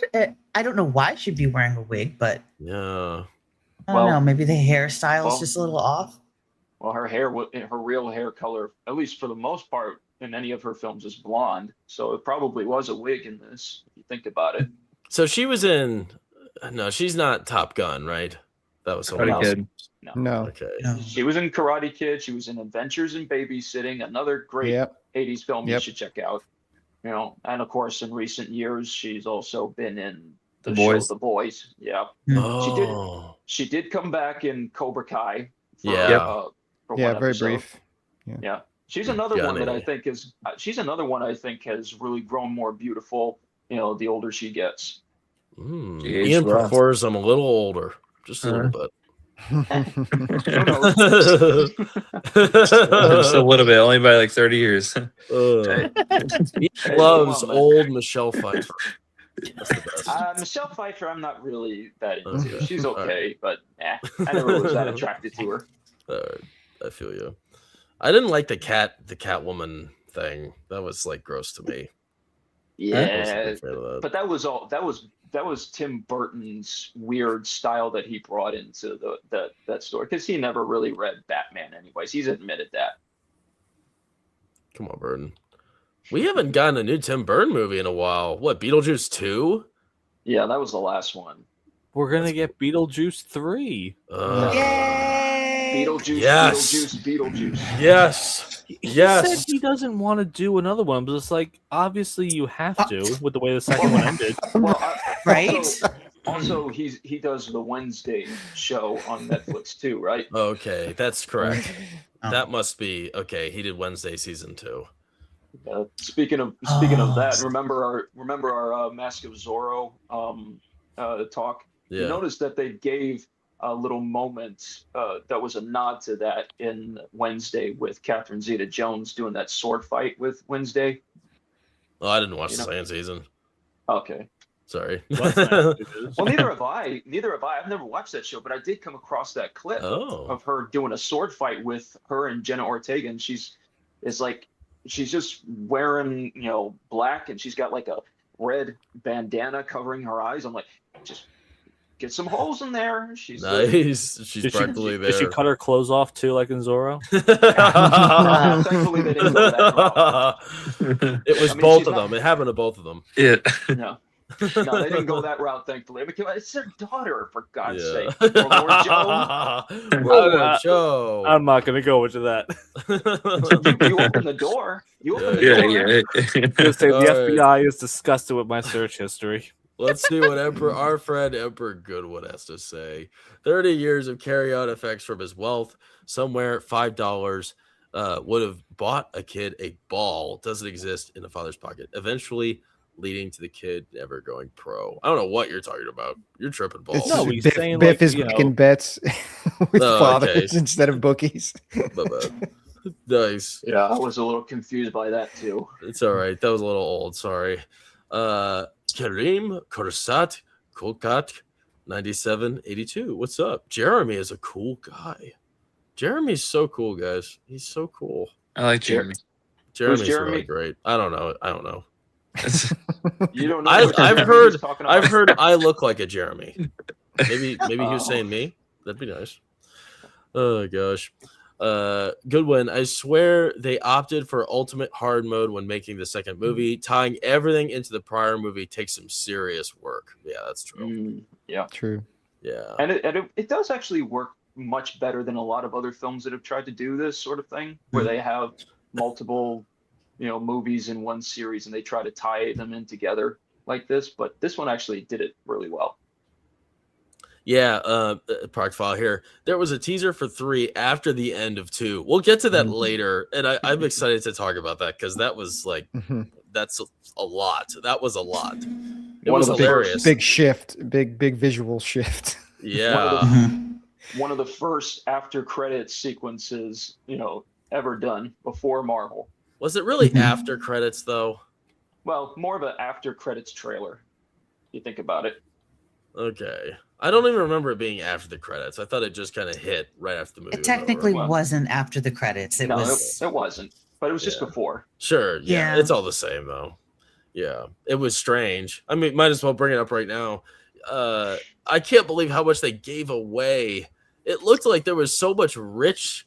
Speaker 1: I don't know why she'd be wearing a wig, but
Speaker 3: Yeah.
Speaker 1: I don't know. Maybe the hairstyle is just a little off.
Speaker 4: Well, her real hair color, at least for the most part, in any of her films, is blonde. So it probably was a wig in this, if you think about it.
Speaker 3: So she was in. No, she's not Top Gun, right? That was someone
Speaker 2: Karate
Speaker 3: else.
Speaker 2: Kid.
Speaker 5: No.
Speaker 3: Okay.
Speaker 1: No.
Speaker 4: She was in Karate Kid. She was in Adventures in Babysitting, another great
Speaker 5: Yep.
Speaker 4: 80s film you
Speaker 5: Yep.
Speaker 4: should check out. You know, and of course, in recent years, she's also been in the
Speaker 2: The
Speaker 4: show
Speaker 2: Boys.
Speaker 4: The Boys. Yeah,
Speaker 3: Oh.
Speaker 4: she did come back in Cobra Kai. For,
Speaker 3: Yeah.
Speaker 2: Yep.
Speaker 4: for
Speaker 5: Yeah,
Speaker 4: one
Speaker 5: very
Speaker 4: episode.
Speaker 5: brief.
Speaker 4: Yeah, she's another one that I
Speaker 3: Johnny.
Speaker 4: think is. She's another one I think has really grown more beautiful. You know, the older she gets.
Speaker 2: She aged
Speaker 3: Ian
Speaker 2: well.
Speaker 3: prefers them a little older, just a little bit.
Speaker 4: Who
Speaker 2: Just a little bit, only by like 30 years.
Speaker 3: He
Speaker 4: Hey,
Speaker 3: loves
Speaker 4: come on, man.
Speaker 3: old Michelle Pfeiffer. That's the best.
Speaker 4: Michelle Pfeiffer, I'm not really that into.
Speaker 3: Okay.
Speaker 4: She's
Speaker 3: All
Speaker 4: okay, but I never was that attracted to her.
Speaker 3: I feel you. I didn't like the Catwoman thing. That was like gross to me. I wasn't a
Speaker 4: Yeah,
Speaker 3: big fan of that.
Speaker 4: but that was Tim Burton's weird style that he brought into that story because he never really read Batman anyways. He's admitted that.
Speaker 3: Come on, Burton. We haven't gotten a new Tim Burton movie in a while. What, Beetlejuice 2?
Speaker 4: Yeah, that was the last one.
Speaker 6: We're gonna get Beetlejuice 3.
Speaker 1: Yay!
Speaker 4: Beetlejuice,
Speaker 3: Yes.
Speaker 4: Beetlejuice.
Speaker 3: Yes.
Speaker 6: He
Speaker 3: Yes.
Speaker 6: said he doesn't want to do another one, but it's like obviously you have to with the way the second one ended.
Speaker 4: Well,
Speaker 1: Right?
Speaker 4: Also, he does the Wednesday show on Netflix too, right?
Speaker 3: Okay, that's correct.
Speaker 1: Oh.
Speaker 3: That must be okay. He did Wednesday season 2.
Speaker 4: Speaking of that, remember our Mask of Zorro talk.
Speaker 3: Yeah.
Speaker 4: You noticed that they gave a little moment that was a nod to that in Wednesday with Catherine Zeta-Jones doing that sword fight with Wednesday.
Speaker 3: Oh, I didn't watch
Speaker 4: You
Speaker 3: the
Speaker 4: know-
Speaker 3: second season.
Speaker 4: Okay.
Speaker 3: Sorry.
Speaker 4: Well, neither have I. I've never watched that show, but I did come across that clip
Speaker 3: Oh.
Speaker 4: of her doing a sword fight with her and Jenna Ortega, and she's just wearing black, and she's got like a red bandana covering her eyes. I'm like, just get some holes in there. She's
Speaker 3: Nice. She's practically there.
Speaker 6: Did she cut her clothes off too, like in Zorro?
Speaker 4: Thankfully, they didn't go that route.
Speaker 3: It was
Speaker 4: I mean,
Speaker 3: both
Speaker 4: she's
Speaker 3: of
Speaker 4: not-
Speaker 3: them. It happened to both of them.
Speaker 2: Yeah.
Speaker 4: No, no, they didn't go that route. Thankfully, I mean, it's their daughter, for God's
Speaker 3: Yeah.
Speaker 4: sake. World War Joe.
Speaker 3: World War Joe.
Speaker 6: I'm not gonna go into that.
Speaker 4: You open the door. You open the
Speaker 2: Yeah,
Speaker 4: door.
Speaker 2: yeah.
Speaker 6: Gonna say the
Speaker 3: All right.
Speaker 6: FBI is disgusted with my search history.
Speaker 3: Let's see what our friend Emperor Goodwood has to say. 30 years of carry-out effects from his wealth. Somewhere $5 would have bought a kid a ball. Doesn't exist in a father's pocket. Eventually leading to the kid never going pro. I don't know what you're talking about. You're tripping balls.
Speaker 6: No, he's
Speaker 5: Biff,
Speaker 6: saying,
Speaker 5: Biff
Speaker 6: like,
Speaker 5: is
Speaker 6: you know-
Speaker 5: making bets with
Speaker 3: Oh,
Speaker 5: fathers
Speaker 3: okay.
Speaker 5: instead of bookies.
Speaker 3: My bad. Nice.
Speaker 4: Yeah, I was a little confused by that too.
Speaker 3: It's all right. That was a little old. Sorry. Karim Korsat Kolkat 9782. What's up? Jeremy is a cool guy. Jeremy's so cool, guys. He's so cool.
Speaker 2: I like Jeremy.
Speaker 3: Jeremy's
Speaker 4: Jeremy?
Speaker 3: really great. I don't know.
Speaker 4: You don't know.
Speaker 3: I've
Speaker 4: what Jeremy
Speaker 3: heard-
Speaker 4: was talking about?
Speaker 3: I've heard I look like a Jeremy. Maybe he was saying me. That'd be nice. Oh gosh. Goodwin, I swear they opted for ultimate hard mode when making the second movie. Tying everything into the prior movie takes some serious work. Yeah, that's true.
Speaker 4: Yeah,
Speaker 5: True.
Speaker 3: Yeah.
Speaker 4: and it does actually work much better than a lot of other films that have tried to do this sort of thing, where they have multiple, movies in one series and they try to tie them in together like this. But this one actually did it really well.
Speaker 3: Yeah, product file here. There was a teaser for 3 after the end of 2. We'll get to that later, and I'm excited to talk about that because that was like that's a lot. That was a lot. It
Speaker 4: One
Speaker 3: was
Speaker 4: of the
Speaker 3: hilarious.
Speaker 5: Big shift, big visual shift.
Speaker 3: Yeah.
Speaker 4: One of the first after credits sequences, ever done before Marvel.
Speaker 3: Was it really after credits though?
Speaker 4: Well, more of an after credits trailer. You think about it.
Speaker 3: Okay. I don't even remember it being after the credits. I thought it just kind of hit right after the movie.
Speaker 1: It technically
Speaker 4: Well,
Speaker 1: wasn't after the credits. It
Speaker 4: no,
Speaker 1: was.
Speaker 4: it wasn't. But it was just
Speaker 3: Yeah.
Speaker 4: before.
Speaker 3: Sure. Yeah,
Speaker 1: Yeah.
Speaker 3: it's all the same though. Yeah, it was strange. I mean, might as well bring it up right now. I can't believe how much they gave away. It looked like there was so much rich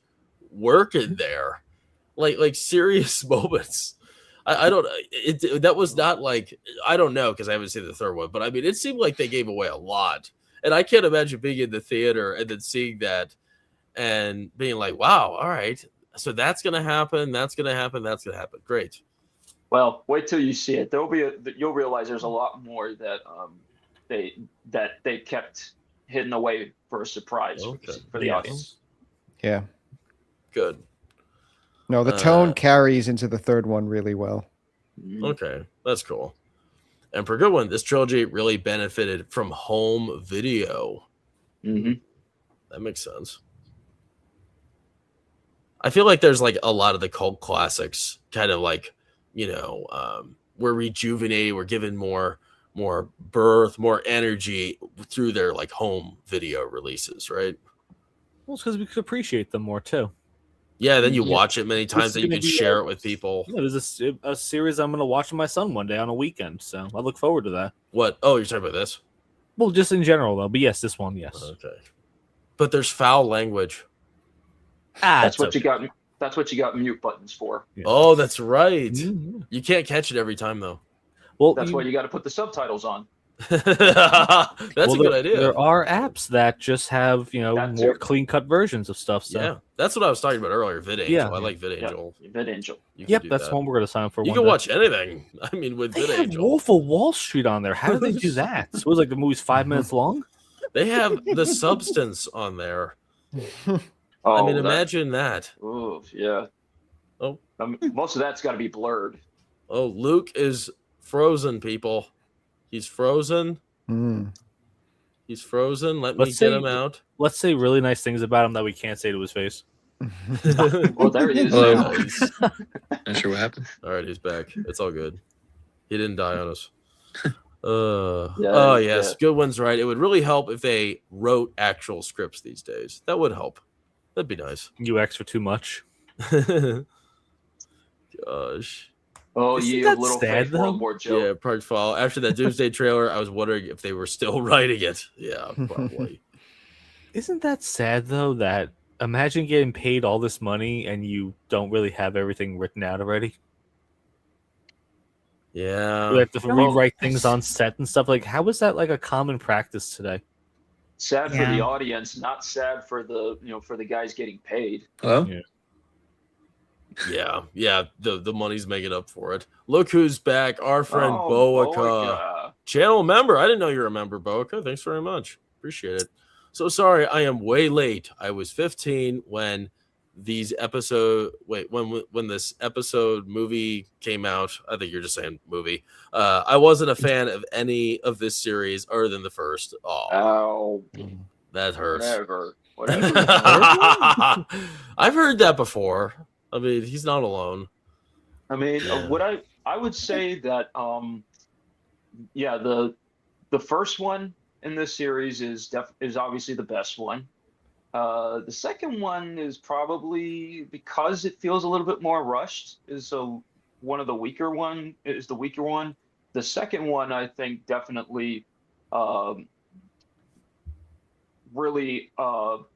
Speaker 3: work in there, like serious moments. I don't. That was not like, I don't know because I haven't seen the third one, but I mean, it seemed like they gave away a lot, and I can't imagine being in the theater and then seeing that and being like, "Wow, all right, so that's gonna happen. That's gonna happen. That's gonna happen. Great."
Speaker 4: Well, wait till you see it. You'll realize there's a lot more that they kept hidden away for a surprise for the audience.
Speaker 5: Yeah.
Speaker 3: Good.
Speaker 5: No, the tone carries into the third one really well.
Speaker 3: Okay, that's cool. And for a good one, this trilogy really benefited from home video.
Speaker 4: Mm-hmm.
Speaker 3: That makes sense. I feel like there's like a lot of the cult classics kind of like, we're rejuvenated, we're given more birth, more energy through their like home video releases, right?
Speaker 6: Well, it's because we could appreciate them more too.
Speaker 3: Yeah, then you watch it many times that you can share it with people.
Speaker 6: Yeah, there's a series I'm going to watch with my son one day on a weekend, so I look forward to that.
Speaker 3: What? Oh, you're talking about this?
Speaker 6: Well, just in general though, but yes, this one, yes.
Speaker 3: Okay. But there's foul language.
Speaker 4: That's what you got. That's what you got mute buttons for.
Speaker 6: Yeah.
Speaker 3: Oh, that's right.
Speaker 6: Mm-hmm.
Speaker 3: You can't catch it every time though.
Speaker 6: Well,
Speaker 4: That's why you got to put the subtitles on.
Speaker 3: That's a good idea.
Speaker 6: There are apps that just have
Speaker 4: That
Speaker 6: more
Speaker 4: too.
Speaker 6: clean cut versions of stuff. So
Speaker 3: Yeah, that's what I was talking about earlier. VidAngel.
Speaker 6: Yeah.
Speaker 3: I like VidAngel.
Speaker 4: Yeah, VidAngel.
Speaker 3: You can
Speaker 6: yep,
Speaker 3: do
Speaker 6: that's
Speaker 3: that.
Speaker 6: one we're going to sign up for.
Speaker 3: You
Speaker 6: one
Speaker 3: can
Speaker 6: day.
Speaker 3: watch anything. I mean, with
Speaker 6: They have
Speaker 3: VidAngel,
Speaker 6: Wolf of Wall Street on there. How did they do that? So it was like the movie's 5 minutes long.
Speaker 3: they have the substance on there.
Speaker 4: Oh,
Speaker 3: I mean, imagine that.
Speaker 4: Oh, yeah.
Speaker 3: Oh.
Speaker 4: Most of that's got to be blurred.
Speaker 3: Oh, Luke is frozen, people. He's frozen.
Speaker 5: Mm.
Speaker 3: He's frozen. Let
Speaker 6: Let's
Speaker 3: me get
Speaker 6: say-
Speaker 3: him out.
Speaker 6: Let's say really nice things about him that we can't say to his face.
Speaker 4: Well, there he is.
Speaker 2: Hello.
Speaker 4: now.
Speaker 2: Not sure what happened.
Speaker 3: All right, he's back. It's all good. He didn't die on us.
Speaker 4: Yeah,
Speaker 3: Oh, yes.
Speaker 4: yeah.
Speaker 3: Good one's right. It would really help if they wrote actual scripts these days. That would help. That'd be nice.
Speaker 6: You asked for too much.
Speaker 3: Gosh.
Speaker 4: Oh,
Speaker 6: Isn't
Speaker 4: ye
Speaker 6: that
Speaker 4: of little
Speaker 6: sad,
Speaker 4: faith,
Speaker 6: though?
Speaker 4: World War Joe.
Speaker 3: Yeah, Project Fall. After that Doomsday trailer, I was wondering if they were still writing it. Yeah, probably.
Speaker 6: Isn't that sad though? That imagine getting paid all this money and you don't really have everything written out already.
Speaker 3: Yeah.
Speaker 6: You have to
Speaker 4: Well,
Speaker 6: rewrite things on set and stuff. Like, how is that like a common practice today?
Speaker 4: Sad for the
Speaker 1: Yeah.
Speaker 4: audience, not sad for the guys getting paid.
Speaker 2: Hello?
Speaker 3: Yeah. The money's making up for it. Look who's back. Our friend
Speaker 4: Oh,
Speaker 3: Boaca.
Speaker 4: Boaca.
Speaker 3: Channel member. I didn't know you were a member, Boaca. Thanks very much. Appreciate it. So sorry, I am way late. I was 15 when when this episode movie came out. I think you're just saying movie. I wasn't a fan of any of this series other than the first. Oh,
Speaker 4: Oh,
Speaker 3: that hurts.
Speaker 4: whatever.
Speaker 3: I've heard that before. I mean, he's not alone.
Speaker 4: I mean,
Speaker 3: Yeah.
Speaker 4: what I would say that the first one in this series is obviously the best one. The second one is probably, because it feels a little bit more rushed, is one of the weaker one. Is the weaker one. The second one, I think, definitely really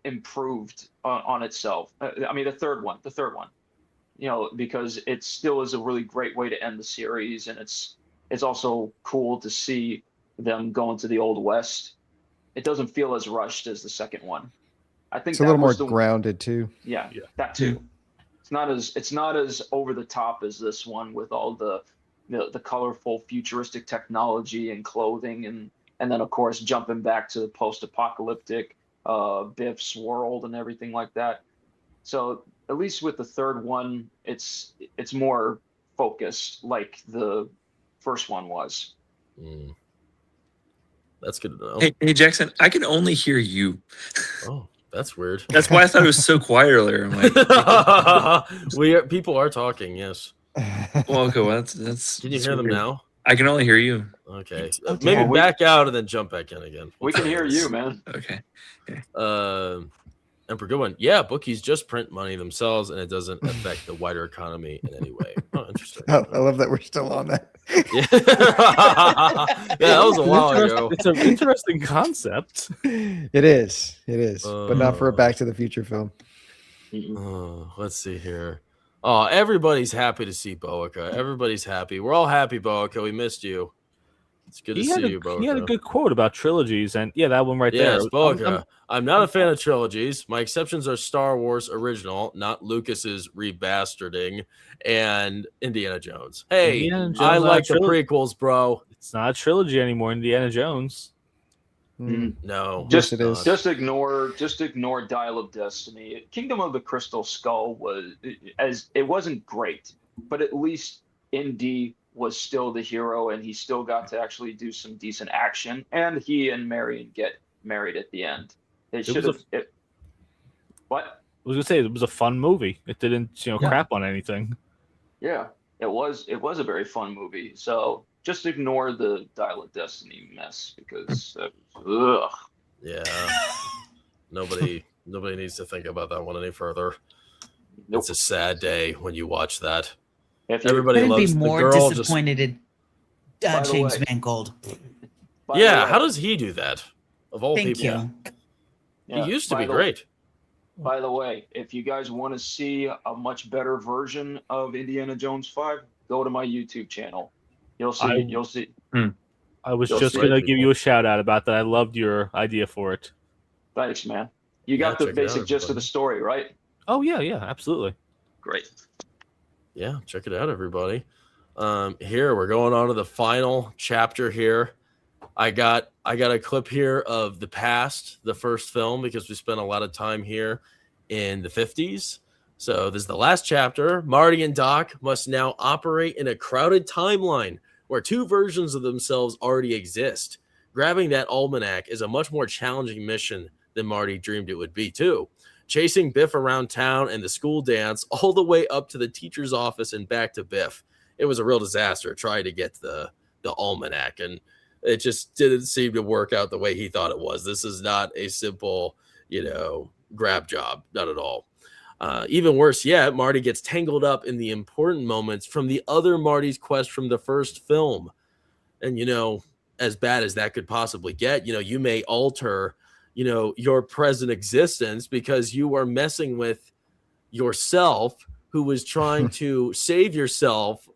Speaker 4: improved on itself. I mean, the third one, because it still is a really great way to end the series, and it's also cool to see them going to the Old West. It doesn't feel as rushed as the second one. I think
Speaker 5: It's a little more
Speaker 4: was
Speaker 5: grounded too.
Speaker 4: Yeah, that too. It's not as over the top as this one with all the colorful futuristic technology and clothing, and then of course jumping back to the post-apocalyptic Biff's world and everything like that. So at least with the third one, it's more focused like the first one was.
Speaker 3: Mm. That's good to know.
Speaker 2: Hey, Jackson, I can only hear you.
Speaker 3: Oh, that's weird.
Speaker 2: That's why I thought it was so quiet earlier. I'm like,
Speaker 3: People are talking. Yes.
Speaker 2: well, okay, well, that's.
Speaker 3: Can you hear them now?
Speaker 2: I can only hear you.
Speaker 3: Okay.
Speaker 1: Oh,
Speaker 3: Maybe
Speaker 1: dear.
Speaker 3: back out and then jump back in again.
Speaker 4: We can hear you, man.
Speaker 2: Okay.
Speaker 3: Emperor, good one. Yeah, bookies just print money themselves, and it doesn't affect the wider economy in any way. Oh, interesting.
Speaker 5: I love that we're still on that.
Speaker 3: Yeah, that was a while ago.
Speaker 6: It's an interesting concept.
Speaker 5: It is, but not for a Back to the Future film.
Speaker 3: Let's see here. Oh, everybody's happy to see Boaca. Everybody's happy. We're all happy, Boaca. We missed you. It's good to see you, Boaca.
Speaker 6: He had a good quote about trilogies, and yeah, that one right there.
Speaker 3: Yes, Boaca. I'm not a fan of trilogies. My exceptions are Star Wars original, not Lucas's rebastarding, and Indiana Jones. Hey,
Speaker 6: Indiana Jones
Speaker 3: I like the
Speaker 6: trilogy.
Speaker 3: prequels, bro.
Speaker 6: It's not a trilogy anymore. Indiana Jones.
Speaker 3: No,
Speaker 5: Yes, it is.
Speaker 4: Just ignore Dial of Destiny. Kingdom of the Crystal Skull wasn't great, but at least Indy was still the hero, and he still got to actually do some decent action. And he and Marion get married at the end. What?
Speaker 6: I was gonna say it was a fun movie. It didn't, crap on anything.
Speaker 4: Yeah, it was a very fun movie. So just ignore the Dial of Destiny mess because ugh.
Speaker 3: Yeah. Nobody needs to think about that one any further.
Speaker 4: Nope.
Speaker 3: It's a sad day when you watch that.
Speaker 4: If you-
Speaker 3: Everybody
Speaker 1: Couldn't
Speaker 3: loves
Speaker 1: be
Speaker 3: the
Speaker 1: more
Speaker 3: girl.
Speaker 1: disappointed in
Speaker 4: By the
Speaker 1: James
Speaker 4: way-
Speaker 1: Mangold.
Speaker 4: by the
Speaker 3: Yeah,
Speaker 4: way-
Speaker 3: how does he do that? Of all
Speaker 1: Thank
Speaker 3: people,
Speaker 1: you.
Speaker 4: yeah,
Speaker 3: he used to
Speaker 4: by
Speaker 3: be
Speaker 4: the-
Speaker 3: great.
Speaker 4: By the way, if you guys want to see a much better version of Indiana Jones 5, go to my YouTube channel. You'll see. You'll see.
Speaker 6: I was
Speaker 4: You'll
Speaker 6: just
Speaker 4: see
Speaker 6: gonna
Speaker 3: it.
Speaker 6: give you a shout out about that. I loved your idea for it.
Speaker 4: Thanks, man. You
Speaker 3: Yeah,
Speaker 4: got the
Speaker 3: check it out,
Speaker 4: basic gist of
Speaker 3: everybody.
Speaker 4: the story, right?
Speaker 6: Oh yeah, absolutely.
Speaker 4: Great.
Speaker 3: Yeah, check it out, everybody. Here we're going on to the final chapter here. I got a clip here of the past, the first film, because we spent a lot of time here in the 50s. So this is the last chapter. Marty and Doc must now operate in a crowded timeline where two versions of themselves already exist. Grabbing that almanac is a much more challenging mission than Marty dreamed it would be, too. Chasing Biff around town and the school dance all the way up to the teacher's office and back to Biff. It was a real disaster trying to get the almanac, and it just didn't seem to work out the way he thought it was. This is not a simple, grab job. Not at all. Even worse yet, Marty gets tangled up in the important moments from the other Marty's quest from the first film. And, as bad as that could possibly get, you may alter, your present existence because you are messing with yourself who was trying to save yourself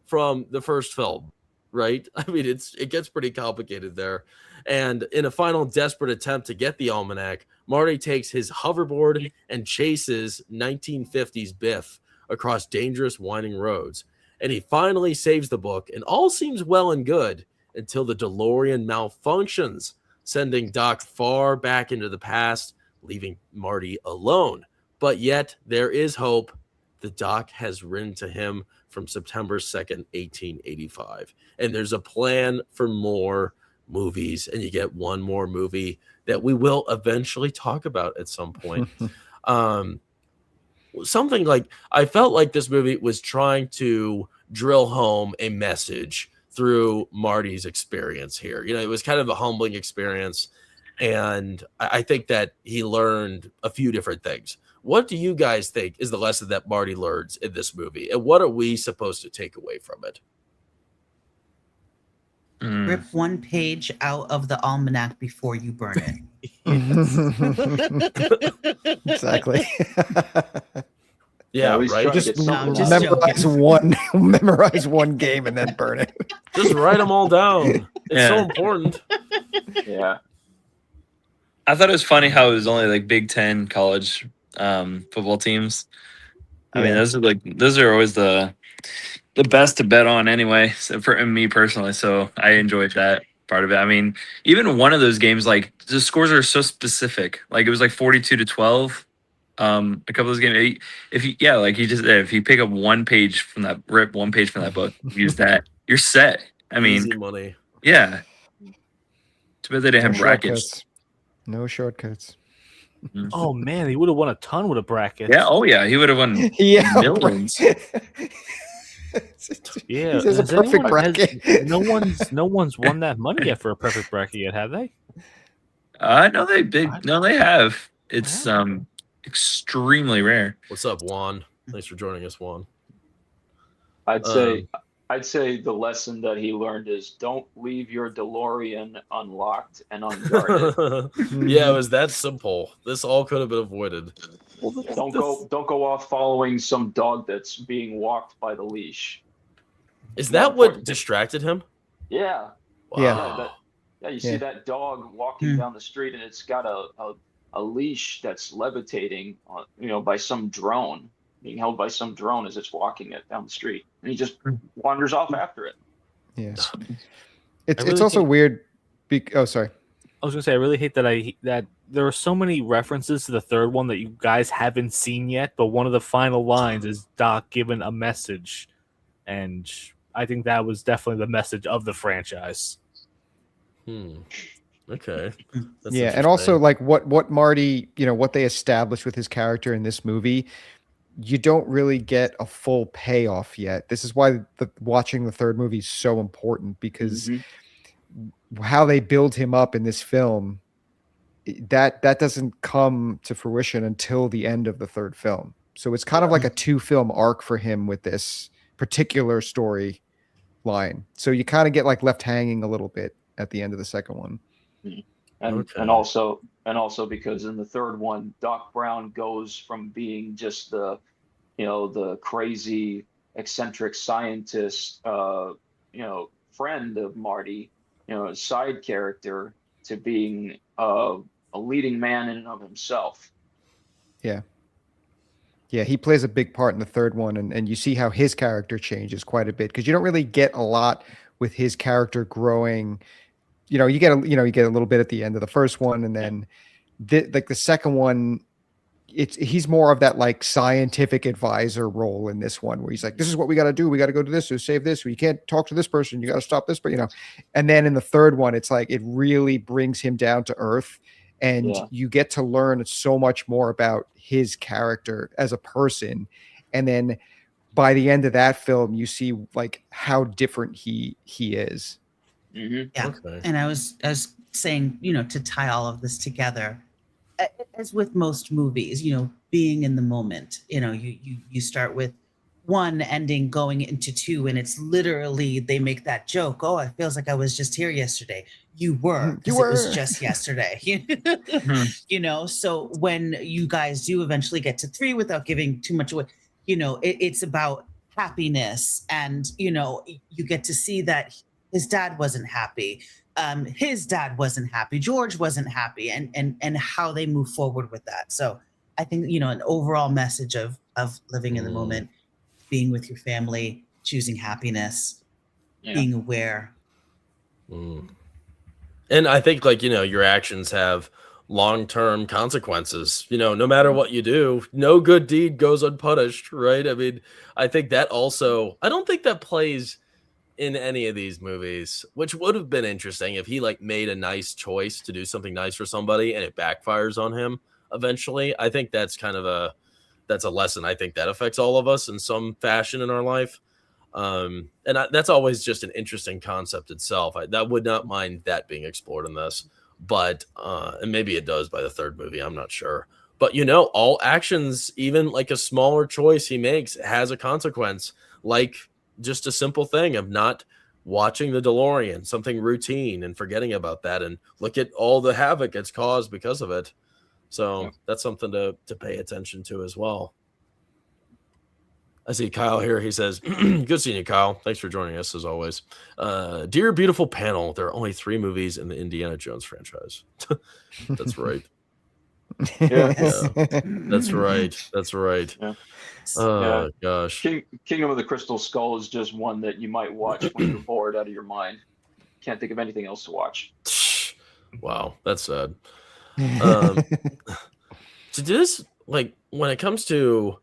Speaker 3: from the first film. Right? I mean, it gets pretty complicated there. And in a final desperate attempt to get the almanac, Marty takes his hoverboard and chases 1950s Biff across dangerous winding roads. And he finally saves the book, and all seems well and good until the DeLorean malfunctions, sending Doc far back into the past, leaving Marty alone. But yet there is hope. The Doc has written to him from September 2nd, 1885. And there's a plan for more movies, and you get one more movie that we will eventually talk about at some point. Something like, I felt like this movie was trying to drill home a message through Marty's experience here. It was kind of a humbling experience, and I think that he learned a few different things. What do you guys think is the lesson that Marty learns in this movie, and what are we supposed to take away from it?
Speaker 1: Rip one page out of the almanac before you burn it.
Speaker 5: Exactly.
Speaker 3: Yeah,
Speaker 4: he's
Speaker 3: right.
Speaker 4: trying to
Speaker 5: Just
Speaker 4: get something
Speaker 1: just
Speaker 4: out.
Speaker 5: memorize one game and then burn it.
Speaker 3: Just write them all down. It's so
Speaker 2: Yeah.
Speaker 3: important.
Speaker 4: Yeah.
Speaker 2: I thought it was funny how it was only like Big Ten college football teams. I mean, those are always the best to bet on anyway, so for me personally. So I enjoyed that part of it. I mean, even one of those games, like the scores are so specific. Like it was like 42-12. A couple of those games. If you pick up one page from that book, use that, you're set. I mean,
Speaker 3: Easy money.
Speaker 2: yeah. Too bad they didn't have brackets.
Speaker 5: No shortcuts.
Speaker 6: Oh man, he would have won a ton with a bracket.
Speaker 2: Yeah. Oh yeah. He would have won
Speaker 5: Yeah.
Speaker 2: millions.
Speaker 6: Yeah,
Speaker 5: He says a
Speaker 6: has
Speaker 5: perfect
Speaker 6: anyone-
Speaker 5: bracket.
Speaker 6: no one's won that money yet for a perfect bracket yet, have they?
Speaker 2: No, they have. It's extremely rare.
Speaker 3: What's up, Juan? Thanks for joining us, Juan.
Speaker 4: I'd say the lesson that he learned is don't leave your DeLorean unlocked and unguarded.
Speaker 3: Yeah, it was that simple. This all could have been avoided.
Speaker 4: Don't go off following some dog that's being walked by the leash.
Speaker 3: Is that what distracted him?
Speaker 4: Yeah.
Speaker 3: Wow.
Speaker 4: You see that dog walking down the street, and it's got a leash that's levitating, by some drone, being held by some drone as it's walking it down the street, and he just wanders off after it.
Speaker 5: Yeah,
Speaker 6: really
Speaker 5: it's also weird. Sorry.
Speaker 6: I was gonna say I really hate that there are so many references to the third one that you guys haven't seen yet, but one of the final lines is Doc given a message, and I think that was definitely the message of the franchise.
Speaker 3: Okay. That's
Speaker 5: Yeah, and also like what Marty, what they established with his character in this movie, you don't really get a full payoff yet. This is why watching the third movie is so important, because how they build him up in this film, that doesn't come to fruition until the end of the third film. So it's kind of like a 2-film arc for him with this particular story line. So you kind of get like left hanging a little bit at the end of the second one.
Speaker 4: And also because in the third one, Doc Brown goes from being just the crazy eccentric scientist, friend of Marty, side character, to being a leading man in and of himself.
Speaker 5: Yeah, he plays a big part in the third one, and you see how his character changes quite a bit, because you don't really get a lot with his character growing. You get a little bit at the end of the first one, and then the second one, he's more of that like scientific advisor role in this one, where he's like, this is what we got to do. We got to go to this to save this. You can't talk to this person. You got to stop this, but and then in the third one, it's like, it really brings him down to earth, and you get to learn so much more about his character as a person. And then by the end of that film, you see like how different he is.
Speaker 1: Yeah. Okay. And I was saying, to tie all of this together, as with most movies, being in the moment, you start with one ending going into two, and it's literally, they make that joke. Oh, it feels like I was just here yesterday. You were, because it was just yesterday. So when you guys do eventually get to 3, without giving too much away, it's about happiness, and you get to see that his dad wasn't happy. His dad wasn't happy. George wasn't happy, and how they move forward with that. So I think, an overall message of living in the moment, being with your family, choosing happiness, being aware.
Speaker 3: And I think your actions have long-term consequences. No matter what you do, no good deed goes unpunished, right? I mean, I think that also, I don't think that plays in any of these movies, which would have been interesting if he made a nice choice to do something nice for somebody and it backfires on him eventually. I think that's that's a lesson. I think that affects all of us in some fashion in our life. That's always just an interesting concept itself. I would not mind that being explored in this, but and maybe it does by the third movie. I'm not sure, but all actions, even like a smaller choice he makes, has a consequence. Like just a simple thing of not watching the DeLorean, something routine, and forgetting about that, and look at all the havoc it's caused because of it. So that's something to pay attention to as well. I see Kyle here. He says, good seeing you, Kyle. Thanks for joining us as always. Dear beautiful panel, there are only 3 movies in the Indiana Jones franchise. That's right.
Speaker 4: Yeah.
Speaker 3: That's right. That's right.
Speaker 4: Yeah.
Speaker 3: Oh gosh.
Speaker 4: Kingdom of the Crystal Skull is just one that you might watch when you're bored out of your mind. Can't think of anything else to watch.
Speaker 3: Wow, that's sad. So this, when it comes to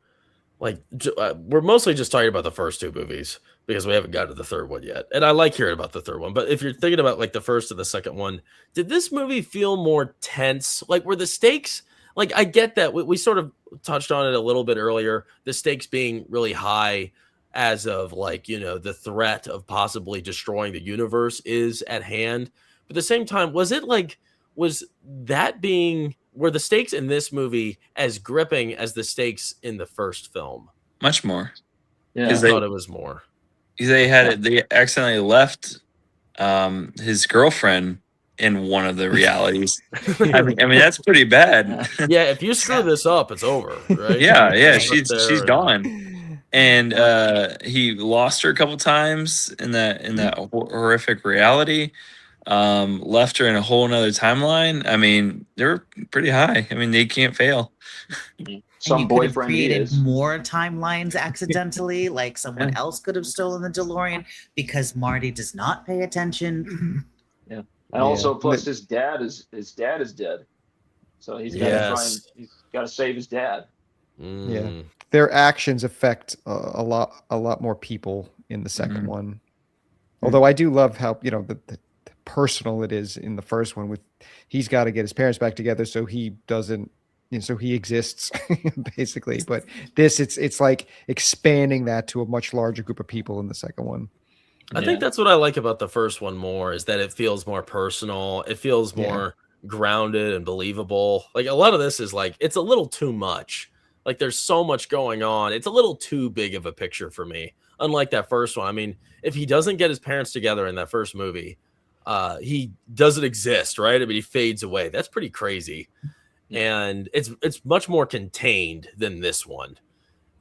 Speaker 3: we're mostly just talking about the first 2 movies because we haven't got to the third one yet, and I like hearing about the third one. But if you're thinking about the first and the second one, did this movie feel more tense? Were the stakes? I get that we sort of touched on it a little bit earlier, the stakes being really high as of like, the threat of possibly destroying the universe is at hand. But at the same time, was were the stakes in this movie as gripping as the stakes in the first film?
Speaker 2: Much more.
Speaker 3: I
Speaker 4: Yeah.
Speaker 3: thought it was more.
Speaker 2: They accidentally left his girlfriend in one of the realities. I mean that's pretty bad.
Speaker 3: Yeah, if you screw this up, it's over, right?
Speaker 2: Yeah, she's gone. And he lost her a couple times in that horrific reality. Left her in a whole nother timeline. I mean, they're pretty high. I mean, they can't fail.
Speaker 4: Some
Speaker 1: you could have
Speaker 4: boyfriend he
Speaker 1: created
Speaker 4: is.
Speaker 1: more timelines accidentally, like someone else could have stolen the DeLorean because Marty does not pay attention.
Speaker 4: Yeah, and also plus his dad is dead, so he's got to try and he's got to save his dad.
Speaker 5: Yeah, their actions affect a lot more people in the second one. Although I do love how the personal it is in the first one with he's got to get his parents back together so he doesn't. So he exists basically, but it's like expanding that to a much larger group of people in the second one.
Speaker 3: I think that's what I like about the first one more is that it feels more personal. It feels more grounded and believable. Like a lot of this is like, it's a little too much. Like there's so much going on. It's a little too big of a picture for me. Unlike that first one. I mean, if he doesn't get his parents together in that first movie, he doesn't exist, right? I mean, he fades away. That's pretty crazy. And it's much more contained than this one.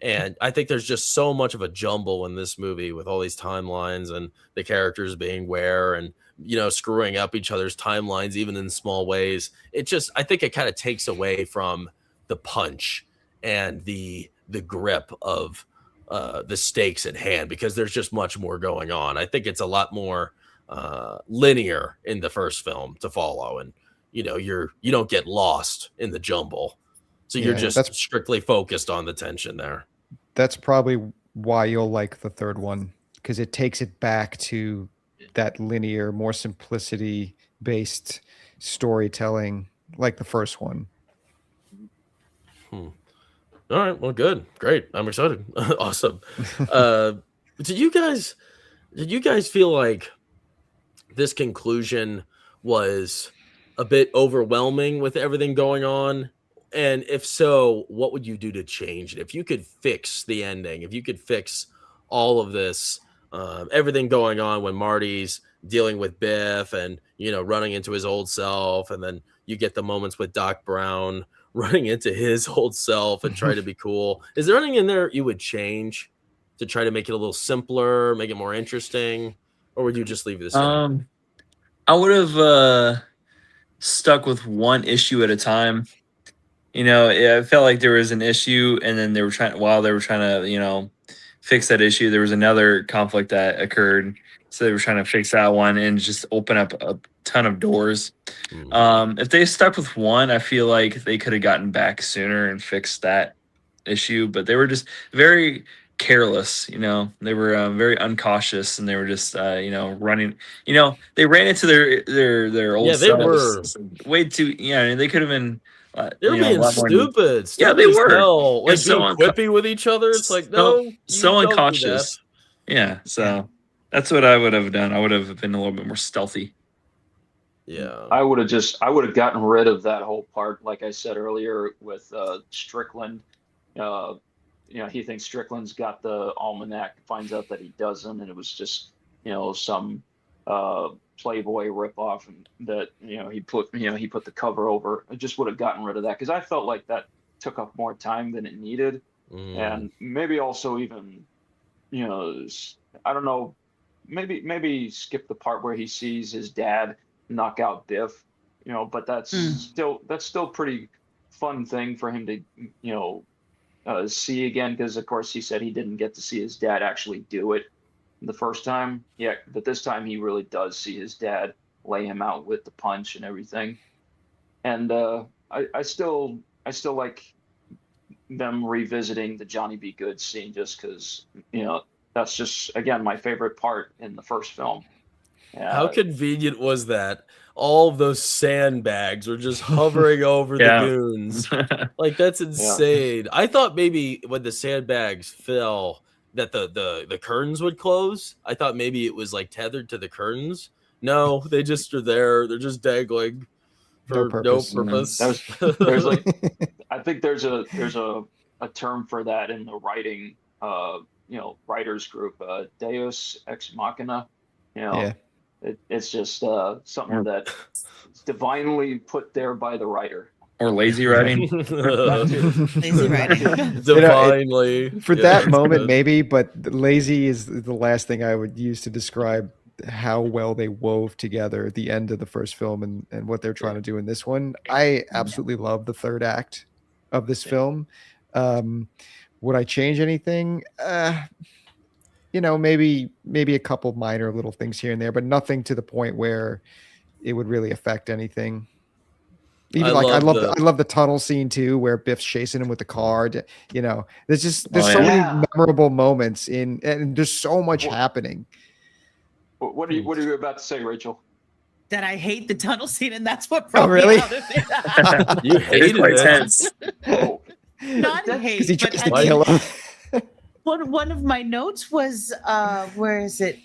Speaker 3: And I think there's just so much of a jumble in this movie with all these timelines and the characters being where and screwing up each other's timelines even in small ways. I think it kind of takes away from the punch and the grip of the stakes at hand because there's just much more going on. I think it's a lot more linear in the first film to follow, and you don't get lost in the jumble. So you're just strictly focused on the tension there.
Speaker 5: That's probably why you'll like the third one, because it takes it back to that linear, more simplicity based storytelling like the first one.
Speaker 3: All right. Well, good. Great. I'm excited. Awesome. Did you guys feel like this conclusion was a bit overwhelming with everything going on? And if so, what would you do to change it? If you could fix the ending, if you could fix all of this, everything going on when Marty's dealing with Biff and, running into his old self, and then you get the moments with Doc Brown running into his old self and try to be cool. Is there anything in there you would change to try to make it a little simpler, make it more interesting? Or would you just leave it the same?
Speaker 2: I would have stuck with one issue at a time. I felt like there was an issue, and then they were trying to, fix that issue. There was another conflict that occurred, so they were trying to fix that one and just open up a ton of doors. If they stuck with one, I feel like they could have gotten back sooner and fixed that issue. But they were just very careless. They were very uncautious, and they were just running. They ran into their old selves way too. And they could have been.
Speaker 3: They're being stupid.
Speaker 2: Yeah, they were.
Speaker 3: Like being quippy with each other. It's like
Speaker 2: so uncautious. Yeah, so that's what I would have done. I would have been a little bit more stealthy.
Speaker 3: Yeah,
Speaker 4: I would have gotten rid of that whole part, like I said earlier, with Strickland. He thinks Strickland's got the almanac, finds out that he doesn't, and it was just some Playboy ripoff, and that he put the cover over. I just would have gotten rid of that because I felt like that took up more time than it needed, and maybe also even I don't know, maybe skip the part where he sees his dad knock out Biff, but that's still pretty fun thing for him to see again, because of course he said he didn't get to see his dad actually do it the first time. Yeah, but this time he really does see his dad lay him out with the punch and everything. And I still like them revisiting the Johnny B. Good scene, just because that's just again my favorite part in the first film.
Speaker 3: How convenient was that? All of those sandbags were just hovering over the goons. Like, that's insane. I thought maybe when the sandbags fell, that the curtains would close. I thought maybe it was like tethered to the curtains. No, they just are there. They're just dangling for no purpose.
Speaker 4: There's like, I think there's a term for that in the writing, writers group, Deus ex machina. It's just something that's divinely put there by the writer.
Speaker 2: Or lazy writing.
Speaker 1: Lazy writing.
Speaker 3: Divinely.
Speaker 5: For that moment, maybe, but lazy is the last thing I would use to describe how well they wove together the end of the first film and what they're trying to do in this one. I absolutely love the third act of this film. Would I change anything? Maybe a couple minor little things here and there, but nothing to the point where it would really affect anything. Even I love the tunnel scene too, where Biff's chasing him with the car. There's so many memorable moments and there's so much happening.
Speaker 4: What are you about to say, Rachel?
Speaker 1: That I hate the tunnel scene, and that's what brought
Speaker 5: really?
Speaker 1: me out of it.
Speaker 3: You hated it.
Speaker 2: Tense.
Speaker 1: Not hate,
Speaker 5: because he
Speaker 1: but
Speaker 5: tries to kill him.
Speaker 1: One of my notes was where is it?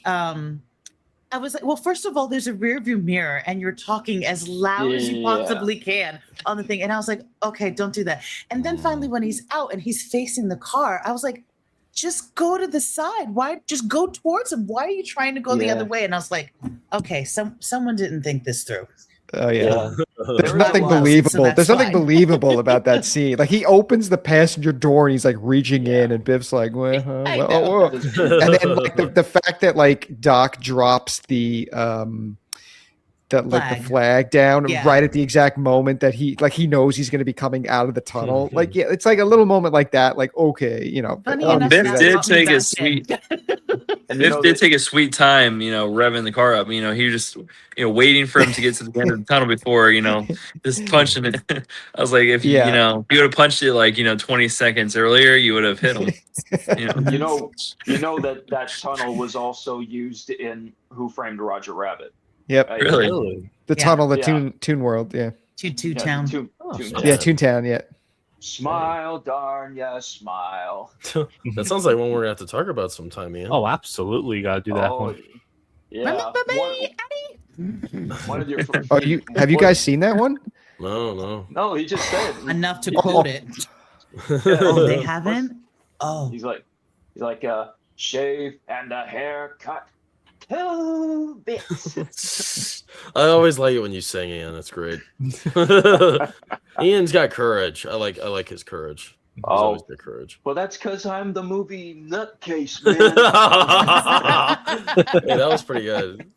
Speaker 1: I was like, well, first of all, there's a rear view mirror and you're talking as loud as you possibly can on the thing. And I was like, okay, don't do that. And then finally, when he's out and he's facing the car, I was like, just go to the side. Why? Just go towards him. Why are you trying to go the other way? And I was like, okay, someone didn't think this through.
Speaker 5: Oh yeah. There's nothing believable.
Speaker 1: So
Speaker 5: There's nothing
Speaker 1: fine.
Speaker 5: believable about that scene. Like he opens the passenger door and he's like reaching in, and Biff's like, and then like the fact that like Doc drops the flag down right at the exact moment that he knows he's going to be coming out of the tunnel. Like it's like a little moment like that. Like okay,
Speaker 2: Biff did take a sweet. Biff did take a sweet time, revving the car up. He was just, waiting for him to get to the end of the tunnel before, just punching it. I was like, if you would have punched it like 20 seconds earlier, you would have hit him.
Speaker 4: that tunnel was also used in Who Framed Roger Rabbit.
Speaker 5: Yep.
Speaker 2: Really?
Speaker 5: The tunnel, the Toon World, yeah.
Speaker 1: Toontown.
Speaker 5: Toontown, yeah.
Speaker 4: Smile, darn ya, smile.
Speaker 3: That sounds like one we're gonna have to talk about sometime, Ian.
Speaker 6: Oh, absolutely, you gotta do that one.
Speaker 4: Yeah.
Speaker 1: Remember me, Eddie?
Speaker 4: One of your
Speaker 5: have you guys seen that one?
Speaker 4: No, he just said
Speaker 1: Enough to quote it. Oh, they haven't? Oh.
Speaker 4: He's like shave and a haircut. 2 bits.
Speaker 3: I always like it when you sing, Ian. That's great. Ian's got courage. I like his courage. He's always got courage.
Speaker 4: Well, that's because I'm the movie nutcase, man.
Speaker 3: Hey, that was pretty good.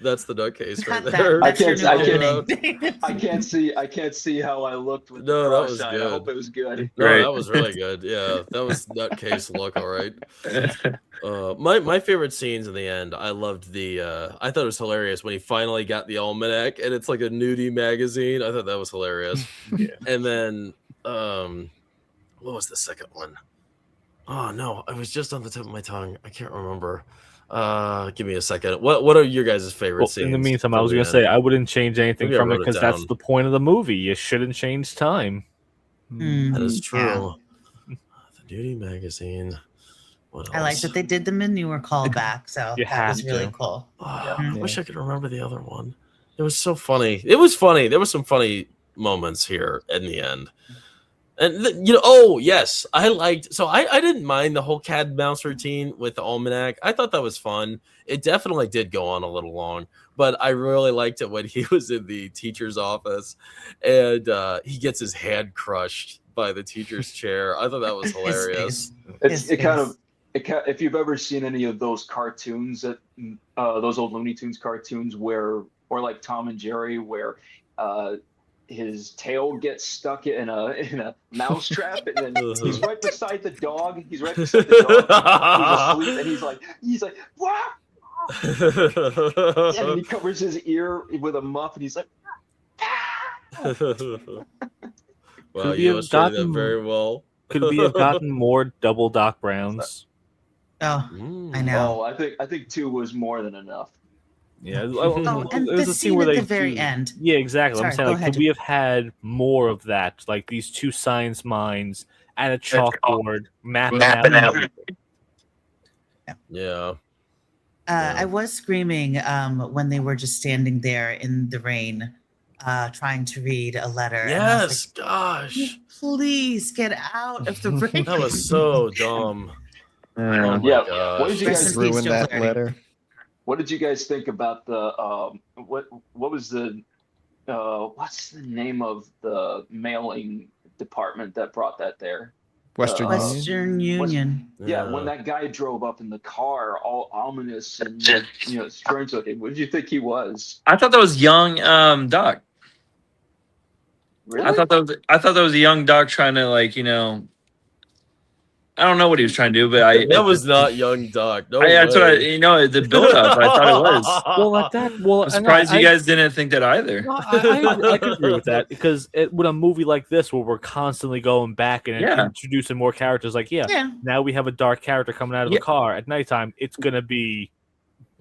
Speaker 3: That's the nutcase right there.
Speaker 4: I can't see how I looked with
Speaker 3: no,
Speaker 4: the
Speaker 3: that was
Speaker 4: side.
Speaker 3: good.
Speaker 4: I hope it was good.
Speaker 3: No, that was really good. Yeah, that was nutcase look. All right. My favorite scenes in the end. I loved I thought it was hilarious when he finally got the almanac and it's like a nudie magazine. I thought that was hilarious.
Speaker 6: Yeah.
Speaker 3: And then what was the second one? Oh no, it was just on the tip of my tongue. I can't remember. Give me a second. What are your guys' favorite scenes?
Speaker 6: In the meantime, I was going to say I wouldn't change anything from it because that's the point of the movie. You shouldn't change time.
Speaker 3: That is true. Yeah. The Nudie magazine. What else?
Speaker 1: I like that they did the manure callback, so that was really cool.
Speaker 3: I wish I could remember the other one. It was so funny. It was funny. There were some funny moments here in the end. And yes, I liked. So I didn't mind the whole cat and mouse routine with the almanac. I thought that was fun. It definitely did go on a little long, but I really liked it when he was in the teacher's office and he gets his hand crushed by the teacher's chair. I thought that was hilarious.
Speaker 4: If you've ever seen any of those cartoons that those old Looney Tunes cartoons or like Tom and Jerry where his tail gets stuck in a mouse trap, and then he's right beside the dog. He's asleep, and he's like, what? And he covers his ear with a muff, and he's like,
Speaker 3: wow, you illustrated that very well.
Speaker 6: Could we have gotten more double Doc Browns?
Speaker 1: Oh, I know.
Speaker 4: Oh, I think 2 was more than enough.
Speaker 6: Yeah.
Speaker 1: Oh, and
Speaker 6: There's
Speaker 1: the
Speaker 6: a
Speaker 1: scene
Speaker 6: where
Speaker 1: at
Speaker 6: they
Speaker 1: the very
Speaker 6: do-
Speaker 1: end.
Speaker 6: Yeah, exactly.
Speaker 1: Sorry,
Speaker 6: I'm saying,
Speaker 1: go
Speaker 6: like,
Speaker 1: ahead.
Speaker 6: could we have had more of that? Like these two science minds at a chalkboard mapping out.
Speaker 3: Yeah.
Speaker 1: I was screaming when they were just standing there in the rain, trying to read a letter. And I was
Speaker 3: Yes, gosh.
Speaker 1: like, please get out of the rain.
Speaker 3: That was so dumb. Oh
Speaker 2: Yeah.
Speaker 3: my
Speaker 4: Yeah.
Speaker 3: gosh.
Speaker 4: What did you
Speaker 1: Rest
Speaker 4: guys
Speaker 1: in peace,
Speaker 5: Ruin
Speaker 1: Joe
Speaker 5: that
Speaker 1: Flaherty.
Speaker 5: letter.
Speaker 4: What did you guys think about the what was the what's the name of the mailing department that brought that there?
Speaker 5: Western Union.
Speaker 1: Western Union.
Speaker 4: Yeah, when that guy drove up in the car, all ominous and strange looking. What did you think he was?
Speaker 2: I thought that was young Doc.
Speaker 4: Really?
Speaker 2: I thought that was a young Doc trying to, like, I don't know what he was trying to do, but
Speaker 3: that was not young Doc. No
Speaker 2: that's what
Speaker 3: way.
Speaker 2: the build up. I thought it was.
Speaker 6: Well, at that, well,
Speaker 2: I'm surprised you guys didn't think that either.
Speaker 6: No, I could agree with that because with a movie like this where we're constantly going back and introducing more characters, like now we have a dark character coming out of a car at nighttime. It's gonna be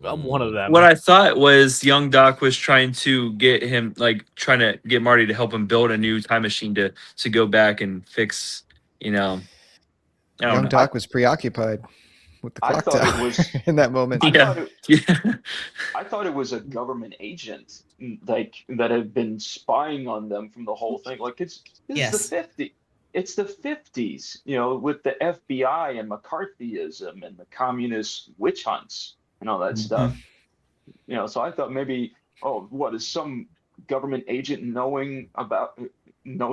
Speaker 6: one of them.
Speaker 2: What I thought was young Doc was trying to get him, like, trying to get Marty to help him build a new time machine to go back and fix, I don't
Speaker 5: Young
Speaker 2: know.
Speaker 5: Doc was preoccupied with the
Speaker 4: I
Speaker 5: clock
Speaker 4: thought it
Speaker 5: tower
Speaker 4: was-
Speaker 5: in that moment.
Speaker 4: I thought it was a government agent, like, that had been spying on them from the whole thing. Like, it's the 50s. It's the 50s, with the FBI and McCarthyism and the communist witch hunts and all that stuff. So I thought maybe, what is some government agent knows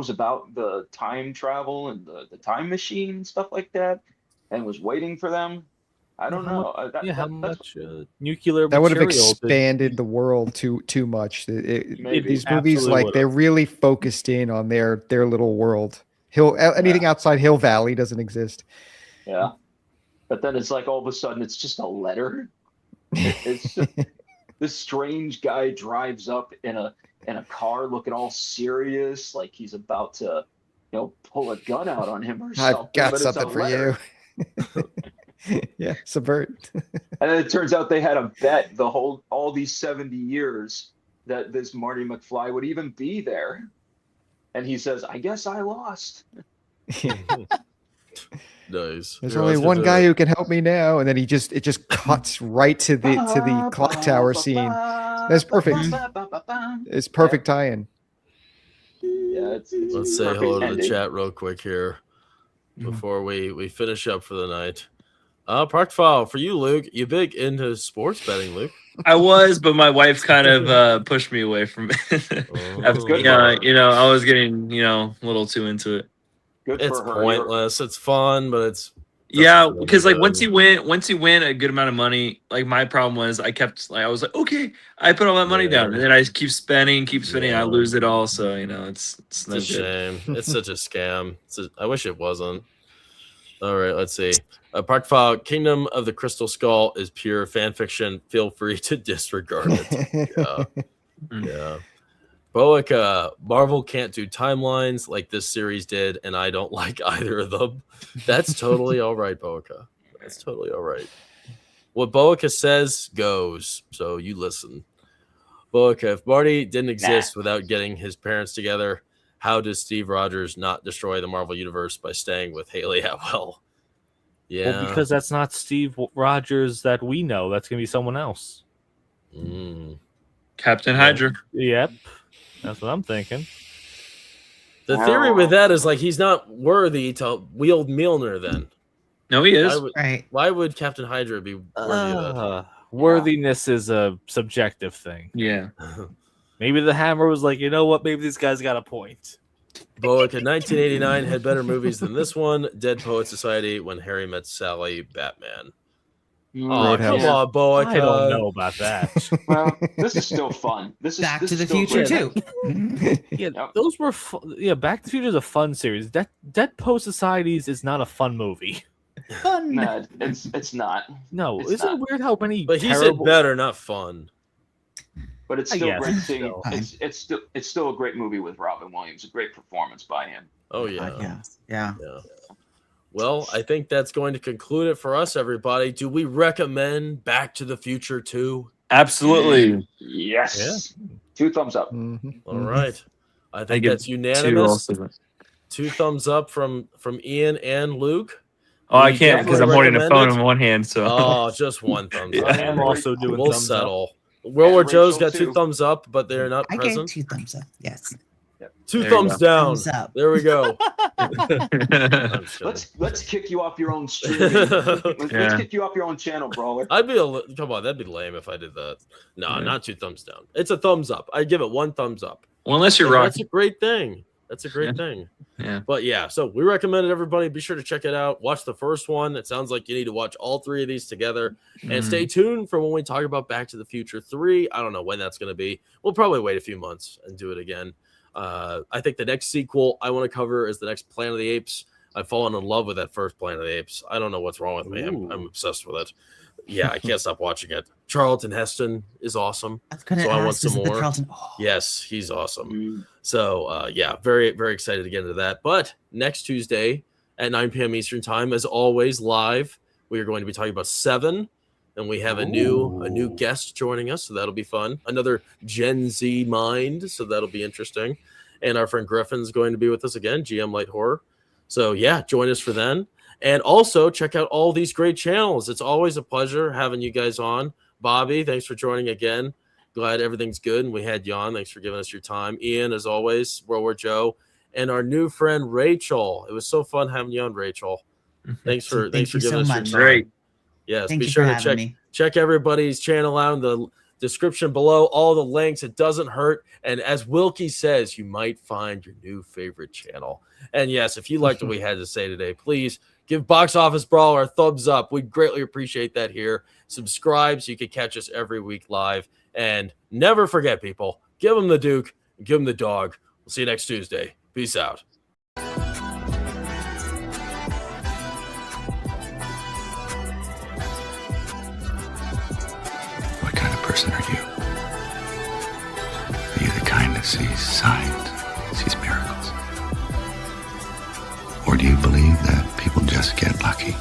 Speaker 4: about the time travel and the time machine, stuff like that, and was waiting for them. I don't know.
Speaker 6: How much nuclear
Speaker 5: That would have
Speaker 6: material
Speaker 5: expanded the world too much.
Speaker 4: Maybe.
Speaker 5: These movies,
Speaker 6: Absolutely
Speaker 5: like,
Speaker 6: would've.
Speaker 5: they're really focused in on their little world. Anything outside Hill Valley doesn't exist.
Speaker 4: Yeah. But then it's like all of a sudden it's just a letter. It's just, this strange guy drives up in a car looking all serious, like he's about to, pull a gun out on him or something.
Speaker 5: I've got
Speaker 4: but it's
Speaker 5: something
Speaker 4: a
Speaker 5: for
Speaker 4: letter.
Speaker 5: you. Yeah, subvert.
Speaker 4: And then it turns out they had a bet all these 70 years that this Marty McFly would even be there. And he says, I guess I lost.
Speaker 3: Nice.
Speaker 5: There's only one guy who can help me now, and then it just cuts right to the clock tower scene. That's perfect. It's perfect tie-in.
Speaker 4: Yeah,
Speaker 3: Let's say
Speaker 4: perfect
Speaker 3: hello to the
Speaker 4: ending.
Speaker 3: chat real quick here before we finish up for the night. Park File, for you, Luke. You big into sports betting, Luke?
Speaker 2: I was, but my wife kind of pushed me away from it.
Speaker 3: Good
Speaker 2: I was getting a little too into it.
Speaker 4: Good
Speaker 3: It's
Speaker 4: for her.
Speaker 3: pointless. It's fun, but it's
Speaker 2: Yeah, because, like,
Speaker 3: good.
Speaker 2: once you win a good amount of money, like, my problem was I was like, okay, I put all that money down, and then I keep spending, and I lose it all. So it's no
Speaker 3: It's a
Speaker 2: good.
Speaker 3: shame. It's such a scam. I wish it wasn't. All right, let's see. Park File, Kingdom of the Crystal Skull is pure fan fiction. Feel free to disregard it. Yeah. Boica, Marvel can't do timelines like this series did, and I don't like either of them. That's totally all right, Boica. That's totally all right. What Boica says goes, so you listen. Boica, if Marty didn't exist without getting his parents together, how does Steve Rogers not destroy the Marvel Universe by staying with Haley Atwell? Yeah.
Speaker 6: Well, because that's not Steve Rogers that we know. That's going to be someone else.
Speaker 2: Captain Hydra.
Speaker 6: Yep. That's what I'm thinking.
Speaker 3: The theory with that is, like, he's not worthy to wield Mjolnir then.
Speaker 2: No, he is.
Speaker 3: Why would Captain Hydra be worthy of that?
Speaker 6: Worthiness is a subjective thing.
Speaker 2: Yeah.
Speaker 6: Maybe the Hammer was like, you know what? Maybe this guy's got a point.
Speaker 3: Boica, 1989 had better movies than this one. Dead Poet Society, When Harry Met Sally, Batman. Oh, come on, Boica.
Speaker 6: I don't know about that.
Speaker 4: Well, this is still fun. This is
Speaker 1: Back
Speaker 4: this
Speaker 1: to the
Speaker 4: is still
Speaker 1: Future
Speaker 4: great.
Speaker 1: too.
Speaker 6: Yeah, those were Back to the Future is a fun series. Dead Poet Societies is not a fun movie.
Speaker 1: Fun.
Speaker 4: No, it's not.
Speaker 6: No,
Speaker 4: It's
Speaker 6: isn't
Speaker 4: not.
Speaker 6: it weird how many?
Speaker 3: But he said
Speaker 6: terrible...
Speaker 3: better, not fun.
Speaker 4: But it's
Speaker 6: I
Speaker 4: still
Speaker 6: guess
Speaker 4: great
Speaker 6: it's
Speaker 4: seeing.
Speaker 6: still-
Speaker 4: It's still a great movie with Robin Williams. A great performance by him.
Speaker 3: Oh, yeah.
Speaker 1: Yeah.
Speaker 3: Well, I think that's going to conclude it for us, everybody. Do we recommend Back to the Future 2?
Speaker 2: Absolutely.
Speaker 4: Yes. 2 thumbs up.
Speaker 5: Mhm.
Speaker 3: All right. I
Speaker 2: I
Speaker 3: think
Speaker 2: give
Speaker 3: that's
Speaker 2: 2
Speaker 3: unanimous.
Speaker 2: also.
Speaker 3: 2 thumbs up from Ian and Luke.
Speaker 2: Oh, I
Speaker 3: We
Speaker 2: can't because I'm
Speaker 3: definitely
Speaker 2: holding a
Speaker 3: recommend
Speaker 2: phone
Speaker 3: it.
Speaker 2: in one hand. So
Speaker 3: Oh, just 1 thumbs
Speaker 2: Yeah.
Speaker 3: up.
Speaker 4: And
Speaker 6: I'm also doing
Speaker 3: We'll
Speaker 6: thumbs up.
Speaker 3: settle. World War
Speaker 4: And
Speaker 3: Joe's
Speaker 4: Rachel,
Speaker 3: got 2
Speaker 4: too.
Speaker 3: thumbs up, but they're not
Speaker 1: I
Speaker 3: present.
Speaker 1: gave 2 thumbs up. Yes.
Speaker 3: 2
Speaker 2: There you
Speaker 3: thumbs
Speaker 2: go.
Speaker 3: down.
Speaker 1: Thumbs up.
Speaker 3: There we go. I'm just kidding.
Speaker 4: Let's kick you off your own streaming. Let's
Speaker 2: Yeah.
Speaker 4: kick you off your own channel, brawler.
Speaker 3: Come on, that'd be lame if I did that. No,
Speaker 2: Yeah.
Speaker 3: not 2 thumbs down. It's a thumbs up. I give it 1 thumbs up.
Speaker 2: well, unless you're
Speaker 3: And
Speaker 2: rock.
Speaker 3: that's a great thing. That's a great thing.
Speaker 2: Yeah.
Speaker 3: But yeah, so we recommend it, everybody. Be sure to check it out. Watch the first one. It sounds like you need to watch all 3 of these together. And stay tuned for when we talk about Back to the Future 3. I don't know when that's going to be. We'll probably wait a few months and do it again. I think the next sequel I want to cover is the next Planet of the Apes. I've fallen in love with that first Planet of the Apes. I don't know what's wrong with me. I'm obsessed with it. Yeah, I can't stop watching it. Charlton Heston is awesome.
Speaker 1: I was gonna
Speaker 3: So I want
Speaker 1: ask, is
Speaker 3: some
Speaker 1: it the
Speaker 3: more.
Speaker 1: Charlton? Oh,
Speaker 3: Yes, he's awesome. So yeah, very, very excited to get into that. But next Tuesday at 9 p.m. Eastern time, as always, live, we are going to be talking about Seven, and we have a new guest joining us, so that'll be fun. Another Gen Z mind, so that'll be interesting. And our friend Griffin's going to be with us again, GM Light Horror. So yeah, join us for then. And also check out all these great channels. It's always a pleasure having you guys on. Bobby, thanks for joining again. Glad everything's good. And we had you on. Thanks for giving us your time. Ian, as always, World War Joe, and our new friend Rachel. It was so fun having you on, Rachel. Thanks for
Speaker 1: Thank you
Speaker 3: giving
Speaker 1: so
Speaker 3: us
Speaker 1: much.
Speaker 3: your time.
Speaker 2: Great.
Speaker 3: Yes,
Speaker 1: thank
Speaker 3: be
Speaker 1: you
Speaker 3: sure
Speaker 1: for
Speaker 3: to
Speaker 1: having me.
Speaker 3: check everybody's channel out in the description below. All the links. It doesn't hurt. And as Wilkie says, you might find your new favorite channel. And yes, if you liked what we had to say today, please give Box Office Brawler a thumbs up. We'd greatly appreciate that here. Subscribe so you can catch us every week live. And never forget, people, give them the Duke and give them the dog. We'll see you next Tuesday. Peace out.
Speaker 7: What kind of person are you? Are you the kind that sees signs, sees miracles? Or do you believe that people just get lucky?